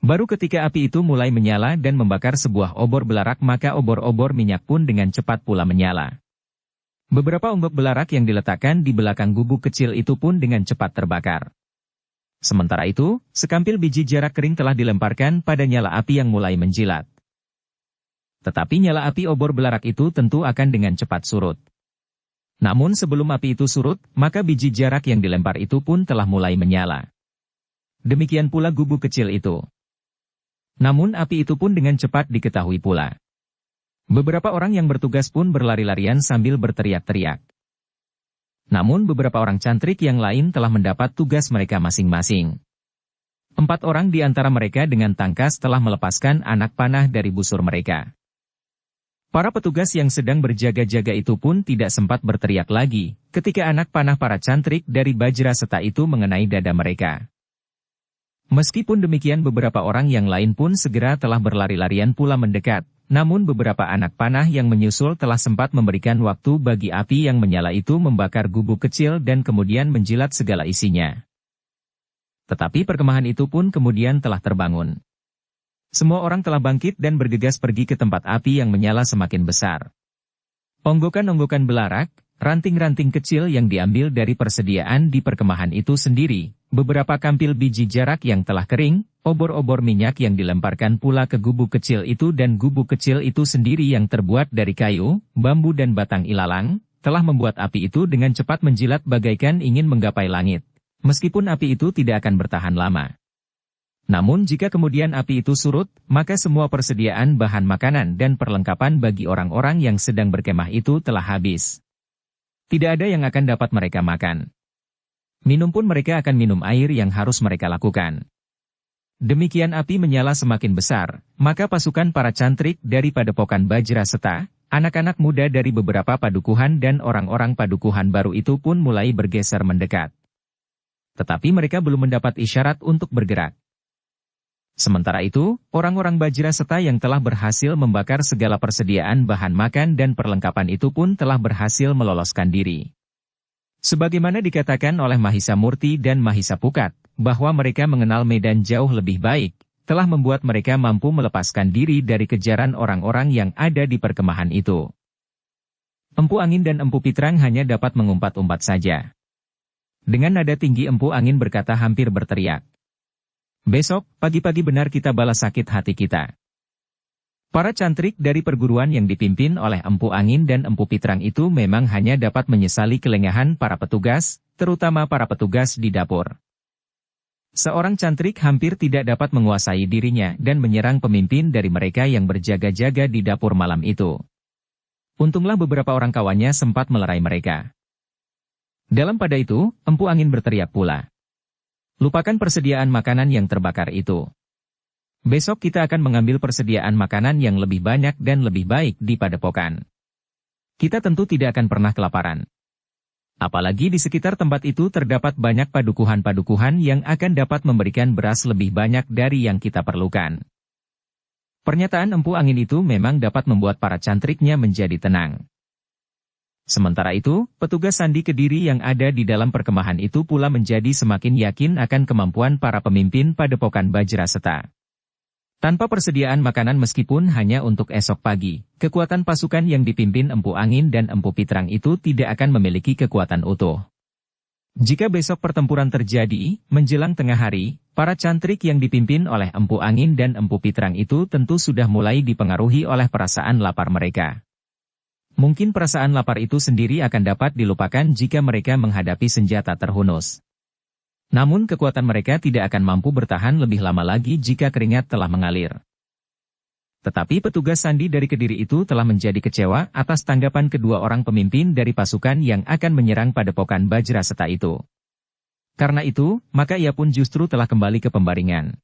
Baru ketika api itu mulai menyala dan membakar sebuah obor belarak maka obor-obor minyak pun dengan cepat pula menyala. Beberapa onggok belarak yang diletakkan di belakang gubuk kecil itu pun dengan cepat terbakar. Sementara itu, sekampil biji jarak kering telah dilemparkan pada nyala api yang mulai menjilat. Tetapi nyala api obor belarak itu tentu akan dengan cepat surut. Namun sebelum api itu surut, maka biji jarak yang dilempar itu pun telah mulai menyala. Demikian pula gubuk kecil itu. Namun api itu pun dengan cepat diketahui pula. Beberapa orang yang bertugas pun berlari-larian sambil berteriak-teriak. Namun beberapa orang cantrik yang lain telah mendapat tugas mereka masing-masing. 4 orang di antara mereka dengan tangkas telah melepaskan anak panah dari busur mereka. Para petugas yang sedang berjaga-jaga itu pun tidak sempat berteriak lagi, ketika anak panah para cantrik dari Bajra Seta itu mengenai dada mereka. Meskipun demikian beberapa orang yang lain pun segera telah berlari-larian pula mendekat, namun beberapa anak panah yang menyusul telah sempat memberikan waktu bagi api yang menyala itu membakar gubuk kecil dan kemudian menjilat segala isinya. Tetapi perkemahan itu pun kemudian telah terbangun. Semua orang telah bangkit dan bergegas pergi ke tempat api yang menyala semakin besar. Onggokan-onggokan belarak, ranting-ranting kecil yang diambil dari persediaan di perkemahan itu sendiri, beberapa kampil biji jarak yang telah kering, obor-obor minyak yang dilemparkan pula ke gubuk kecil itu dan gubuk kecil itu sendiri yang terbuat dari kayu, bambu dan batang ilalang, telah membuat api itu dengan cepat menjilat bagaikan ingin menggapai langit. Meskipun api itu tidak akan bertahan lama. Namun jika kemudian api itu surut, maka semua persediaan bahan makanan dan perlengkapan bagi orang-orang yang sedang berkemah itu telah habis. Tidak ada yang akan dapat mereka makan. Minum pun mereka akan minum air yang harus mereka lakukan. Demikian api menyala semakin besar, maka pasukan para cantrik dari Padepokan Bajra Seta, anak-anak muda dari beberapa padukuhan dan orang-orang padukuhan baru itu pun mulai bergeser mendekat. Tetapi mereka belum mendapat isyarat untuk bergerak. Sementara itu, orang-orang Bajra Seta yang telah berhasil membakar segala persediaan bahan makan dan perlengkapan itu pun telah berhasil meloloskan diri. Sebagaimana dikatakan oleh Mahisa Murti dan Mahisa Pukat, bahwa mereka mengenal medan jauh lebih baik, telah membuat mereka mampu melepaskan diri dari kejaran orang-orang yang ada di perkemahan itu. Empu Angin dan Empu Pitrang hanya dapat mengumpat-umpat saja. Dengan nada tinggi Empu Angin berkata hampir berteriak. Besok, pagi-pagi benar kita balas sakit hati kita. Para cantrik dari perguruan yang dipimpin oleh Empu Angin dan Empu Pitrang itu memang hanya dapat menyesali kelengahan para petugas, terutama para petugas di dapur. Seorang cantrik hampir tidak dapat menguasai dirinya dan menyerang pemimpin dari mereka yang berjaga-jaga di dapur malam itu. Untunglah beberapa orang kawannya sempat melerai mereka. Dalam pada itu, Empu Angin berteriak pula. Lupakan persediaan makanan yang terbakar itu. Besok kita akan mengambil persediaan makanan yang lebih banyak dan lebih baik di Padepokan. Kita tentu tidak akan pernah kelaparan. Apalagi di sekitar tempat itu terdapat banyak padukuhan-padukuhan yang akan dapat memberikan beras lebih banyak dari yang kita perlukan. Pernyataan Empu Angin itu memang dapat membuat para cantriknya menjadi tenang. Sementara itu, petugas Sandi Kediri yang ada di dalam perkemahan itu pula menjadi semakin yakin akan kemampuan para pemimpin Padepokan Bajra Seta. Tanpa persediaan makanan meskipun hanya untuk esok pagi, kekuatan pasukan yang dipimpin Empu Angin dan Empu Pitrang itu tidak akan memiliki kekuatan utuh. Jika besok pertempuran terjadi, menjelang tengah hari, para cantrik yang dipimpin oleh Empu Angin dan Empu Pitrang itu tentu sudah mulai dipengaruhi oleh perasaan lapar mereka. Mungkin perasaan lapar itu sendiri akan dapat dilupakan jika mereka menghadapi senjata terhunus. Namun kekuatan mereka tidak akan mampu bertahan lebih lama lagi jika keringat telah mengalir. Tetapi petugas Sandi dari Kediri itu telah menjadi kecewa atas tanggapan kedua orang pemimpin dari pasukan yang akan menyerang Padepokan Bajra Seta itu. Karena itu, maka ia pun justru telah kembali ke pembaringan.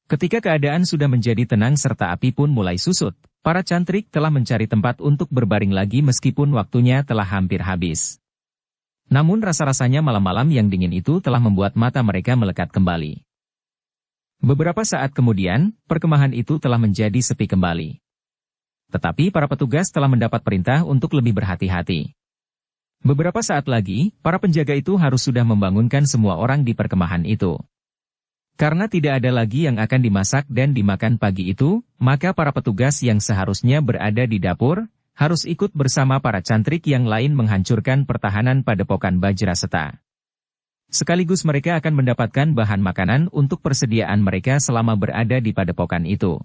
Ketika keadaan sudah menjadi tenang serta api pun mulai susut, para cantrik telah mencari tempat untuk berbaring lagi meskipun waktunya telah hampir habis. Namun rasa-rasanya malam-malam yang dingin itu telah membuat mata mereka melekat kembali. Beberapa saat kemudian, perkemahan itu telah menjadi sepi kembali. Tetapi para petugas telah mendapat perintah untuk lebih berhati-hati. Beberapa saat lagi, para penjaga itu harus sudah membangunkan semua orang di perkemahan itu. Karena tidak ada lagi yang akan dimasak dan dimakan pagi itu, maka para petugas yang seharusnya berada di dapur, harus ikut bersama para cantrik yang lain menghancurkan pertahanan Padepokan Bajraseta. Sekaligus mereka akan mendapatkan bahan makanan untuk persediaan mereka selama berada di padepokan itu.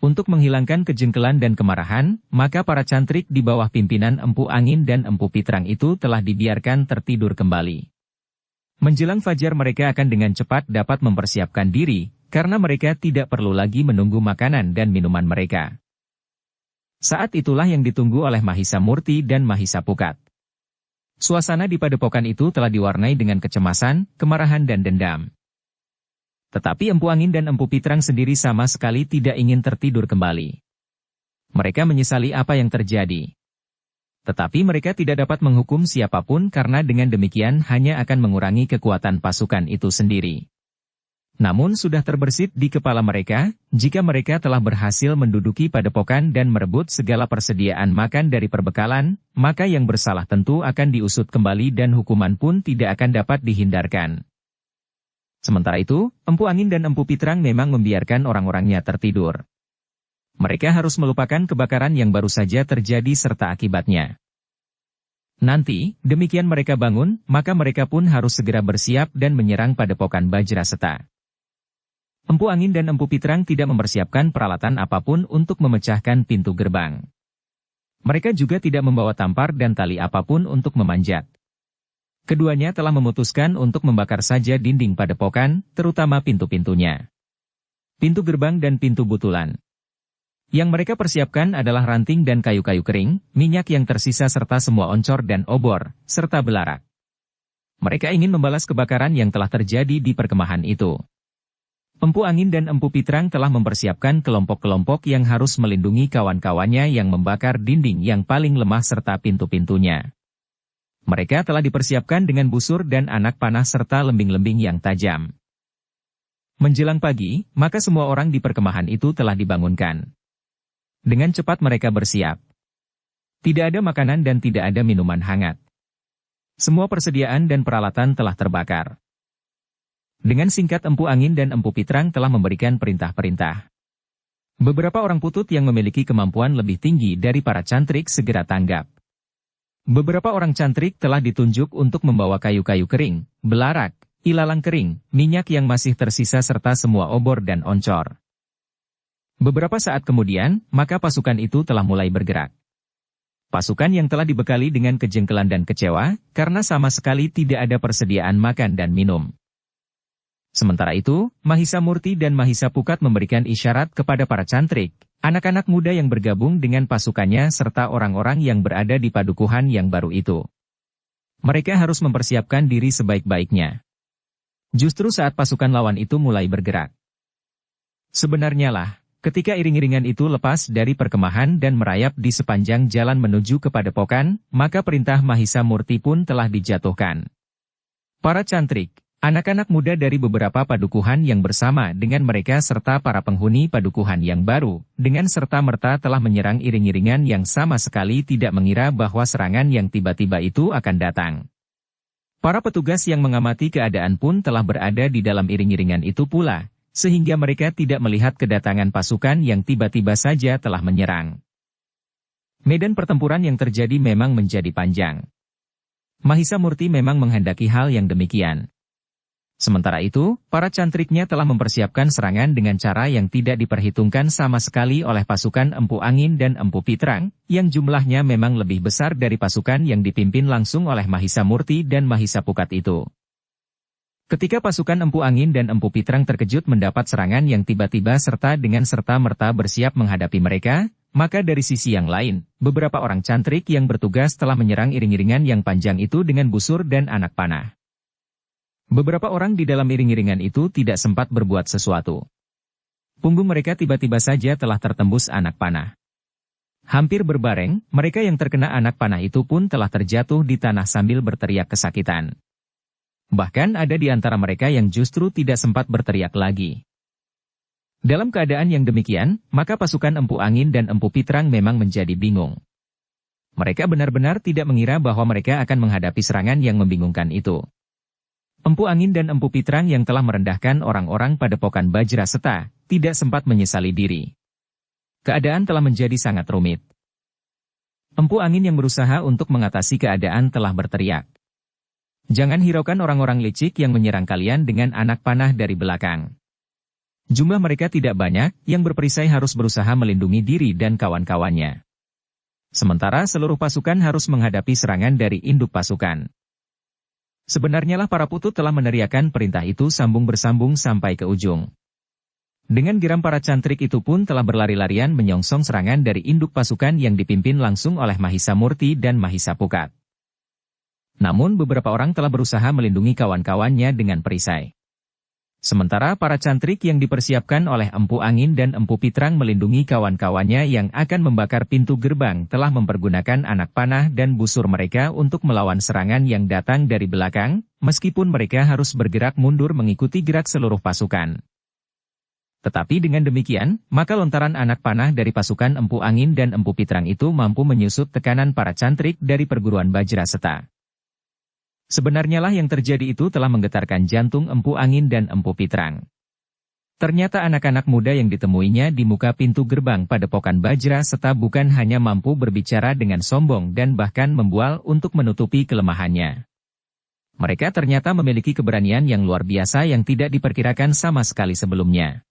Untuk menghilangkan kejengkelan dan kemarahan, maka para cantrik di bawah pimpinan Empu Angin dan Empu Pitrang itu telah dibiarkan tertidur kembali. Menjelang fajar mereka akan dengan cepat dapat mempersiapkan diri, karena mereka tidak perlu lagi menunggu makanan dan minuman mereka. Saat itulah yang ditunggu oleh Mahisa Murti dan Mahisa Pukat. Suasana di padepokan itu telah diwarnai dengan kecemasan, kemarahan dan dendam. Tetapi Empu Angin dan Empu Pitrang sendiri sama sekali tidak ingin tertidur kembali. Mereka menyesali apa yang terjadi. Tetapi mereka tidak dapat menghukum siapapun karena dengan demikian hanya akan mengurangi kekuatan pasukan itu sendiri. Namun sudah terbersit di kepala mereka, jika mereka telah berhasil menduduki padepokan dan merebut segala persediaan makan dari perbekalan, maka yang bersalah tentu akan diusut kembali dan hukuman pun tidak akan dapat dihindarkan. Sementara itu, Empu Angin dan Empu Pitrang memang membiarkan orang-orangnya tertidur. Mereka harus melupakan kebakaran yang baru saja terjadi serta akibatnya. Nanti, demikian mereka bangun, maka mereka pun harus segera bersiap dan menyerang padepokan Bajraseta. Empu Angin dan Empu Pitrang tidak mempersiapkan peralatan apapun untuk memecahkan pintu gerbang. Mereka juga tidak membawa tampar dan tali apapun untuk memanjat. Keduanya telah memutuskan untuk membakar saja dinding padepokan, terutama pintu-pintunya. Pintu gerbang dan pintu butulan. Yang mereka persiapkan adalah ranting dan kayu-kayu kering, minyak yang tersisa serta semua oncor dan obor, serta belarak. Mereka ingin membalas kebakaran yang telah terjadi di perkemahan itu. Empu Angin dan Empu Pitrang telah mempersiapkan kelompok-kelompok yang harus melindungi kawan-kawannya yang membakar dinding yang paling lemah serta pintu-pintunya. Mereka telah dipersiapkan dengan busur dan anak panah serta lembing-lembing yang tajam. Menjelang pagi, maka semua orang di perkemahan itu telah dibangunkan. Dengan cepat mereka bersiap. Tidak ada makanan dan tidak ada minuman hangat. Semua persediaan dan peralatan telah terbakar. Dengan singkat Empu Angin dan Empu Pitrang telah memberikan perintah-perintah. Beberapa orang putut yang memiliki kemampuan lebih tinggi dari para cantrik segera tanggap. Beberapa orang cantrik telah ditunjuk untuk membawa kayu-kayu kering, belarak, ilalang kering, minyak yang masih tersisa serta semua obor dan oncor. Beberapa saat kemudian, maka pasukan itu telah mulai bergerak. Pasukan yang telah dibekali dengan kejengkelan dan kecewa, karena sama sekali tidak ada persediaan makan dan minum. Sementara itu, Mahisa Murti dan Mahisa Pukat memberikan isyarat kepada para cantrik, anak-anak muda yang bergabung dengan pasukannya serta orang-orang yang berada di padukuhan yang baru itu. Mereka harus mempersiapkan diri sebaik-baiknya. Justru saat pasukan lawan itu mulai bergerak. Sebenarnya lah, ketika iring-iringan itu lepas dari perkemahan dan merayap di sepanjang jalan menuju ke padepokan, maka perintah Mahisa Murti pun telah dijatuhkan. Para cantrik, anak-anak muda dari beberapa padukuhan yang bersama dengan mereka serta para penghuni padukuhan yang baru, dengan serta-merta telah menyerang iring-iringan yang sama sekali tidak mengira bahwa serangan yang tiba-tiba itu akan datang. Para petugas yang mengamati keadaan pun telah berada di dalam iring-iringan itu pula, sehingga mereka tidak melihat kedatangan pasukan yang tiba-tiba saja telah menyerang. Medan pertempuran yang terjadi memang menjadi panjang. Mahisa Murti memang menghendaki hal yang demikian. Sementara itu, para cantriknya telah mempersiapkan serangan dengan cara yang tidak diperhitungkan sama sekali oleh pasukan Empu Angin dan Empu Pitrang, yang jumlahnya memang lebih besar dari pasukan yang dipimpin langsung oleh Mahisa Murti dan Mahisa Pukat itu. Ketika pasukan Empu Angin dan Empu Pitrang terkejut mendapat serangan yang tiba-tiba serta dengan serta-merta bersiap menghadapi mereka, maka dari sisi yang lain, beberapa orang cantrik yang bertugas telah menyerang iring-iringan yang panjang itu dengan busur dan anak panah. Beberapa orang di dalam iring-iringan itu tidak sempat berbuat sesuatu. Punggung mereka tiba-tiba saja telah tertembus anak panah. Hampir berbareng, mereka yang terkena anak panah itu pun telah terjatuh di tanah sambil berteriak kesakitan. Bahkan ada di antara mereka yang justru tidak sempat berteriak lagi. Dalam keadaan yang demikian, maka pasukan Empu Angin dan Empu Pitrang memang menjadi bingung. Mereka benar-benar tidak mengira bahwa mereka akan menghadapi serangan yang membingungkan itu. Empu Angin dan Empu Pitrang yang telah merendahkan orang-orang padepokan Bajraseta, tidak sempat menyesali diri. Keadaan telah menjadi sangat rumit. Empu angin yang berusaha untuk mengatasi keadaan telah berteriak. Jangan hiraukan orang-orang licik yang menyerang kalian dengan anak panah dari belakang. Jumlah mereka tidak banyak, yang berperisai harus berusaha melindungi diri dan kawan-kawannya. Sementara seluruh pasukan harus menghadapi serangan dari induk pasukan. Sebenarnya lah para putut telah meneriakan perintah itu sambung bersambung sampai ke ujung. Dengan geram para cantrik itu pun telah berlari-larian menyongsong serangan dari induk pasukan yang dipimpin langsung oleh Mahisa Murti dan Mahisa Pukat. Namun beberapa orang telah berusaha melindungi kawan-kawannya dengan perisai. Sementara para cantrik yang dipersiapkan oleh Empu Angin dan Empu Pitrang melindungi kawan-kawannya yang akan membakar pintu gerbang telah mempergunakan anak panah dan busur mereka untuk melawan serangan yang datang dari belakang, meskipun mereka harus bergerak mundur mengikuti gerak seluruh pasukan. Tetapi dengan demikian, maka lontaran anak panah dari pasukan Empu Angin dan Empu Pitrang itu mampu menyusut tekanan para cantrik dari perguruan Bajraseta. Sebenarnya lah yang terjadi itu telah menggetarkan jantung Empu Angin dan Empu Pitrang. Ternyata anak-anak muda yang ditemuinya di muka pintu gerbang Padepokan Bajraseta bukan hanya mampu berbicara dengan sombong dan bahkan membual untuk menutupi kelemahannya. Mereka ternyata memiliki keberanian yang luar biasa yang tidak diperkirakan sama sekali sebelumnya.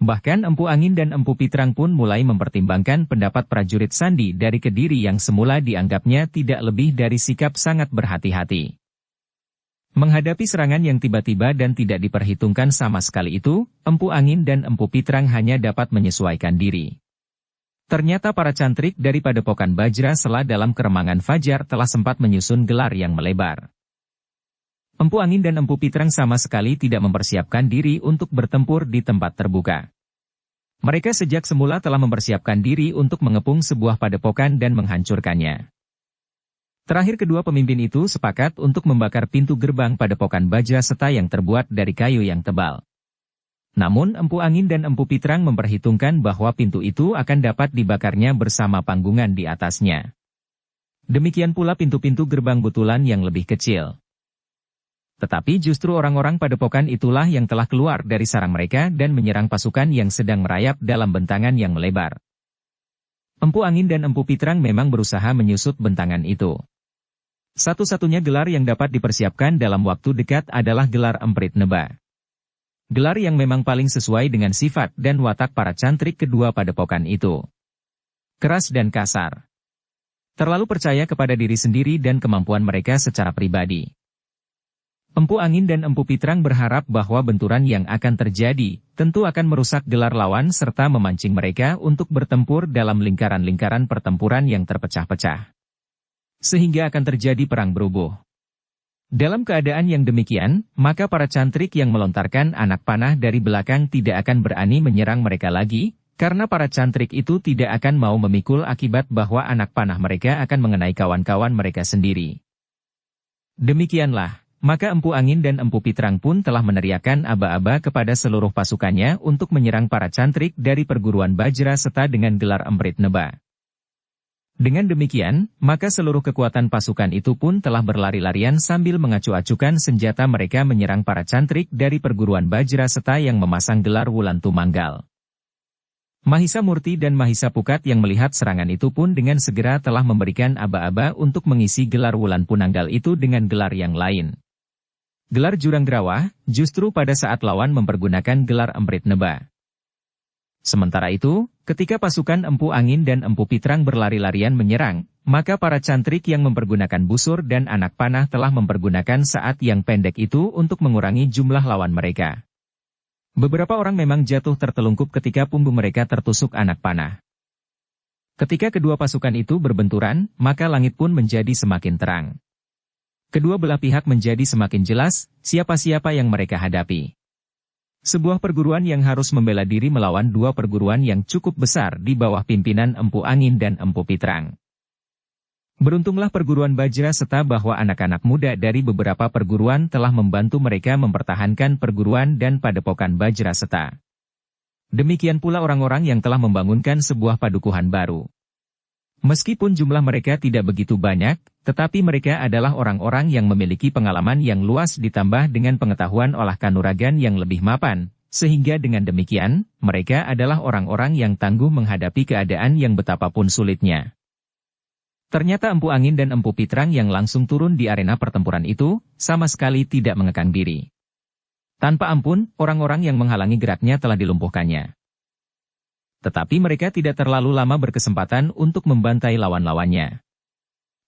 Bahkan Empu Angin dan Empu Pitrang pun mulai mempertimbangkan pendapat prajurit Sandi dari Kediri yang semula dianggapnya tidak lebih dari sikap sangat berhati-hati. Menghadapi serangan yang tiba-tiba dan tidak diperhitungkan sama sekali itu, Empu Angin dan Empu Pitrang hanya dapat menyesuaikan diri. Ternyata para cantrik dari Padepokan Bajrasela dalam keremangan fajar telah sempat menyusun gelar yang melebar. Empu Angin dan Empu Pitrang sama sekali tidak mempersiapkan diri untuk bertempur di tempat terbuka. Mereka sejak semula telah mempersiapkan diri untuk mengepung sebuah padepokan dan menghancurkannya. Terakhir kedua pemimpin itu sepakat untuk membakar pintu gerbang Padepokan Bajraseta yang terbuat dari kayu yang tebal. Namun Empu Angin dan Empu Pitrang memperhitungkan bahwa pintu itu akan dapat dibakarnya bersama panggungan di atasnya. Demikian pula pintu-pintu gerbang butulan yang lebih kecil. Tetapi justru orang-orang padepokan itulah yang telah keluar dari sarang mereka dan menyerang pasukan yang sedang merayap dalam bentangan yang melebar. Empu Angin dan Empu Pitrang memang berusaha menyusut bentangan itu. Satu-satunya gelar yang dapat dipersiapkan dalam waktu dekat adalah gelar Emprit Neba. Gelar yang memang paling sesuai dengan sifat dan watak para cantrik kedua padepokan itu. Keras dan kasar. Terlalu percaya kepada diri sendiri dan kemampuan mereka secara pribadi. Empu Angin dan Empu Pitrang berharap bahwa benturan yang akan terjadi tentu akan merusak gelar lawan serta memancing mereka untuk bertempur dalam lingkaran-lingkaran pertempuran yang terpecah-pecah. Sehingga akan terjadi perang berubuh. Dalam keadaan yang demikian, maka para cantrik yang melontarkan anak panah dari belakang tidak akan berani menyerang mereka lagi, karena para cantrik itu tidak akan mau memikul akibat bahwa anak panah mereka akan mengenai kawan-kawan mereka sendiri. Demikianlah. Maka Empu Angin dan Empu Pitrang pun telah meneriakkan aba-aba kepada seluruh pasukannya untuk menyerang para cantrik dari perguruan Bajraseta dengan gelar Emprit Neba. Dengan demikian, maka seluruh kekuatan pasukan itu pun telah berlari-larian sambil mengacu-acukan senjata mereka menyerang para cantrik dari perguruan Bajraseta yang memasang gelar Wulan Tumanggal. Mahisa Murti dan Mahisa Pukat yang melihat serangan itu pun dengan segera telah memberikan aba-aba untuk mengisi gelar Wulan Punanggal itu dengan gelar yang lain. Gelar Juranggrawa, justru pada saat lawan mempergunakan gelar Emprit Neba. Sementara itu, ketika pasukan Empu Angin dan Empu Pitrang berlari-larian menyerang, maka para cantrik yang mempergunakan busur dan anak panah telah mempergunakan saat yang pendek itu untuk mengurangi jumlah lawan mereka. Beberapa orang memang jatuh tertelungkup ketika punggung mereka tertusuk anak panah. Ketika kedua pasukan itu berbenturan, maka langit pun menjadi semakin terang. Kedua belah pihak menjadi semakin jelas siapa-siapa yang mereka hadapi. Sebuah perguruan yang harus membela diri melawan dua perguruan yang cukup besar di bawah pimpinan Empu Angin dan Empu Pitrang. Beruntunglah perguruan Bajraseta bahwa anak-anak muda dari beberapa perguruan telah membantu mereka mempertahankan perguruan dan padepokan Bajraseta. Demikian pula orang-orang yang telah membangunkan sebuah padukuhan baru. Meskipun jumlah mereka tidak begitu banyak, tetapi mereka adalah orang-orang yang memiliki pengalaman yang luas ditambah dengan pengetahuan olah kanuragan yang lebih mapan, sehingga dengan demikian, mereka adalah orang-orang yang tangguh menghadapi keadaan yang betapapun sulitnya. Ternyata Empu Angin dan Empu Pitrang yang langsung turun di arena pertempuran itu, sama sekali tidak mengekang diri. Tanpa ampun, orang-orang yang menghalangi geraknya telah dilumpuhkannya. Tetapi mereka tidak terlalu lama berkesempatan untuk membantai lawan-lawannya.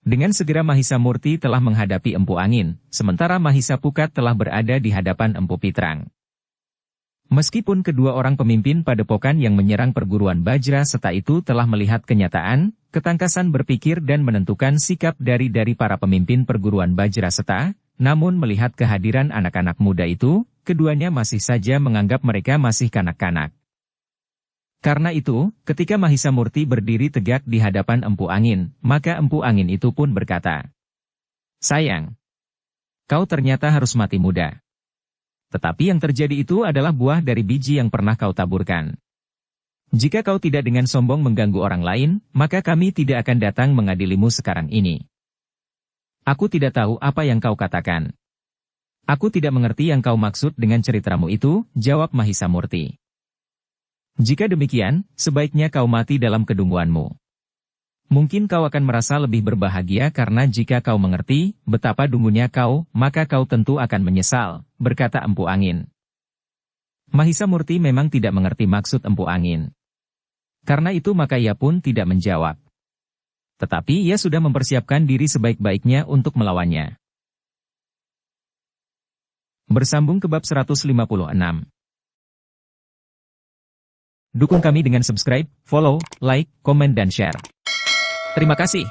Dengan segera Mahisa Murti telah menghadapi Empu Angin, sementara Mahisa Pukat telah berada di hadapan Empu Pitrang. Meskipun kedua orang pemimpin padepokan yang menyerang perguruan Bajra Seta itu telah melihat kenyataan, ketangkasan berpikir dan menentukan sikap dari para pemimpin perguruan Bajra Seta, namun melihat kehadiran anak-anak muda itu, keduanya masih saja menganggap mereka masih kanak-kanak. Karena itu, ketika Mahisa Murti berdiri tegak di hadapan Empu Angin, maka Empu Angin itu pun berkata, "Sayang, kau ternyata harus mati muda. Tetapi yang terjadi itu adalah buah dari biji yang pernah kau taburkan. Jika kau tidak dengan sombong mengganggu orang lain, maka kami tidak akan datang mengadilimu sekarang ini. Aku tidak tahu apa yang kau katakan. Aku tidak mengerti yang kau maksud dengan ceritamu itu," jawab Mahisa Murti. "Jika demikian, sebaiknya kau mati dalam kedunguanmu. Mungkin kau akan merasa lebih berbahagia karena jika kau mengerti betapa dungunya kau, maka kau tentu akan menyesal," berkata Empu Angin. Mahisa Murti memang tidak mengerti maksud Empu Angin. Karena itu maka ia pun tidak menjawab. Tetapi ia sudah mempersiapkan diri sebaik-baiknya untuk melawannya. Bersambung ke bab 156. Dukung kami dengan subscribe, follow, like, komen dan share. Terima kasih.